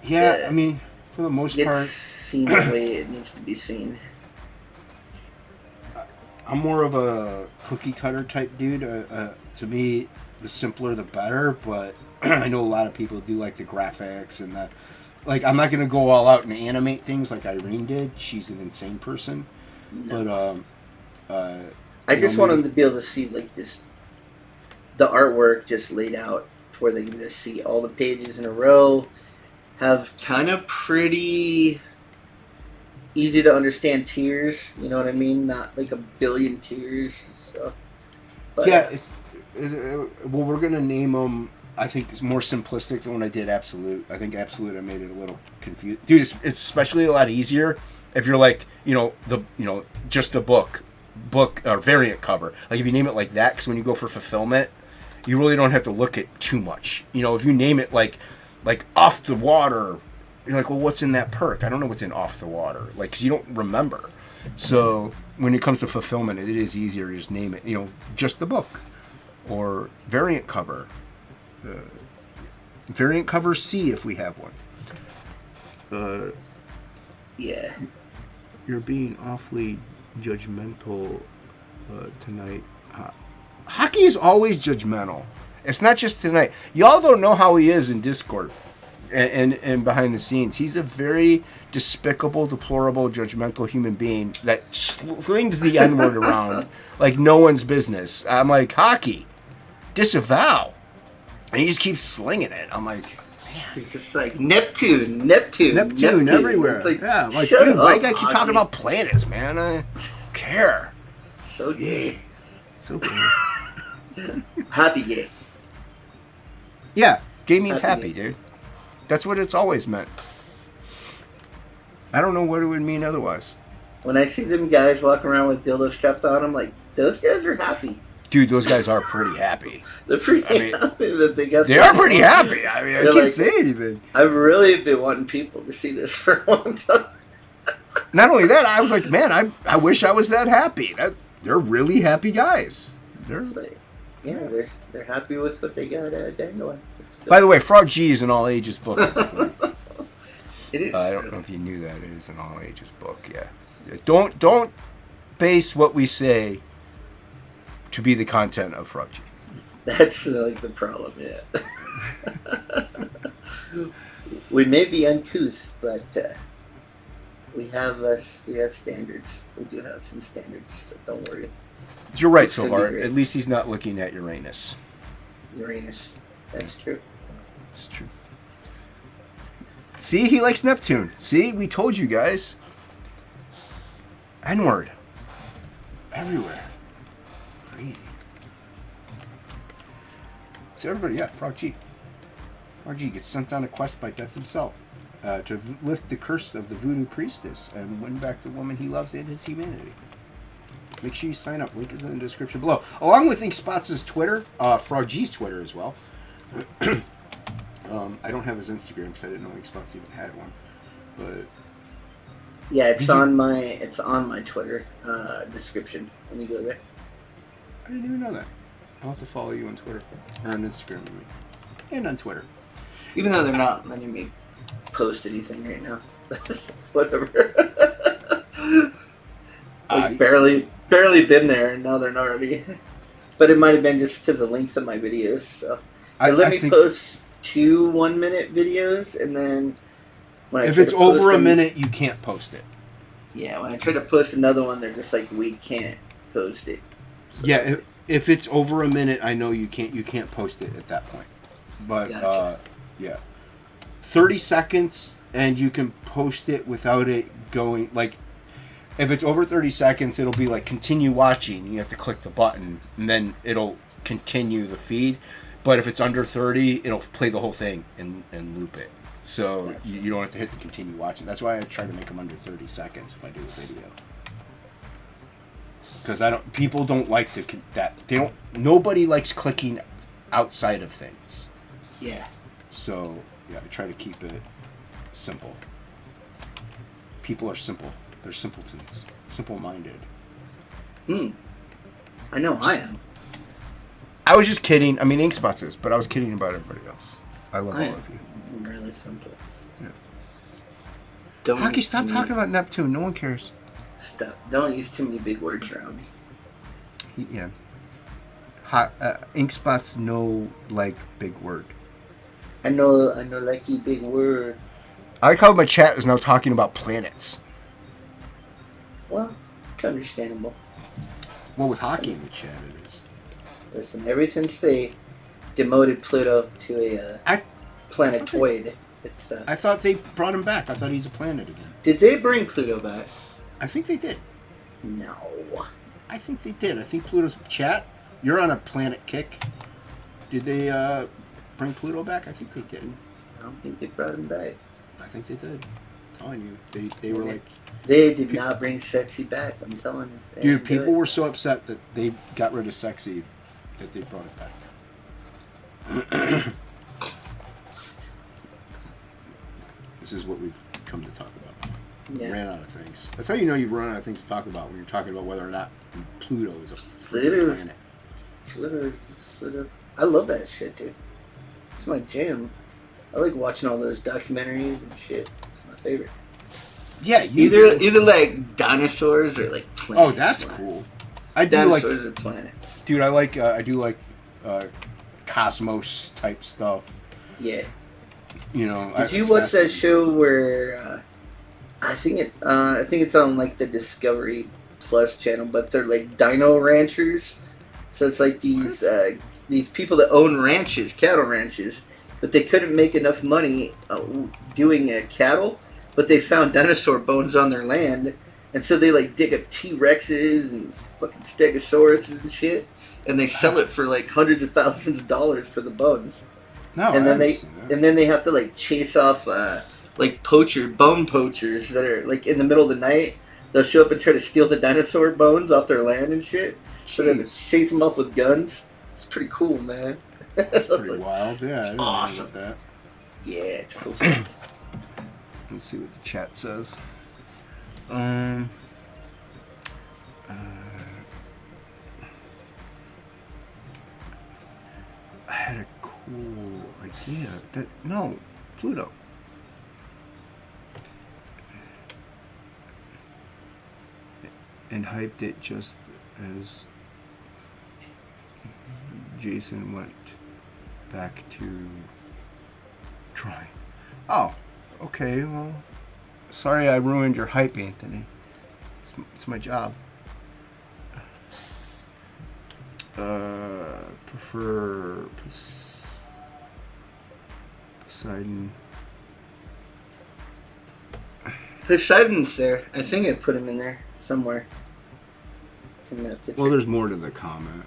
A: Yeah, I mean, for the most
B: gets
A: part,
B: seen the way it needs to be seen.
A: I'm more of a cookie cutter type dude. To me, the simpler the better. But I know a lot of people do like the graphics and the. Like, I'm not gonna go all out and animate things like Irene did. She's an insane person.
B: No.
A: But
B: I just want them to be able to see like the artwork just laid out where they can just see all the pages in a row, have kind of pretty easy to understand tiers. You know what I mean? Not like a billion tiers. So, but,
A: yeah, well, we're gonna name them. I think it's more simplistic than when I did Absolute. I think Absolute I made it a little confused, dude. It's especially a lot easier if you're like just a book or variant cover. Like if you name it like that, because when you go for fulfillment, you really don't have to look at too much. You know, if you name it like Off the Water, you're like, well, what's in that perk? I don't know what's in Off the Water, like, because you don't remember. So when it comes to fulfillment, it is easier to just name it. You know, just the book or variant cover. Variant cover C if we have one.
B: yeah.
A: You're being awfully judgmental tonight. Hockey is always judgmental. It's not just tonight. Y'all don't know how he is in Discord and behind the scenes. He's a very despicable, deplorable, judgmental human being that slings the N-word around like no one's business. I'm like, Hockey, disavow. And he just keeps slinging it. I'm like,
B: He's just like Neptune
A: everywhere.
B: It's like,
A: yeah, I'm like,
B: shut
A: dude, why you
B: up,
A: gotta keep
B: Hockey.
A: talking about planets, man? I don't care.
B: So gay.
A: So cool.
B: Happy gay.
A: Yeah, gay means
B: Happy
A: happy, dude. That's what it's always meant. I don't know what it would mean otherwise.
B: When I see them guys walking around with dildos strapped on, I'm like, those guys are happy.
A: Dude, those guys are pretty happy.
B: They're pretty happy that they got.
A: They are pretty happy. I mean, I
B: They're
A: can't
B: like-
A: say anything.
B: I've really been wanting people to see this for a long time.
A: Not only that, I was like, man, I wish I was that happy. They're really happy guys.
B: It's like, yeah, they're happy with what they got dangling. It's good.
A: By the way, Frog G is an all ages book.
B: It is.
A: I don't know if you knew that. It is an all ages book. Yeah. Don't base what we say to be the content of Frog G.
B: That's like the problem. Yeah. We may be uncouth, but we have standards. We do have some standards, so don't worry.
A: You're right,
B: It's gonna be
A: Silvar.
B: great.
A: At least he's not looking at Uranus.
B: Uranus. That's true.
A: It's true. See, he likes Neptune. See, we told you guys. N-word. Everywhere. Crazy. So everybody, yeah, Frog G. Frog G gets sent on a quest by Death himself to lift the curse of the voodoo priestess and win back the woman he loves and his humanity. Make sure you sign up. Link is in the description below. Along with Inkspots' Twitter, Frog G's Twitter as well. I don't have his Instagram because I didn't know Inkspots even had one. But
B: Yeah, it's
A: Did you-
B: on my Twitter description when you go there.
A: I didn't even know that. I'll have to follow you on Twitter. Or on Instagram, I mean. And on Twitter.
B: Even though they're not letting me post anything right now. Whatever. Like barely been there, and now they're not already. But it might have been just because of the length of my videos. So they let me
A: think
B: post 2 1-minute videos, and then when I
A: if
B: try
A: it's
B: to post
A: over a
B: them-
A: minute, you can't post it.
B: yeah, when I try to post another one, they're just like, we can't post it. So
A: Yeah,
B: that's it.
A: if it's over a minute, I know you can't post it at that point. But
B: Gotcha.
A: yeah, 30 seconds and you can post it without it going like. If it's over 30 seconds, it'll be like continue watching. You have to click the button, and then it'll continue the feed. But if it's under 30, it'll play the whole thing and loop it. So you don't have to hit the continue watching. That's why I try to make them under 30 seconds if I do a video. Because people don't like nobody likes clicking outside of things.
B: Yeah.
A: So, yeah, I try to keep it simple. People are simple. They're simpletons. Simple-minded.
B: I know I am.
A: I was just kidding. I mean, Inkspots is, but I was kidding about everybody else. I love all of you.
B: I'm really simple.
A: Yeah.
B: Don't
A: Hockey,
B: use
A: stop
B: too
A: talking
B: many-
A: about Neptune. No one cares.
B: Stop. Don't use too many big words around me.
A: Yeah. Inkspots no like big word.
B: I know, like a big word.
A: I like how my chat is now talking about planets.
B: Well, it's understandable.
A: Well, with hockey in the chat, it is.
B: Listen, ever since they demoted Pluto to a planetoid, it's.
A: I thought they brought him back. I thought he's a planet again.
B: Did they bring Pluto back?
A: I think they did.
B: No.
A: I think they did. I think Pluto's chat. You're on a planet kick. Did they bring Pluto back? I think they did.
B: I don't think they brought him back.
A: I think they did. I'm telling you, they were like.
B: They did not bring Sexy back. I'm telling you. They
A: Dude,
B: didn't do
A: people
B: it.
A: were so upset that they got rid of Sexy that they brought it back. This is what we've come to talk about.
B: Yeah.
A: Ran out of things. That's how you know you've run out of things to talk about when you're talking about whether or not Pluto is a
B: Pluto
A: freaking planet.
B: Pluto. I love that shit, dude. It's my jam. I like watching all those documentaries and shit. It's my favorite.
A: Yeah,
B: Either like dinosaurs or like planets.
A: Oh, that's
B: man.
A: cool. I do like,
B: Dinosaurs or planets.
A: dude. I do like cosmos type stuff.
B: Yeah.
A: You know.
B: Did you watch that show where I think it's on like the Discovery Plus channel, but they're like dino ranchers. So it's like these people that own ranches, cattle ranches, but they couldn't make enough money doing cattle, but they found dinosaur bones on their land, and so they like dig up T-Rexes and fucking Stegosauruses and shit, and they sell it for like hundreds of thousands of dollars for the bones.
A: No,
B: And then
A: and
B: they have to like chase off like bone poachers that are like in the middle of the night. They'll show up and try to steal the dinosaur bones off their land and shit. So then they chase them off with guns. It's pretty cool, man.
A: That's pretty wild. Yeah, I didn't know
B: awesome.
A: about that.
B: Yeah, it's cool.
A: Let's see what the chat says. I had a cool idea. Pluto. And hyped it just as Jason went back to drawing. Oh, okay. Well, sorry I ruined your hype, Anthony. It's my job. Prefer Poseidon.
B: Poseidon's there. I think I put him in there somewhere. In that picture.
A: Well, there's more to the comment.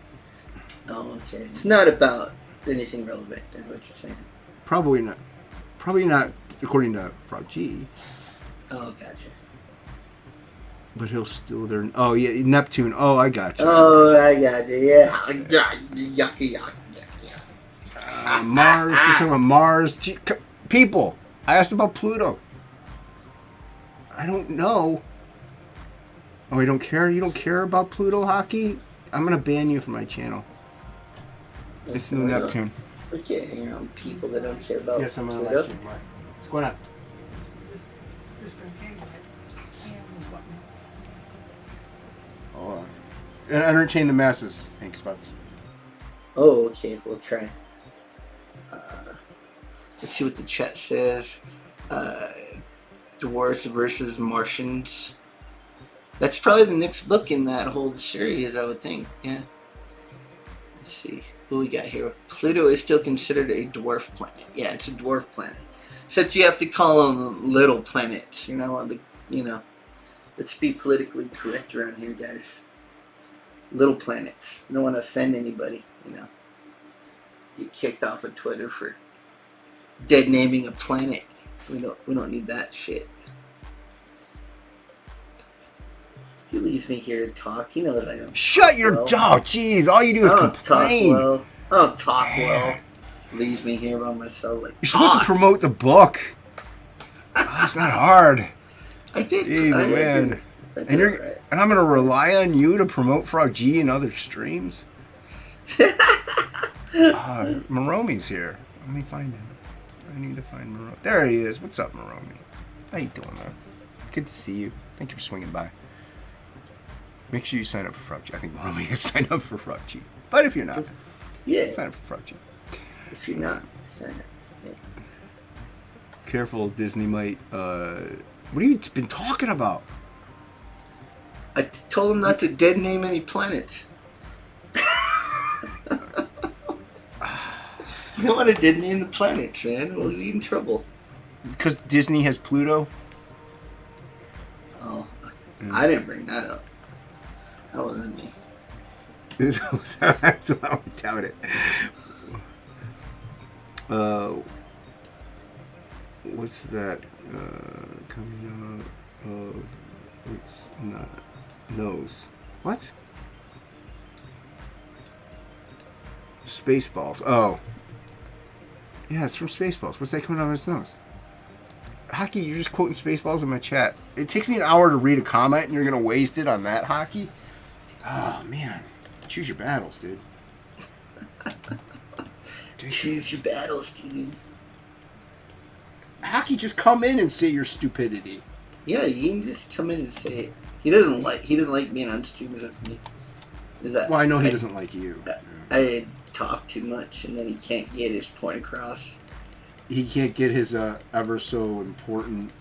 B: Oh, okay. It's not about anything relevant, is what you're saying.
A: Probably not. Probably not according to Frog G.
B: Oh, gotcha.
A: But he'll still there. Oh yeah, Neptune. Oh, I got you.
B: Oh, I gotcha. Yeah. Yucky.
A: Mars. You're talking about Mars. People, I asked about Pluto. I don't know. Oh, you don't care? You don't care about Pluto hockey? I'm gonna ban you from my channel. It's no Neptune.
B: We can't hang around people that don't care about
A: Yes, I'm gonna
B: Pluto.
A: let you. What's going on?
C: Just gonna change it.
A: Hold on. Entertain the masses, Inkspots.
B: Oh, okay. We'll try. Let's see what the chat says. Dwarves versus Martians. That's probably the next book in that whole series, I would think. Yeah. Let's see. What we got here? Pluto is still considered a dwarf planet. Yeah, it's a dwarf planet. Except you have to call them little planets. You're not allowed to, let's be politically correct around here, guys. Little planets. You don't want to offend anybody, Get kicked off of Twitter for dead naming a planet. We don't need that shit. He leaves me here to talk. He knows I don't.
A: Shut your jaw, jeez! All you do is
B: I don't
A: complain.
B: talk well. I don't talk well. Leaves me here by myself. Like
A: You're supposed to promote the book. Oh, it's not hard.
B: I did.
A: Jeez, man.
B: I did
A: And
B: right.
A: and I'm gonna rely on you to promote Frog G and other streams. Moromi's here. Let me find him. I need to find Moromi. There he is. What's up, Moromi? How you doing, man? Good to see you. Thank you for swinging by. Make sure you sign up for Frog G. I think Moromi has signed up for Frog G. But if you're not,
B: Yeah.
A: sign up for Frog G.
B: If you're not, sign up. Yeah.
A: Careful, Disney might. What have you been talking about?
B: I told him not to dead name any planets. You don't want to dead name the planets, man. We'll be in trouble.
A: Because Disney has Pluto.
B: Oh, I didn't bring that up. That wasn't me.
A: That's why I would doubt it. What's that coming out of? It's not nose. What? Spaceballs. Oh. Yeah, it's from Spaceballs. What's that coming out of his nose? Hockey, you're just quoting Spaceballs in my chat. It takes me an hour to read a comment and you're going to waste it on that, Hockey? Oh, man. Choose your battles, dude.
B: Choose your battles, dude.
A: Hockey, just come in and say your stupidity.
B: Yeah, you can just come in and say it. He doesn't like being on streamers with me.
A: Well, I know he doesn't like you.
B: I talk too much, and then he can't get his point across.
A: He can't get his ever so important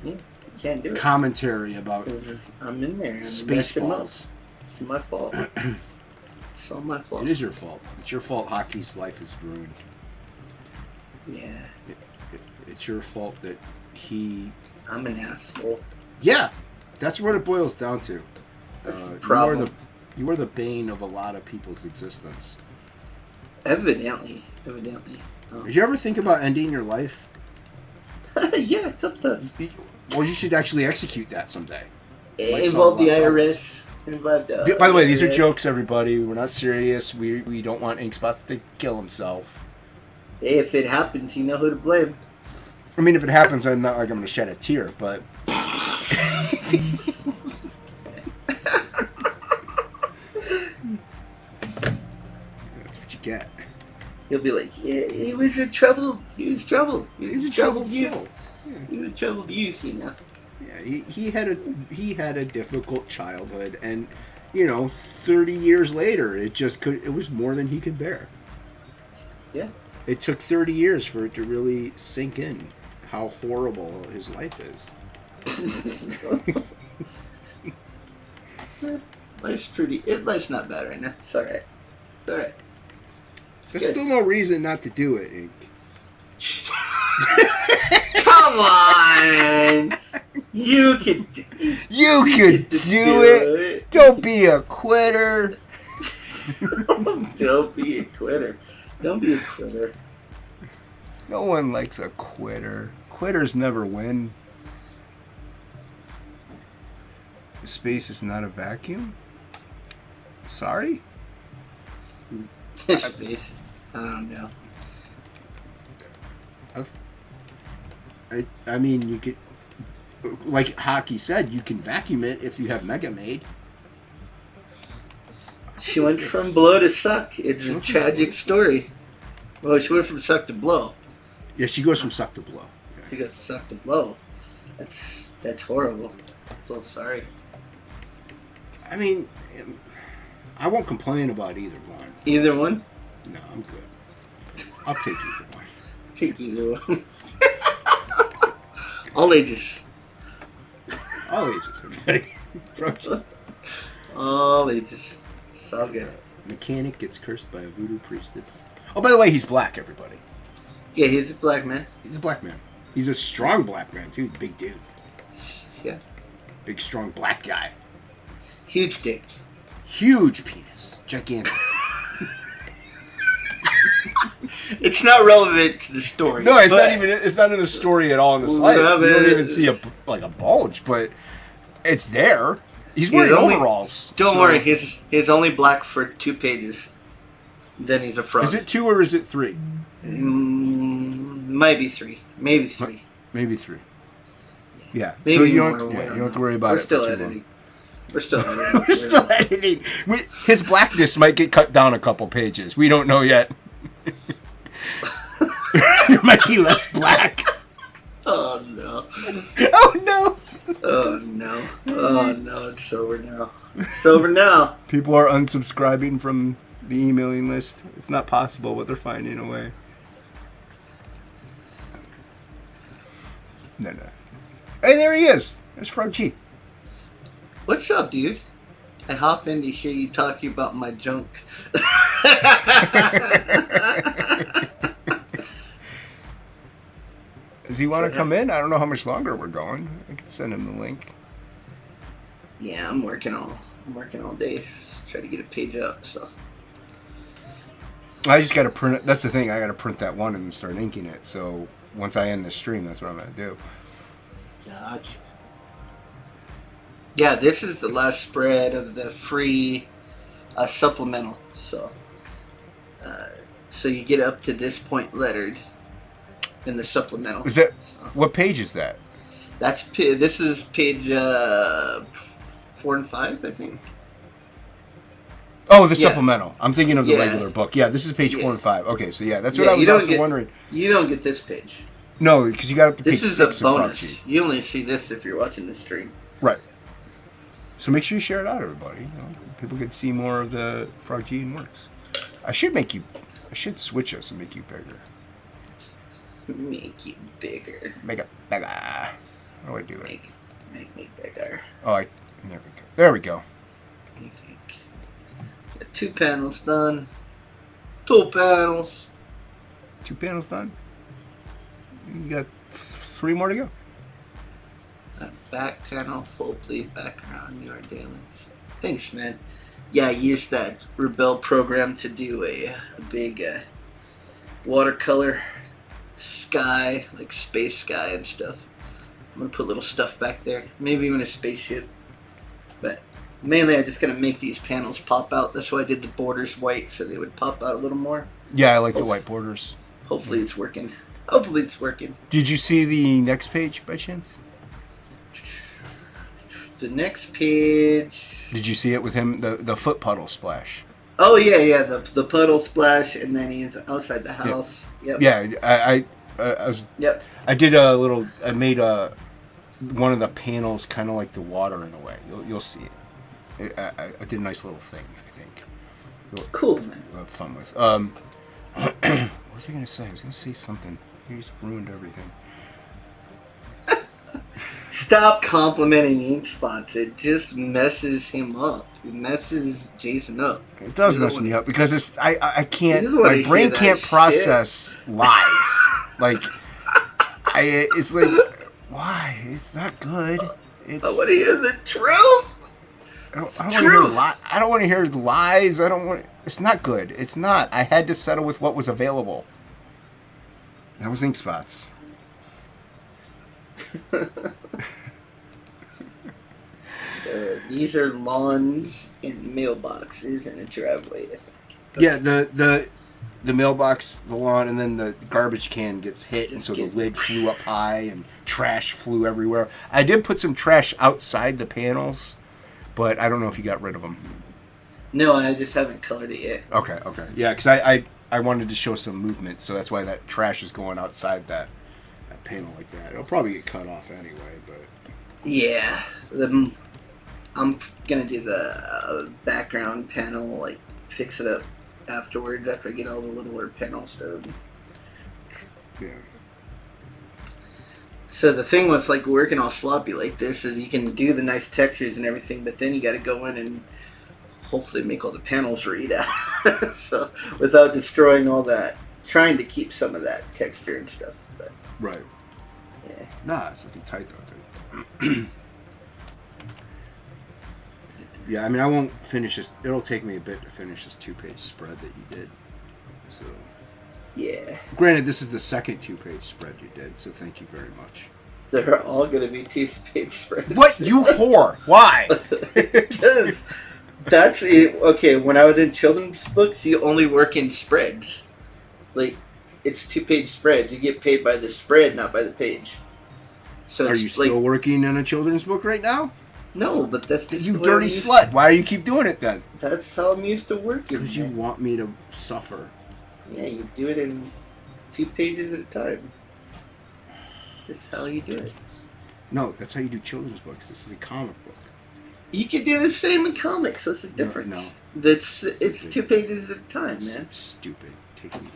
B: Yeah, he can't do it.
A: commentary about
B: I'm in there. I'm messing him up.
A: Spaceballs.
B: It's my fault. It's all my fault.
A: It is your fault. It's your fault Hockey's life is ruined.
B: Yeah,
A: It's your fault that he...
B: I'm an asshole.
A: Yeah! That's what it boils down to.
B: That's the problem.
A: You are the bane of a lot of people's existence.
B: Evidently.
A: Did you ever think about ending your life?
B: Yeah, a couple times.
A: Well, you should actually execute that someday.
B: It involved the IRS.
A: By the way, these are jokes, everybody. We're not serious. We don't want Ink Spots to kill himself.
B: Hey, if it happens, you know who to blame.
A: I mean, if it happens, I'm not like I'm going to shed a tear, but... That's what you get.
B: He'll be like, yeah, he was troubled. He's a troubled youth.
A: soul.
B: He was a troubled youth,
A: Yeah, he had a difficult childhood, and 30 years later, it was more than he could bear.
B: Yeah.
A: It took 30 years for it to really sink in how horrible his life is.
B: Life's not bad right now. It's alright.
A: There's
B: good.
A: still no reason not to do it, Ink.
B: Come on! You could do it.
A: Don't be a quitter.
B: Don't be a quitter. Don't be a quitter.
A: No one likes a quitter. Quitters never win. Space is not a vacuum? Sorry?
B: Space. I don't know.
A: I mean, you could... Like Hockey said, you can vacuum it if you have Mega Maid.
B: She went from blow to suck. It's a tragic story. Well, she went from suck to blow.
A: Yeah, she goes from suck to blow.
B: She got from suck to blow. That's horrible. I feel sorry.
A: I mean, I won't complain about either one.
B: Either one?
A: No, I'm good. I'll take either one.
B: Take either one. All ages.
A: All ages, everybody.
B: All ages. It's all good.
A: Mechanic gets cursed by a voodoo priestess. Oh, by the way, he's black, everybody.
B: Yeah, he's a black man.
A: He's a black man. He's a strong black man too. Big dude.
B: Yeah.
A: Big strong black guy.
B: Huge dick.
A: Huge penis. Gigantic.
B: It's not relevant to the story.
A: No, it's
B: but
A: not even. It's not in the story at all in the slightest. You don't even see a bulge, but it's there. He's wearing overalls.
B: Don't worry, he's only black for 2 pages. Then he's a frog.
A: Is it 2 or is it 3?
B: Might be 3. Maybe 3.
A: Maybe 3. Yeah.
B: Maybe
A: so you
B: more,
A: don't.
B: we
A: Yeah,
B: don't
A: you don't have to
B: know.
A: worry about
B: We're
A: it.
B: still
A: for too
B: editing.
A: long.
B: We're still editing.
A: We're still editing. His blackness might get cut down a couple pages. We don't know yet. It might be less black.
B: Oh no.
A: Oh no.
B: Oh no. Oh no. It's over now. It's over now.
A: People are unsubscribing from the emailing list. It's not possible, but they're finding a way. No. Hey, there he is. There's Frog G.
B: What's up, dude? I hop in to hear you talking about my junk.
A: Does he want to come in? I don't know how much longer we're going. I could send him the link.
B: Yeah, I'm working all day. Just try to get a page up. So
A: I just got to print it. That's the thing. I got to print that one and then start inking it. So once I end the stream, that's what I'm going to do.
B: Gotcha. Yeah, this is the last spread of the free supplemental. So you get up to this point lettered in the supplemental.
A: Is that what page is that?
B: This is page 4 and 5, I think.
A: Oh, the supplemental. I'm thinking of the
B: Yeah.
A: regular book. Yeah, this is page 4 and 5. Okay, so yeah, that's what
B: Yeah,
A: I was
B: you don't
A: also
B: get-
A: wondering.
B: You don't get this page.
A: No, because you got up to page
B: This is a
A: 6 of Frog
B: bonus.
A: G.
B: You only see this if you're watching the stream.
A: Right. So make sure you share it out, everybody. You know, people can see more of the Frog G and works. I should switch us and make you bigger.
B: Make you bigger.
A: Make it bigger. How do I do it?
B: Make me bigger.
A: Oh, there we go. There we go.
B: I think. Got 2 panels done. 2 panels.
A: 2 panels done. You got 3 more to go.
B: Back panel, full bleed background, New Orleans. Thanks, man. Yeah, I used that Rebel program to do a big watercolor sky, like space sky and stuff. I'm gonna put little stuff back there, maybe even a spaceship. But mainly, I'm just gonna make these panels pop out. That's why I did the borders white, so they would pop out a little more.
A: Yeah, I like the white borders.
B: Hopefully, it's working. Hopefully, it's working.
A: Did you see the next page by chance?
B: The next page.
A: Did you see it with him, the foot puddle splash?
B: Oh yeah, the puddle splash, and then he's outside the house. Yep.
A: Yeah, I was.
B: Yep.
A: I did a little. I made one of the panels kind of like the water in a way. You'll see it. I did a nice little thing. I think.
B: Cool, man.
A: You'll have fun with. What was I gonna say? I was gonna say something. You just ruined everything.
B: Stop complimenting ink spots. It just messes him up. It messes Jason up.
A: It does
B: You don't
A: mess me
B: wanna-
A: up because it's I can't.
B: You just wanna
A: My brain
B: hear that
A: can't
B: shit.
A: process lies. Like it's like why? It's not good. It's.
B: I want to hear the truth.
A: I don't want to hear
B: Truth.
A: I don't want to hear lies. I don't want. It's not good. It's not. I had to settle with what was available. That was ink spots.
B: These are lawns and mailboxes and a driveway, I think.
A: Yeah, the mailbox, the lawn, and then the garbage can gets hit, and so the lid flew up high, and trash flew everywhere. I did put some trash outside the panels, but I don't know if you got rid of them.
B: No, I just haven't colored it yet.
A: Okay. Yeah, because I wanted to show some movement, so that's why that trash is going outside that panel like that. It'll probably get cut off anyway, but...
B: Yeah, I'm gonna do the background panel, like fix it up afterwards after I get all the littler panels done.
A: Yeah.
B: So the thing with like working all sloppy like this is you can do the nice textures and everything, but then you got to go in and hopefully make all the panels read out. So without destroying all that, trying to keep some of that texture and stuff. But
A: Right.
B: Yeah.
A: Nah, it's looking tight though, dude. Yeah, I mean, I won't finish this. It'll take me a bit to finish this 2-page spread that you did. So,
B: Yeah.
A: granted, this is the second 2-page spread you did, so thank you very much.
B: They're all gonna be 2-page spreads.
A: What? You whore! Why?
B: Because that's it. Okay, when I was in children's books, you only work in spreads. Like, it's 2-page spreads. You get paid by the spread, not by the page. So
A: Are
B: it's
A: you still working on a children's book right now?
B: no, but that's just
A: You
B: the way
A: dirty
B: I'm used-
A: slut! Why do you keep doing it then?
B: That's how I'm used to working.
A: Because you
B: man.
A: want me to suffer.
B: Yeah, you do it in 2 pages at a time. Just how you do it.
A: No, that's how you do children's books. This is a comic book.
B: You could do the same in comics. What's the difference?
A: No.
B: It's 2 pages at a time, man.
A: Stupid. Take me.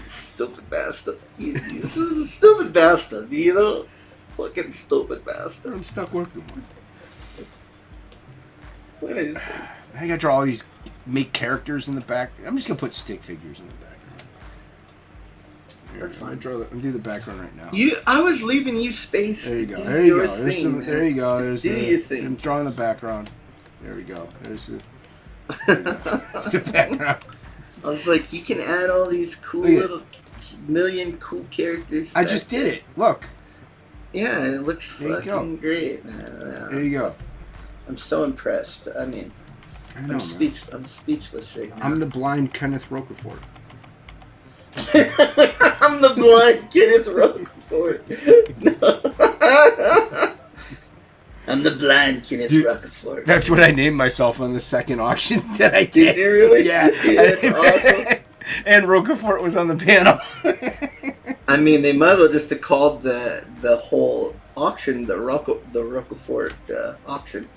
B: Stupid bastard. This is a stupid bastard, you know? Fucking stupid bastard.
A: I'm stuck working with.
B: What is it?
A: I gotta draw all these, make characters in the back. I'm just gonna put stick figures in the background. Here,
B: That's fine.
A: I'm do the background right now.
B: I was leaving you space
A: There you
B: to
A: go.
B: do
A: There you
B: your
A: go. There's
B: thing,
A: some,
B: man.
A: there you go. There's
B: do
A: the,
B: your thing.
A: I'm drawing the background. There we go. There's the, the background.
B: I was like, you can add all these cool
A: Look at-
B: little million cool characters.
A: I
B: back
A: just
B: there.
A: did it. Look.
B: Yeah, it looks
A: There you go.
B: fucking great, man.
A: There you go.
B: I'm so impressed. I mean,
A: I know, man.
B: I'm speechless right now.
A: I'm the blind Kenneth Roquefort.
B: I'm the blind Kenneth Roquefort. No. I'm the blind Kenneth
A: Dude,
B: Roquefort.
A: That's what I named myself on the second auction that I did.
B: Did you really?
A: Yeah.
B: Dude, that's awesome.
A: And Roquefort was on the panel.
B: I mean, they might as well just have called the whole auction the Roquefort auction.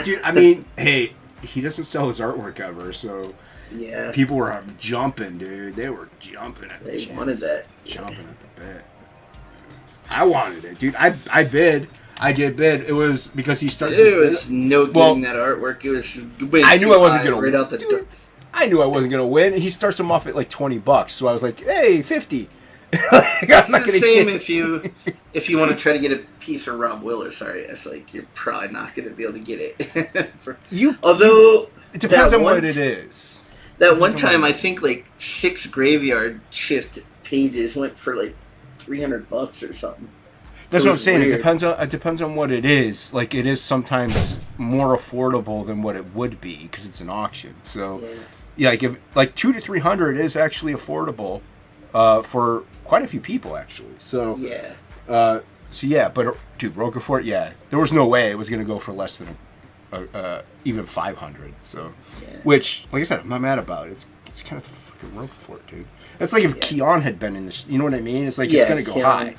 A: Dude, I mean, hey, he doesn't sell his artwork ever, so
B: Yeah.
A: people were jumping, dude. They were jumping at the
B: They
A: chance.
B: wanted that.
A: Jumping at the bit. I wanted it, dude. I bid. I did bid. It was because he started.
B: There was no getting
A: Well,
B: that artwork. It was.
A: I knew I wasn't gonna
B: right out the
A: dude,
B: door.
A: I knew I wasn't gonna win. He starts him off at like $20, so I was like, "Hey, 50." I'm
B: It's
A: not
B: the
A: gonna
B: same
A: get-
B: if you want to try to get a piece of Rob Willis. Sorry, it's like you're probably not going to be able to get it. Although
A: It depends
B: that
A: on
B: one-
A: what it is.
B: that one
A: depends on
B: time,
A: what
B: I
A: it is.
B: think like 6 graveyard shift pages went for like $300 or something.
A: That's
B: It
A: what I'm
B: was
A: saying.
B: weird.
A: It depends on what it is. Like it is sometimes more affordable than what it would be because it's an auction. So yeah, like if like 200 to 300 is actually affordable for quite a few people actually. So
B: Yeah.
A: yeah, but dude, Roquefort, yeah, there was no way it was gonna go for less than even 500. So,
B: Yeah.
A: which, like I said, I'm not mad about it. It's kind of fucking Roquefort, dude. That's like if
B: Yeah.
A: Keon had been in this. You know what I mean? It's like
B: Yeah,
A: it's gonna go
B: Keon.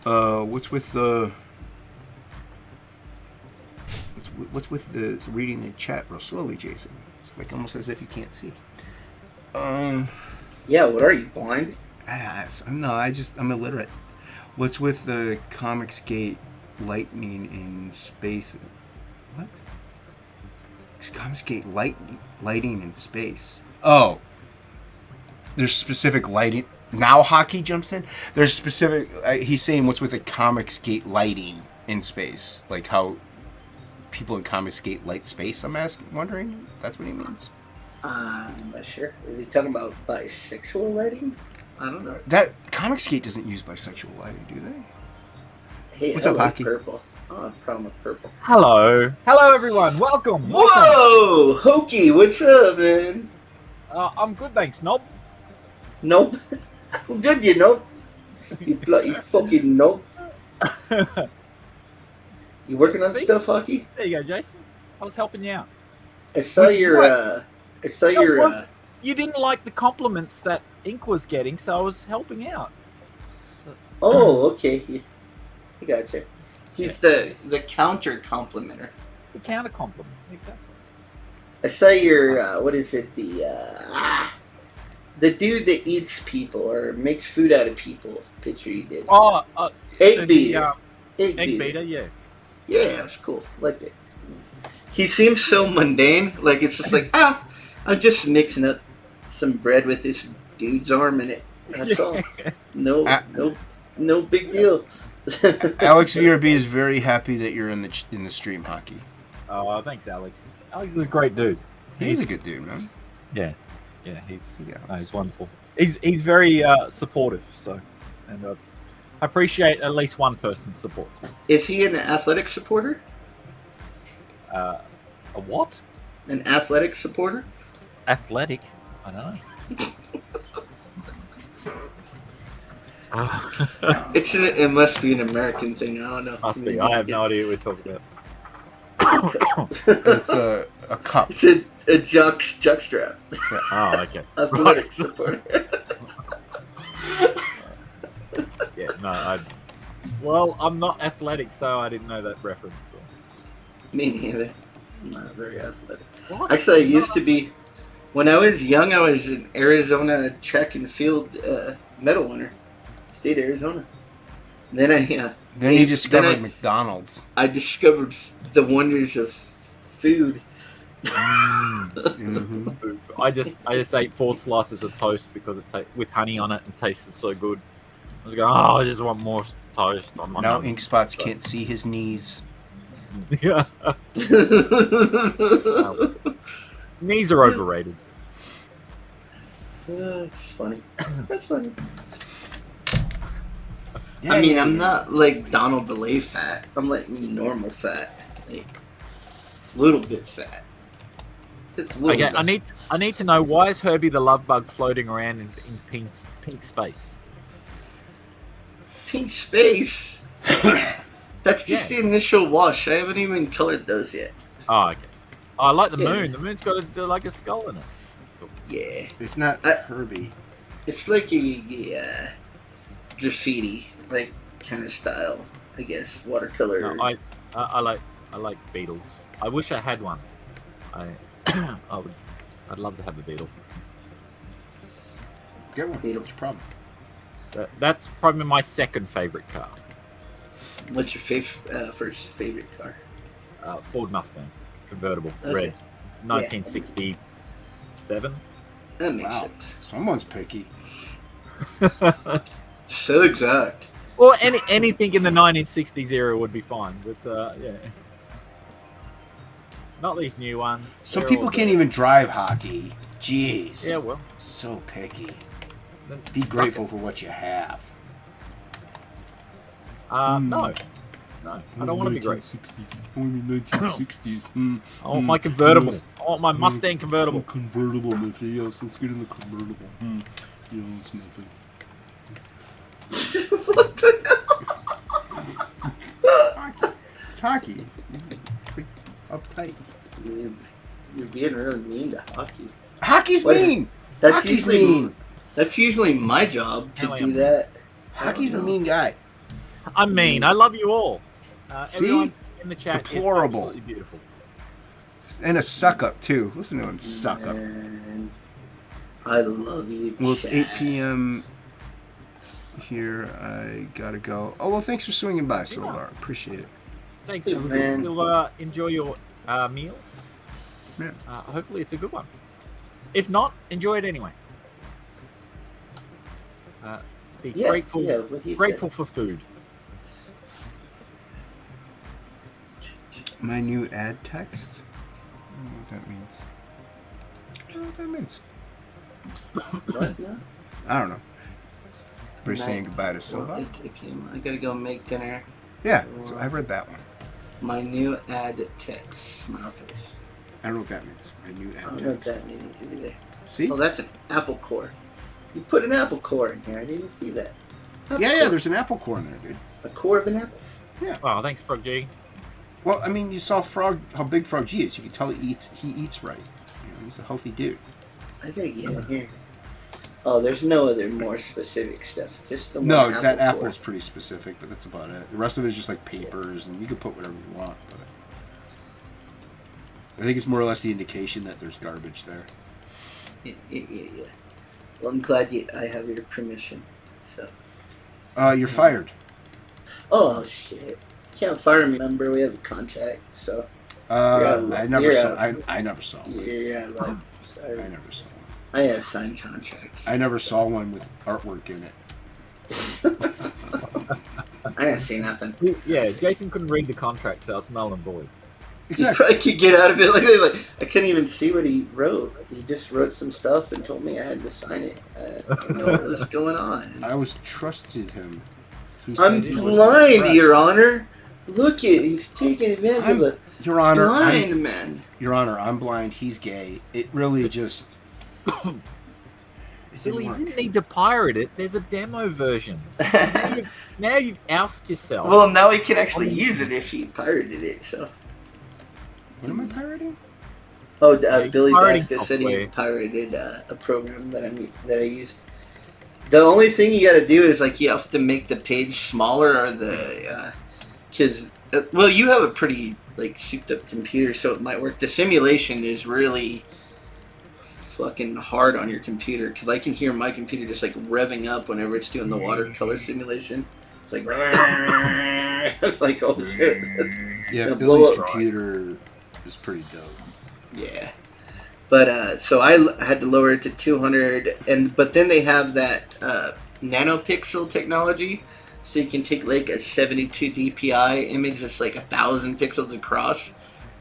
A: high. What's with the? What's with the reading the chat real slowly, Jason? It's like almost as if you can't see.
B: Yeah. What are you, blind?
A: No, I'm illiterate. What's with the Comicsgate lightning in space? What? Comicsgate lighting in space. Oh, there's specific lighting. Now hockey jumps in. There's specific. He's saying what's with the Comicsgate lighting in space, like how people in Comicsgate light space. I'm wondering. That's what he means.
B: I'm not sure. Is he talking about bisexual lighting? I don't know.
A: That Comicsgate doesn't use bisexual lighting, do they?
B: Hey,
A: What's
B: I
A: up,
B: like
A: Hockey?
B: purple. I don't have a problem with purple.
D: Hello. Hello, everyone. Welcome.
B: Whoa, Hokey, what's up, man?
D: I'm good, thanks, Nob.
B: Nope. I'm good, you know. You bloody fucking nope. You working on
D: See?
B: stuff, Hockey?
D: There you go, Jason. I was helping you out.
B: I saw
D: With
B: your,
D: what?
B: I saw
D: No,
B: your,
D: what? You didn't like the compliments that Ink was getting, so I was helping out.
B: oh, okay. I gotcha. He's the counter complimenter.
D: The counter compliment, exactly.
B: I saw your, what is it, the dude that eats people or makes food out of people picture you did.
D: Oh,
B: Egg beater.
D: Egg beater, yeah.
B: Yeah, it's cool. Like it. He seems so mundane. Like it's just like I'm just mixing up some bread with this dude's arm in it. That's all. No,
A: Ah.
B: no big deal.
A: Alex VRB is very happy that you're in the stream hockey.
D: Oh, thanks, Alex. Alex is a great dude.
A: He's a good dude, man.
D: Yeah, he's
A: Yeah.
D: he's wonderful. He's very supportive. So, and I appreciate at least one person supports me.
B: Is he an athletic supporter?
D: A what?
B: An athletic supporter?
D: Athletic? I don't know.
B: It must be an American thing. I don't know.
D: Must be. I have no idea what we're talking about.
A: It's a cup.
B: It's a jockstrap.
D: Oh, okay.
B: Athletic supporter.
D: Yeah, no. Well, I'm not athletic, so I didn't know that reference.
B: Me neither. I'm not very athletic.
D: What?
B: Actually, I used to be. When I was young, I was an Arizona track and field medal winner. State of Arizona. Then
A: Then you discovered
B: then
A: McDonald's.
B: I discovered the wonders of food.
A: Mm-hmm.
D: I just ate 4 slices of toast because with honey on it and tasted so good. I was going, I just want more toast on my
A: Now
D: nugget."
A: Ink Spots can't see his knees.
D: Yeah. Knees are overrated.
B: It's funny. That's funny.
A: Yeah,
B: I mean,
A: yeah,
B: I'm
A: yeah.
B: not like Donald DeLay fat. I'm like normal fat, like little bit fat. Just a little
D: Okay,
B: bit.
D: I need to know, why is Herbie the love bug floating around in pink space?
B: Pink space. That's just the initial wash. I haven't even colored those yet.
D: Oh, okay. Oh, I like the
B: Yeah.
D: moon. The moon's got like a skull in it. That's cool.
B: Yeah,
A: It's not
B: I-
A: Herbie.
B: it's like a graffiti like kind of style, I guess. Watercolor.
D: No, I like beetles. I wish I had one. I'd love to have a beetle.
A: Get one.
B: Beetle.
A: What's your problem?
D: That's probably my second favorite car.
B: What's your first favorite car?
D: Ford Mustang, convertible,
B: Okay.
D: red, 1967.
B: That makes
A: Wow.
B: sense.
A: Someone's picky.
B: So exact.
D: Or anything in the 1960s era would be fine, but yeah. Not these new ones.
A: Some
D: They're
A: people
D: all
A: can't
D: dead.
A: even drive hockey. Jeez.
D: Yeah, well,
A: So picky.
D: then
A: Be
D: suck
A: grateful
D: it.
A: for what you have.
D: No, I don't want to be great.
E: Only 1960s.
D: I want my convertible. I want my Mustang convertible.
E: Convertible, Miffy. Yes, let's get in the convertible. Yes, Miffy.
B: What the
A: It's hockey. It's like uptight.
B: hell? You're being really mean to hockey.
A: Hockey's
B: What?
A: mean.
B: That's
A: Hockey's
B: usually
A: mean.
B: That's usually my job to
D: Hell
B: do
D: yeah.
B: that.
A: Hockey's a
B: know.
A: mean guy.
D: I mean, I love you all.
A: See?
D: Everyone in the chat
A: Deplorable.
D: is absolutely beautiful.
A: And a suck up too. Listen to him suck up.
B: Man, I love you.
A: Well, it's
B: Chad.
A: 8 p.m. here. I gotta go. Oh well, thanks for swinging by, Solar. Appreciate it.
D: Thanks.
B: Hey, man.
D: You'll enjoy your meal.
A: Yeah.
D: Hopefully, it's a good one. If not, enjoy it anyway. Be
B: Yeah,
D: grateful.
B: yeah, what he
D: Grateful for food.
A: My new ad text. I don't know what that means. I don't know what that means.
B: said. What? No?
A: I don't know. We're
B: Night.
A: saying goodbye to
B: Well,
A: Silva.
B: 8 p.m. I gotta go make dinner.
A: Yeah, so I read that one.
B: My new ad text. Smile face.
A: I don't know what that means. My new
B: I
A: ad
B: don't know what
A: text.
B: that means either.
A: See?
B: Oh, that's an apple core. You put an apple core in here. I didn't even see that. Apple
A: Yeah,
B: core.
A: there's an apple core in there, dude.
B: a core of an apple.
D: Oh, thanks, Frog G.
A: Well, I mean, you saw Frog, how big Frog G is. You can tell he eats right. You know, he's a healthy dude.
B: I gotta get in here. Oh, there's no other more specific stuff. Just the one
A: No,
B: apple
A: that
B: core.
A: apple's pretty specific, but that's about it. The rest of it is just like papers, and you can put whatever you want. But I think it's more or less the indication that there's garbage there.
B: Yeah. Well, I'm glad I have your permission. So.
A: You're fired.
B: Oh shit! Can't fire me. Remember, we have a contract. So
A: I never
B: you're
A: saw.
B: out.
A: I never saw one.
B: you're out. Like, sorry.
A: I never saw one.
B: I have signed contract.
E: I never saw one with artwork in it.
B: I didn't see nothing.
D: Yeah, Jason couldn't read the contract, so it's null and void.
E: Exactly.
B: I could get out of it. Like I couldn't even see what he wrote. He just wrote some stuff and told me I had to sign it. I didn't know what was going on.
E: I was trusted him. He said
B: I'm
E: he was
B: blind,
E: correct.
B: Your Honor. Look at he's taking advantage of a
E: Your Honor,
B: blind man.
E: Your Honor, I'm blind. He's gay. It really just. It
D: Billy,
E: didn't
D: you
E: work.
D: didn't need to pirate it. There's a demo version. Now you've ousted yourself.
B: Well, now he can actually use it if he pirated it. So.
E: What am I pirating?
B: Oh,
D: Yeah,
B: Billy
D: pirating
B: Basco said he
D: software.
B: pirated a program that I used. The only thing you got to do is like you have to make the page smaller, or the because well, you have a pretty like souped up computer, so it might work. The simulation is really fucking hard on your computer because I can hear my computer just like revving up whenever it's doing the watercolor simulation. It's like it's like oh shit.
E: Yeah,
B: Gonna blow
E: Billy's
B: up.
E: computer is pretty dope.
B: Yeah, but so I had to lower it to 200, but then they have that nanopixel technology, so you can take like a 72 DPI image that's like 1,000 pixels across,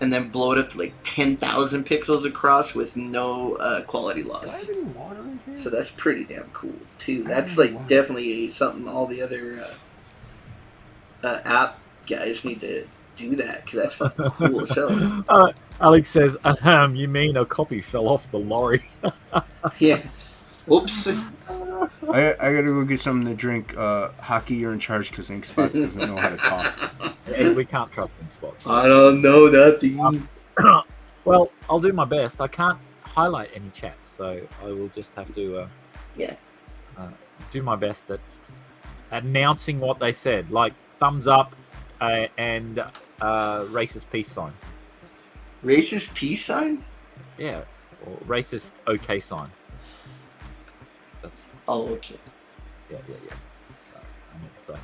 B: and then blow it up to like 10,000 pixels across with no quality
E: Do I
B: loss.
E: have any water in here?
B: So that's pretty damn cool too.
E: I
B: That's
E: don't
B: like
E: know why.
B: definitely something all the other app guys need to do that because that's fucking cool as hell.
D: Alex says, you mean a copy fell off the lorry?
B: Yeah. Oops.
E: I gotta go get something to drink. Hockey, you're in charge because Ink Spots doesn't know how to talk.
D: Yeah, we can't trust in spots.
B: I don't know nothing.
D: Well, I'll do my best. I can't highlight any chats, so I will just have to
B: Yeah.
D: do my best at announcing what they said, like thumbs up and racist peace sign.
B: Racist peace sign?
D: Yeah, or racist okay sign. That's
B: Oh, okay.
D: yeah. I mean, so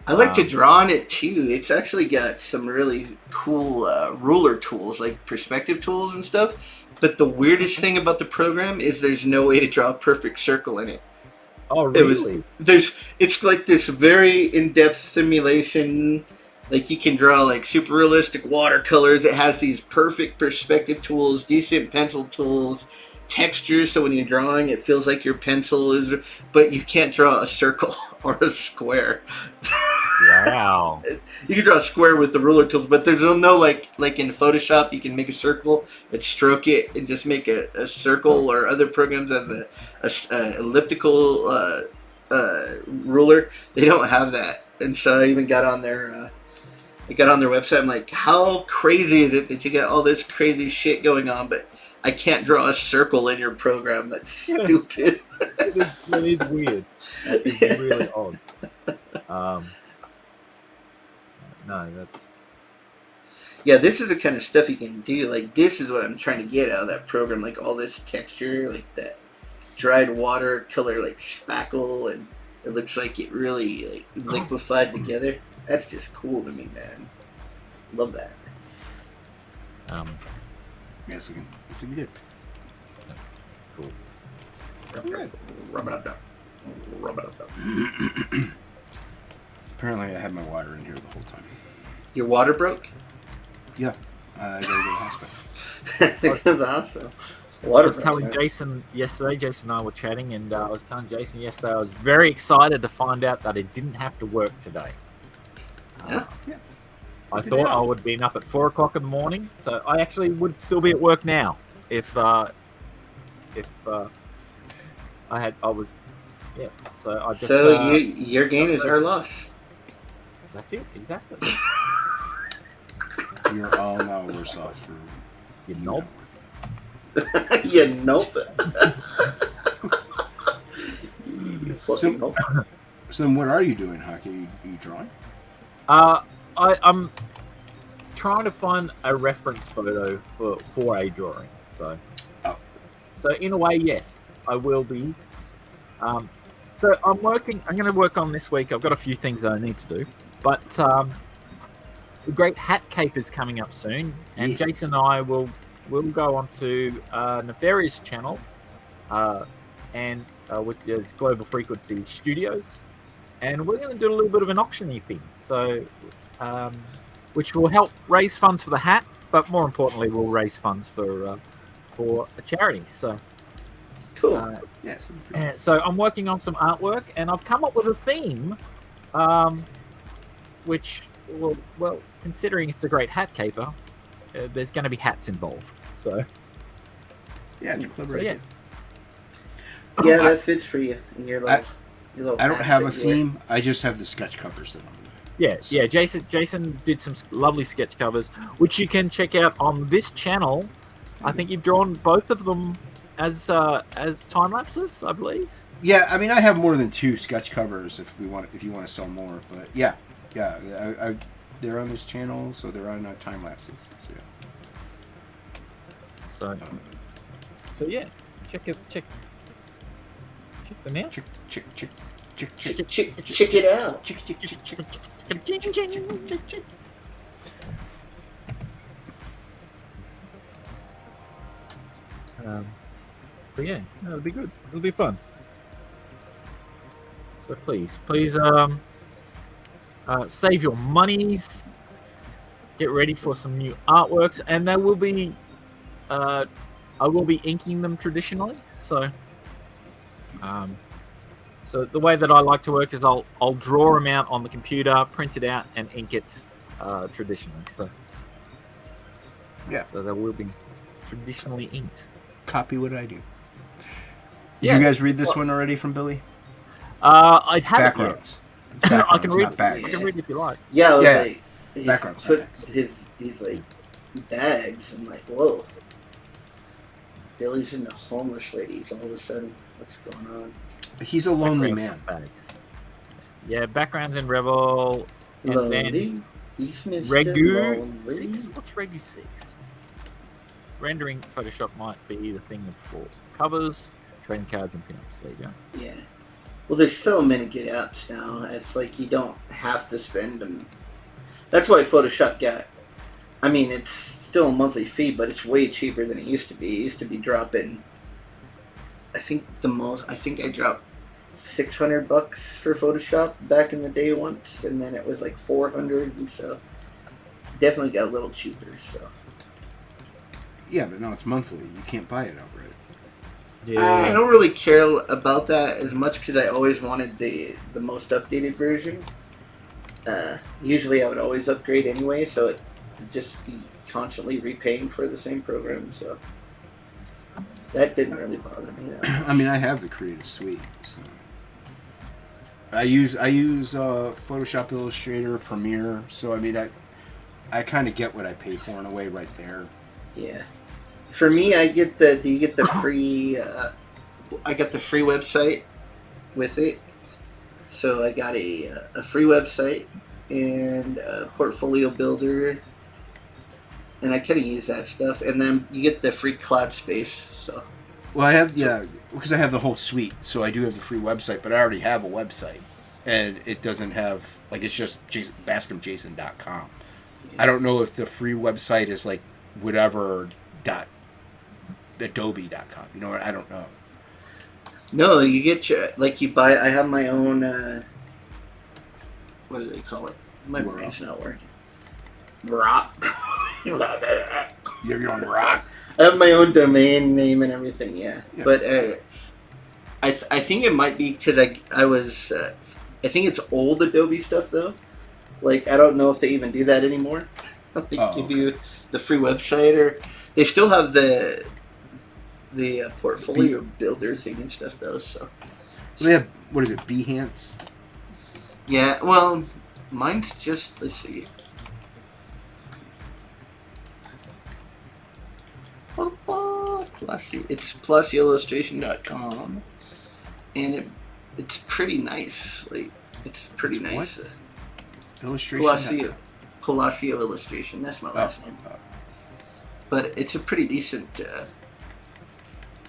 B: I like to draw on it too. It's actually got some really cool ruler tools, like perspective tools and stuff. But the weirdest thing about the program is there's no way to draw a perfect circle in it.
D: oh
B: It was-
D: really?
B: It's like this very in-depth simulation. Like you can draw like super realistic watercolors. It has these perfect perspective tools, decent pencil tools, textures. So when you're drawing, it feels like your pencil is, but you can't draw a circle or a square.
D: Wow.
B: You can draw a square with the ruler tools, but there's no like in Photoshop you can make a circle and stroke it and just make a circle, or other programs have a elliptical ruler. They don't have that, and so I even got on their website. I'm like, how crazy is it that you got all this crazy shit going on, but I can't draw a circle in your program? That's stupid.
D: That is weird. That is really odd. No, that's
B: Yeah, this is the kind of stuff you can do. Like, this is what I'm trying to get out of that program. Like, all this texture, like that dried water color, like spackle, and it looks like it really like liquefied together. That's just cool to me, man. Love that.
E: Yes, we can. Yes, we did.
D: cool.
B: Rub it up.
E: Apparently, I had my water in here the whole time.
B: Your water broke?
E: Yeah, I gotta go to the hospital.
B: Go to the hospital.
D: I
B: Water
D: was
B: broke,
D: telling
B: man.
D: Jason yesterday, Jason and I were chatting, and I was telling Jason yesterday I was very excited to find out that it didn't have to work today.
B: Yeah.
D: I
E: Good
D: thought
E: to know.
D: I would be up at 4 o'clock in the morning, so I actually would still be at work now if I was, yeah. So I just,
B: So your gain is our loss.
D: that's it, exactly.
E: We are all now worse off for
D: You
E: you
D: know,
E: not
B: You nope. You fucking nope.
E: working. So then, what are you doing, Hockey? You drawing?
D: I'm trying to find a reference photo for a drawing. So,
E: Oh.
D: so in a way, yes, I will be. So I'm going to work on this week. I've got a few things that I need to do, but the Great Hat Cape is coming up soon, and
E: Yes.
D: Jason and I will go onto Nefarious channel and with Global Frequency Studios, and we're going to do a little bit of an auctioning thing. So, which will help raise funds for the hat, but more importantly, we'll raise funds for a charity. So.
B: Cool.
E: Yes.
D: And so I'm working on some artwork, and I've come up with a theme, which, well, considering it's a great hat caper, there's going to be hats involved. So
E: Yeah, it's a clever
D: yeah.
E: idea.
B: Yeah, that fits for you in your little
E: I don't
B: hats
E: have a
B: that you wear.
E: theme. I just have the sketch covers that I'm doing.
D: yeah. Jason did some lovely sketch covers, which you can check out on this channel. I think you've drawn both of them as time lapses, I believe.
E: Yeah, I mean, I have more than 2 sketch covers if you want to sell more. But yeah, they're on this channel, so they're on time lapses. So, yeah.
D: So yeah, check them out.
E: Check
B: Check it out.
D: But yeah, no, it'll be good. It'll be fun. So please, save your monies. Get ready for some new artworks, and there will be. I will be inking them traditionally. So the way that I like to work is I'll draw them out on the computer, print it out, and ink it traditionally. So
E: Yeah.
D: So they will be traditionally inked.
E: Copy what I do. Did
D: Yeah.
E: you guys read this one already from Billy?
D: I'd have
E: Backgrounds. It's
D: I
E: backgrounds,
D: can read.
E: not bags.
D: I can read if you like.
B: Yeah, I was
E: Yeah.
B: like, he's
E: Background's
B: put
E: not bags.
B: he's like bags. I'm like, whoa. Billy's into homeless ladies all of a sudden. What's going on?
E: He's a lonely man.
D: Backgrounds. Yeah, backgrounds in Revel, and then
B: Lonely? He's Mr.
D: Regu
B: Lonely?
D: 6. What's Regu 6? Rendering Photoshop might be the thing for covers, trading cards, and pinups. There you go.
B: Yeah. Well, there's so many good apps now. It's like you don't have to spend them. That's why Photoshop got. I mean, it's still a monthly fee, but it's way cheaper than it used to be. It used to be dropping. I think I dropped $600 for Photoshop back in the day once, and then it was like $400, and so definitely got a little cheaper. So.
E: Yeah, but no, it's monthly. You can't buy it outright.
B: I don't really care about that as much because I always wanted the most updated version. Usually I would always upgrade anyway, so it would just be constantly repaying for the same program. So that didn't really bother me that much.
E: I mean, I have the Creative Suite. So. I use Photoshop, Illustrator, Premiere. So I mean, I kind of get what I pay for in a way right there.
B: Yeah. For me, I get you get the free. I got the free website with it, so I got a free website and a portfolio builder, and I kind of use that stuff. And then you get the free cloud space. So.
E: Well, I have because I have the whole suite, so I do have the free website, but I already have a website, and it doesn't have it's just BascomJason.com. I don't know if the free website is like whatever Adobe.com. You know, I don't know.
B: No, you get you buy. I have my own. What do they call it? My
E: URL.
B: brain's not working. Rock.
E: You have your own rock.
B: I have my own domain name and everything. Yeah.
E: Yeah.
B: But I think it might be because I was. I think it's old Adobe stuff though. Like I don't know if they even do that anymore. They give you the free website, or they still have the portfolio builder thing and stuff though. So
E: They have what is it? Behance.
B: yeah, well, mine's just let's see. It's plusillustration.com, and it's pretty nice. Like it's pretty
E: It's
B: nice.
E: what? Illustration.
B: Palacio Illustration. That's my last name. But it's a pretty decent.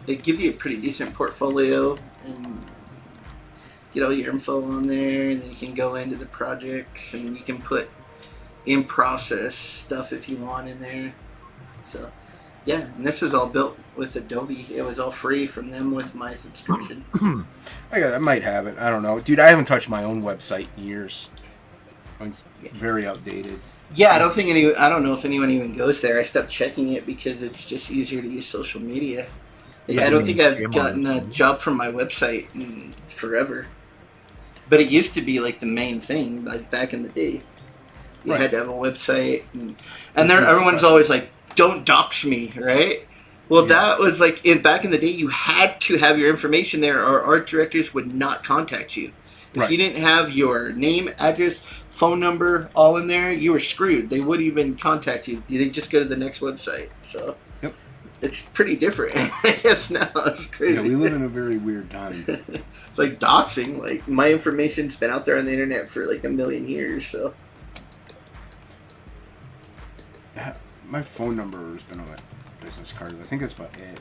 B: They give you a pretty decent portfolio and get all your info on there, and then you can go into the projects and you can put in process stuff if you want in there. So Yeah, and this was all built with Adobe. It was all free from them with my subscription.
E: I might have it. I don't know, dude. I haven't touched my own website in years. It's
B: Yeah.
E: very outdated.
B: Yeah, I don't know if anyone even goes there. I stopped checking it because it's just easier to use social media. Like,
E: Yeah,
B: I don't think I've
D: yeah,
B: gotten a job from my website in forever. But it used to be like the main thing, like back in the day. You
E: Right.
B: had to have a website, and there everyone's always like, "Don't dox me," right? Well,
E: Yeah.
B: that was like back in the day. You had to have your information there, or art directors would not contact you. If
E: Right.
B: you didn't have your name, address, phone number all in there, you were screwed. They wouldn't even contact you. They just go to the next website. So
E: Yep.
B: it's pretty different. I guess now it's crazy.
E: Yeah, we live in a very weird time.
B: It's like doxing. Like, my information's been out there on the internet for like a million years. So
E: My phone number has been on my business card. I think that's about it.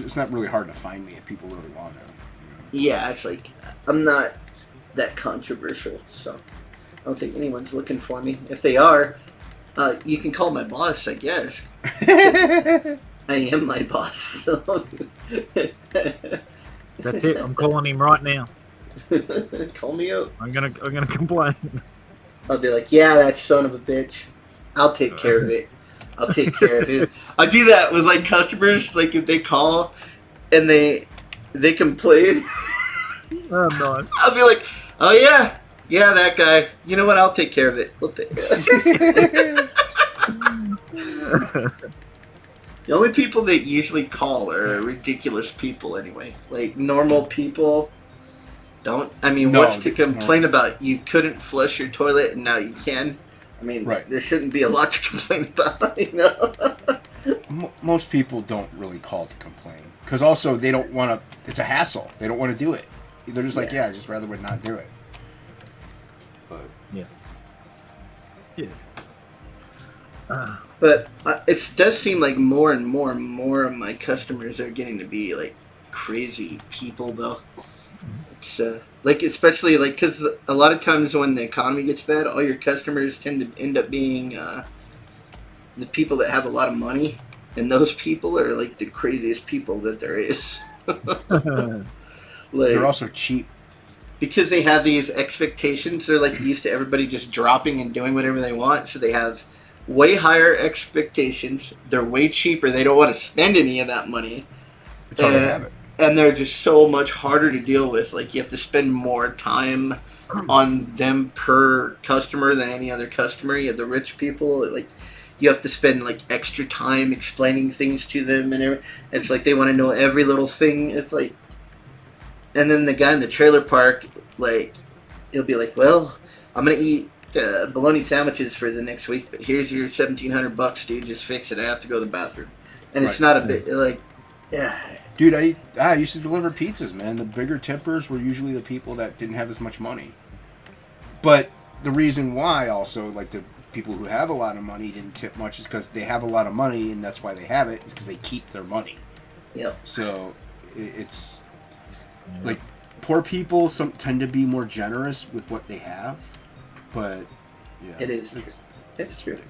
E: It's not really hard to find me if people really want to.
B: yeah, it's like I'm not that controversial. So I don't think anyone's looking for me. If they are, you can call my boss, I guess. I am my boss. So
D: That's it. I'm calling him right now.
B: call me up.
D: I'm gonna complain.
B: I'll be like, yeah, that son of a bitch. I'll take care of it. I'll take care of it. I do that with like customers. Like, if they call and they complain,
D: Oh, nice.
B: I'll be like, oh yeah, that guy. You know what? I'll take care of it. We'll take The only people that usually call are ridiculous people anyway. Like, normal people don't. I mean,
E: No,
B: what's to
E: no.
B: complain about? You couldn't flush your toilet and now you can. I mean,
E: Right.
B: there shouldn't be a lot to complain about, you know?
E: Most people don't really call to complain because also they don't want to. It's a hassle. They don't want to do it. They're just like,
B: Yeah.
E: I'd just rather would not do it. But
D: Yeah.
B: But it does seem like more and more of my customers are getting to be like crazy people, though. It's like, especially like, because a lot of times when the economy gets bad, all your customers tend to end up being the people that have a lot of money, and those people are like the craziest people that there is. Like,
E: they're also cheap.
B: because they have these expectations. They're like used to everybody just dropping and doing whatever they want, so they have way higher expectations. They're way cheaper. They don't want to spend any of that money.
E: That's how they have it.
B: And they're just so much harder to deal with. Like, you have to spend more time on them per customer than any other customer. You have the rich people, like, you have to spend like extra time explaining things to them, and it's like they want to know every little thing. It's like, and then the guy in the trailer park, like, he'll be like, well, I'm gonna eat bologna sandwiches for the next week, but here's your $1,700, dude. Just fix it. I have to go to the bathroom. And it's
E: Right.
B: not a bit like, yeah.
E: Dude, I used to deliver pizzas, man. The bigger tippers were usually the people that didn't have as much money. But the reason why also, like, the people who have a lot of money didn't tip much is because they have a lot of money, and that's why they have it, is because they keep their money.
B: Yep.
E: So it's like poor people tend to be more generous with what they have, but yeah,
B: It is
E: It's
B: true.
E: ridiculous.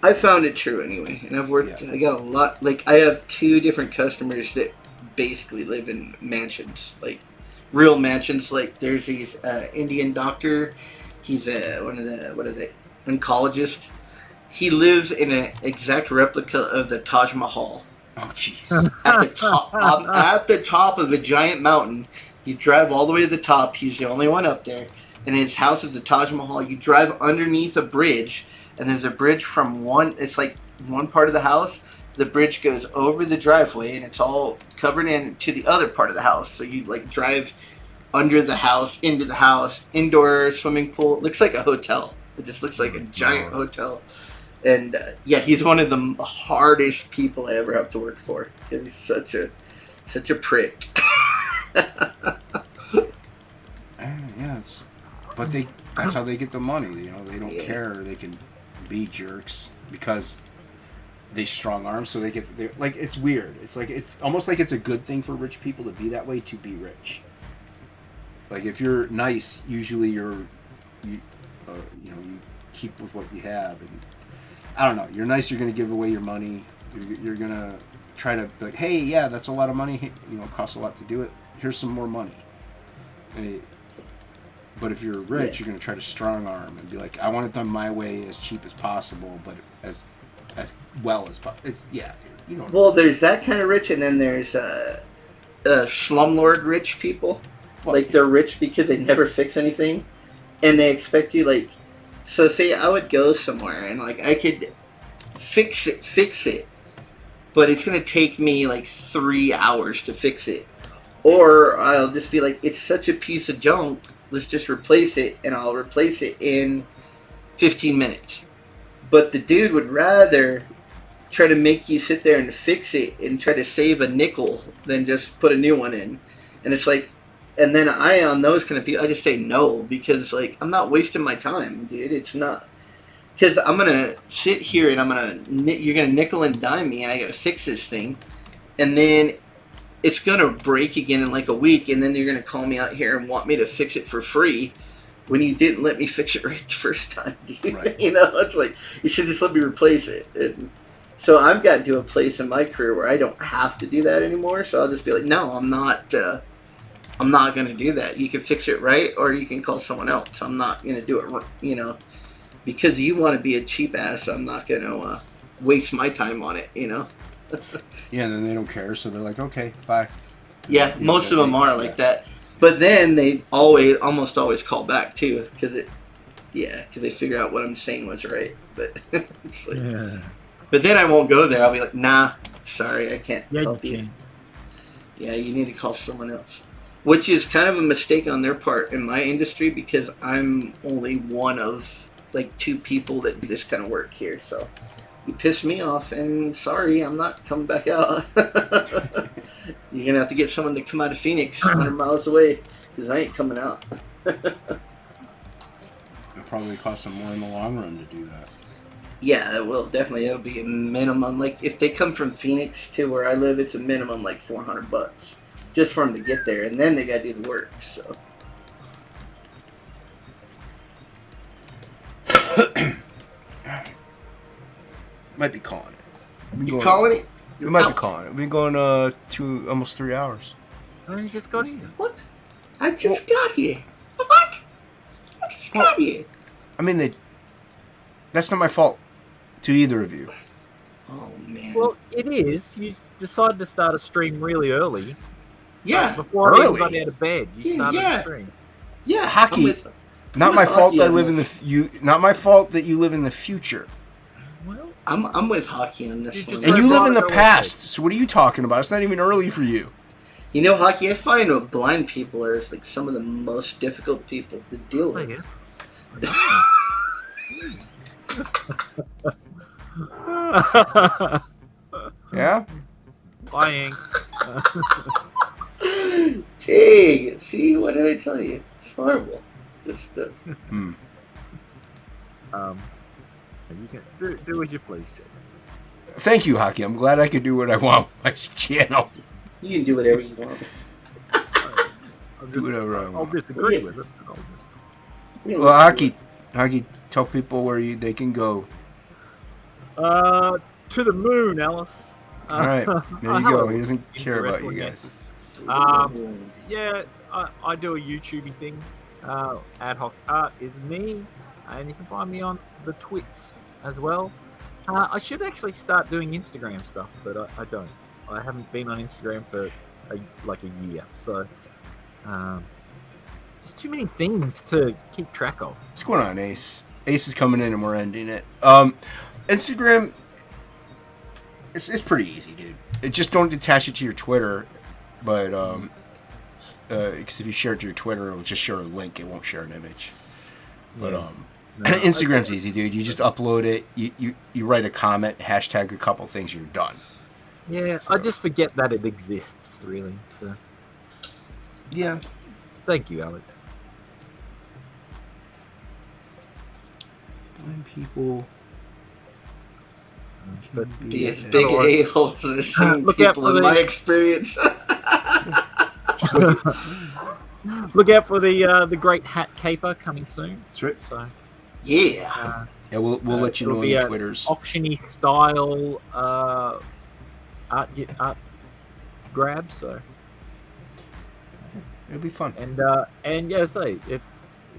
B: I found it true anyway, and I've worked.
E: Yeah.
B: I got a lot. Like, I have 2 different customers that basically live in mansions, like real mansions. Like, there's these Indian doctor. He's one of the oncologist. He lives in an exact replica of the Taj Mahal
E: Oh, jeez.
B: at the top. At the top of a giant mountain. You drive all the way to the top. He's the only one up there, and his house is the Taj Mahal. You drive underneath a bridge. And there's a bridge from it's like one part of the house. The bridge goes over the driveway, and it's all covered in to the other part of the house. So you like drive under the house, into the house, indoor swimming pool. It looks like a hotel. It just looks like a giant hotel. And yeah, he's one of the hardest people I ever have to work for. He's such a prick.
E: Yeah, but that's how they get the money. You know, they don't
B: Yeah.
E: care. They can be jerks because they strong arm. So like, it's weird. It's like, it's almost like it's a good thing for rich people to be that way, to be rich. Like, if you're nice, usually you keep with what you have, and I don't know. You're nice. You're going to give away your money. You're gonna try to be like, hey, yeah, that's a lot of money. You know, it costs a lot to do it. Here's some more money. But if you're rich, you're gonna try to strong arm and be like, I want it done my way, as cheap as possible, but as well as possible. It's dude, you know.
B: Well, there's that kind of rich, and then there's slumlord rich people. Like, they're rich because they never fix anything, and they expect you, like... So, say I would go somewhere, and, like, I could fix it, but it's going to take me, like, 3 hours to fix it. Or I'll just be like, it's such a piece of junk, let's just replace it, and I'll replace it in 15 minutes. But the dude would rather try to make you sit there and fix it and try to save a nickel than just put a new one in. And it's like... And then on those kind of people, I just say no, because, like, I'm not wasting my time, dude. It's not. Because I'm going to sit here and you're going to nickel and dime me, and I got to fix this thing. And then it's going to break again in, like, a week, and then you're going to call me out here and want me to fix it for free when you didn't let me fix it right the first time, dude.
E: Right.
B: You know, it's like, you should just let me replace it. And so I've got to a place in my career where I don't have to do that anymore, so I'll just be like, no, I'm not going to do that. You can fix it right, or you can call someone else. I'm not going to do it, you know, because you want to be a cheap ass. I'm not going to waste my time on it, you know.
E: Yeah, and then they don't care, so they're like, okay, bye.
B: Yeah, most of them are like that. But then they almost always call back too, because they figure out what I'm saying was right. But it's like, but then I won't go there. I'll be like, nah, sorry, I can't help you. Yeah, you need to call someone else. Which is kind of a mistake on their part in my industry, because I'm only one of, like, 2 people that do this kind of work here. So you piss me off, and sorry, I'm not coming back out. You're going to have to get someone to come out of Phoenix 100 miles away, because I ain't coming out.
E: It'll probably cost them more in the long run to do that.
B: Yeah, it will. Definitely. It'll be a minimum. Like, if they come from Phoenix to where I live, it's a minimum, like, $400. Just for them to get there, and then they gotta do the work, so.
E: Might be calling it.
B: You calling it?
E: We might be calling it. We've been going 2, almost 3 hours.
D: Oh, you just got here.
B: What? I just got here. What? I just got here.
E: I mean, that's not my fault to either of you.
B: Oh, man.
D: Well, it is. You decided to start a stream really early.
B: Yeah.
D: Before
E: Early.
D: I got out of bed, you started
B: yeah.
D: the stream.
B: Yeah.
E: Hockey. Not my fault that I live in the not my fault that you live in the future.
D: Well,
B: I'm with hockey on this
D: You
B: one.
D: just-
E: And you live in the
D: Early.
E: past. So what are you talking about? It's not even early for you.
B: You know, hockey, I find what blind people are is like some of the most difficult people to deal with.
E: Yeah?
D: Buying.
B: Dang. See, what did I tell you? It's horrible. Just,
D: You can do as you please, Jake.
E: Thank you, Hockey. I'm glad I could do what I want with my channel.
B: you can do whatever you want.
E: Do whatever I
D: I'll
E: want.
D: disagree with it. But
E: Well, Hockey, tell people where they can go.
D: to the moon, Alice.
E: All right, there you go. He doesn't care about you guys.
D: Yeah, I do a YouTubey thing. Ad hoc art is me, and you can find me on the Twits as well. I should actually start doing Instagram stuff, but I don't. I haven't been on Instagram for like a year, so there's too many things to keep track of.
E: What's going on, Ace? Ace is coming in and we're ending it. Instagram, it's pretty easy, dude. Just don't attach it to your Twitter, but because if you share it to your Twitter, it'll just share a link. It won't share an image. But
D: No,
E: Instagram's easy, dude. You just upload it. You write a comment, hashtag a couple things, you're done.
D: Yeah,
E: So-
D: I just forget that it exists, really. So
E: Yeah.
D: thank you, Alex.
E: Blind people.
D: But
B: Be as
D: yeah,
B: big
D: otherwise-
B: a-holes as some
D: Look out
B: people
D: for
B: in
D: the-
B: my experience.
D: Look out for the Great Hat Caper coming soon.
E: That's right.
D: So
B: Yeah.
E: Yeah, we'll let you
D: it'll
E: know
D: be
E: on
D: a
E: Twitters.
D: auctiony style art grab. So
E: It'll be fun.
D: and yeah, say if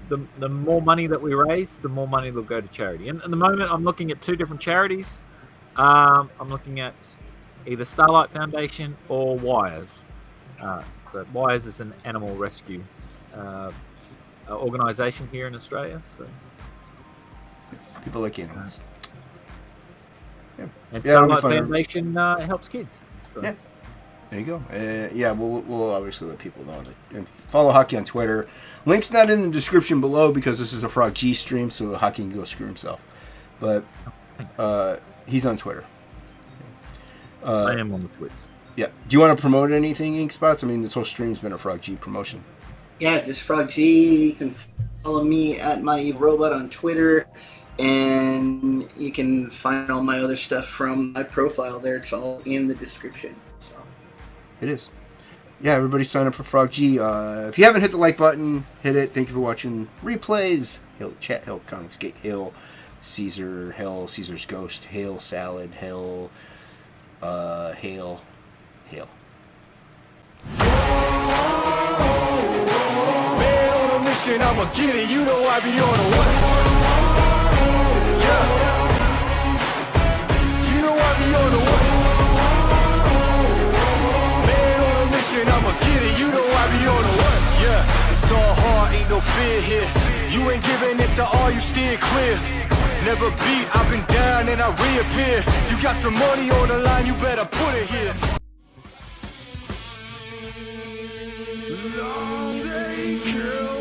D: the more money that we raise, the more money will go to charity. And at the moment, I'm looking at 2 different charities. I'm looking at either Starlight Foundation or Wires. So Wires is an animal rescue organisation here in Australia. So.
E: People like animals.
D: And
E: Yeah, it'll be
D: Starlight
E: fun.
D: Foundation helps kids. So.
E: Yeah. There you go. Yeah, we'll obviously let people know. And follow Hockey on Twitter. Link's not in the description below because this is a Frog G stream, so Hockey can go screw himself. But he's on Twitter.
D: I am on the Twitch.
E: Yeah. Do you want to promote anything, Ink Spots? I mean, this whole stream's been a Frog G promotion.
B: Yeah, just Frog G. You can follow me at my robot on Twitter, and you can find all my other stuff from my profile there. It's all in the description. So.
E: It is. Yeah, everybody sign up for Frog G. If you haven't hit the like button, hit it. Thank you for watching replays. Hill Chat, Hill Comics, Gate, Hill, Caesar, Hell, Caesar's Ghost, Hail Salad, Hell, Hail, Hail.
F: Man on a mission, I'ma get it. You know I be on a what? Yeah. You know I be on a what? Man on a mission, I'ma get it. You know I be on a what? Yeah. It's all hard, ain't no fear here. You ain't giving this to all, you steer clear. Never beat, I've been down and I reappear. You got some money on the line, you better put it here. Long day, girl.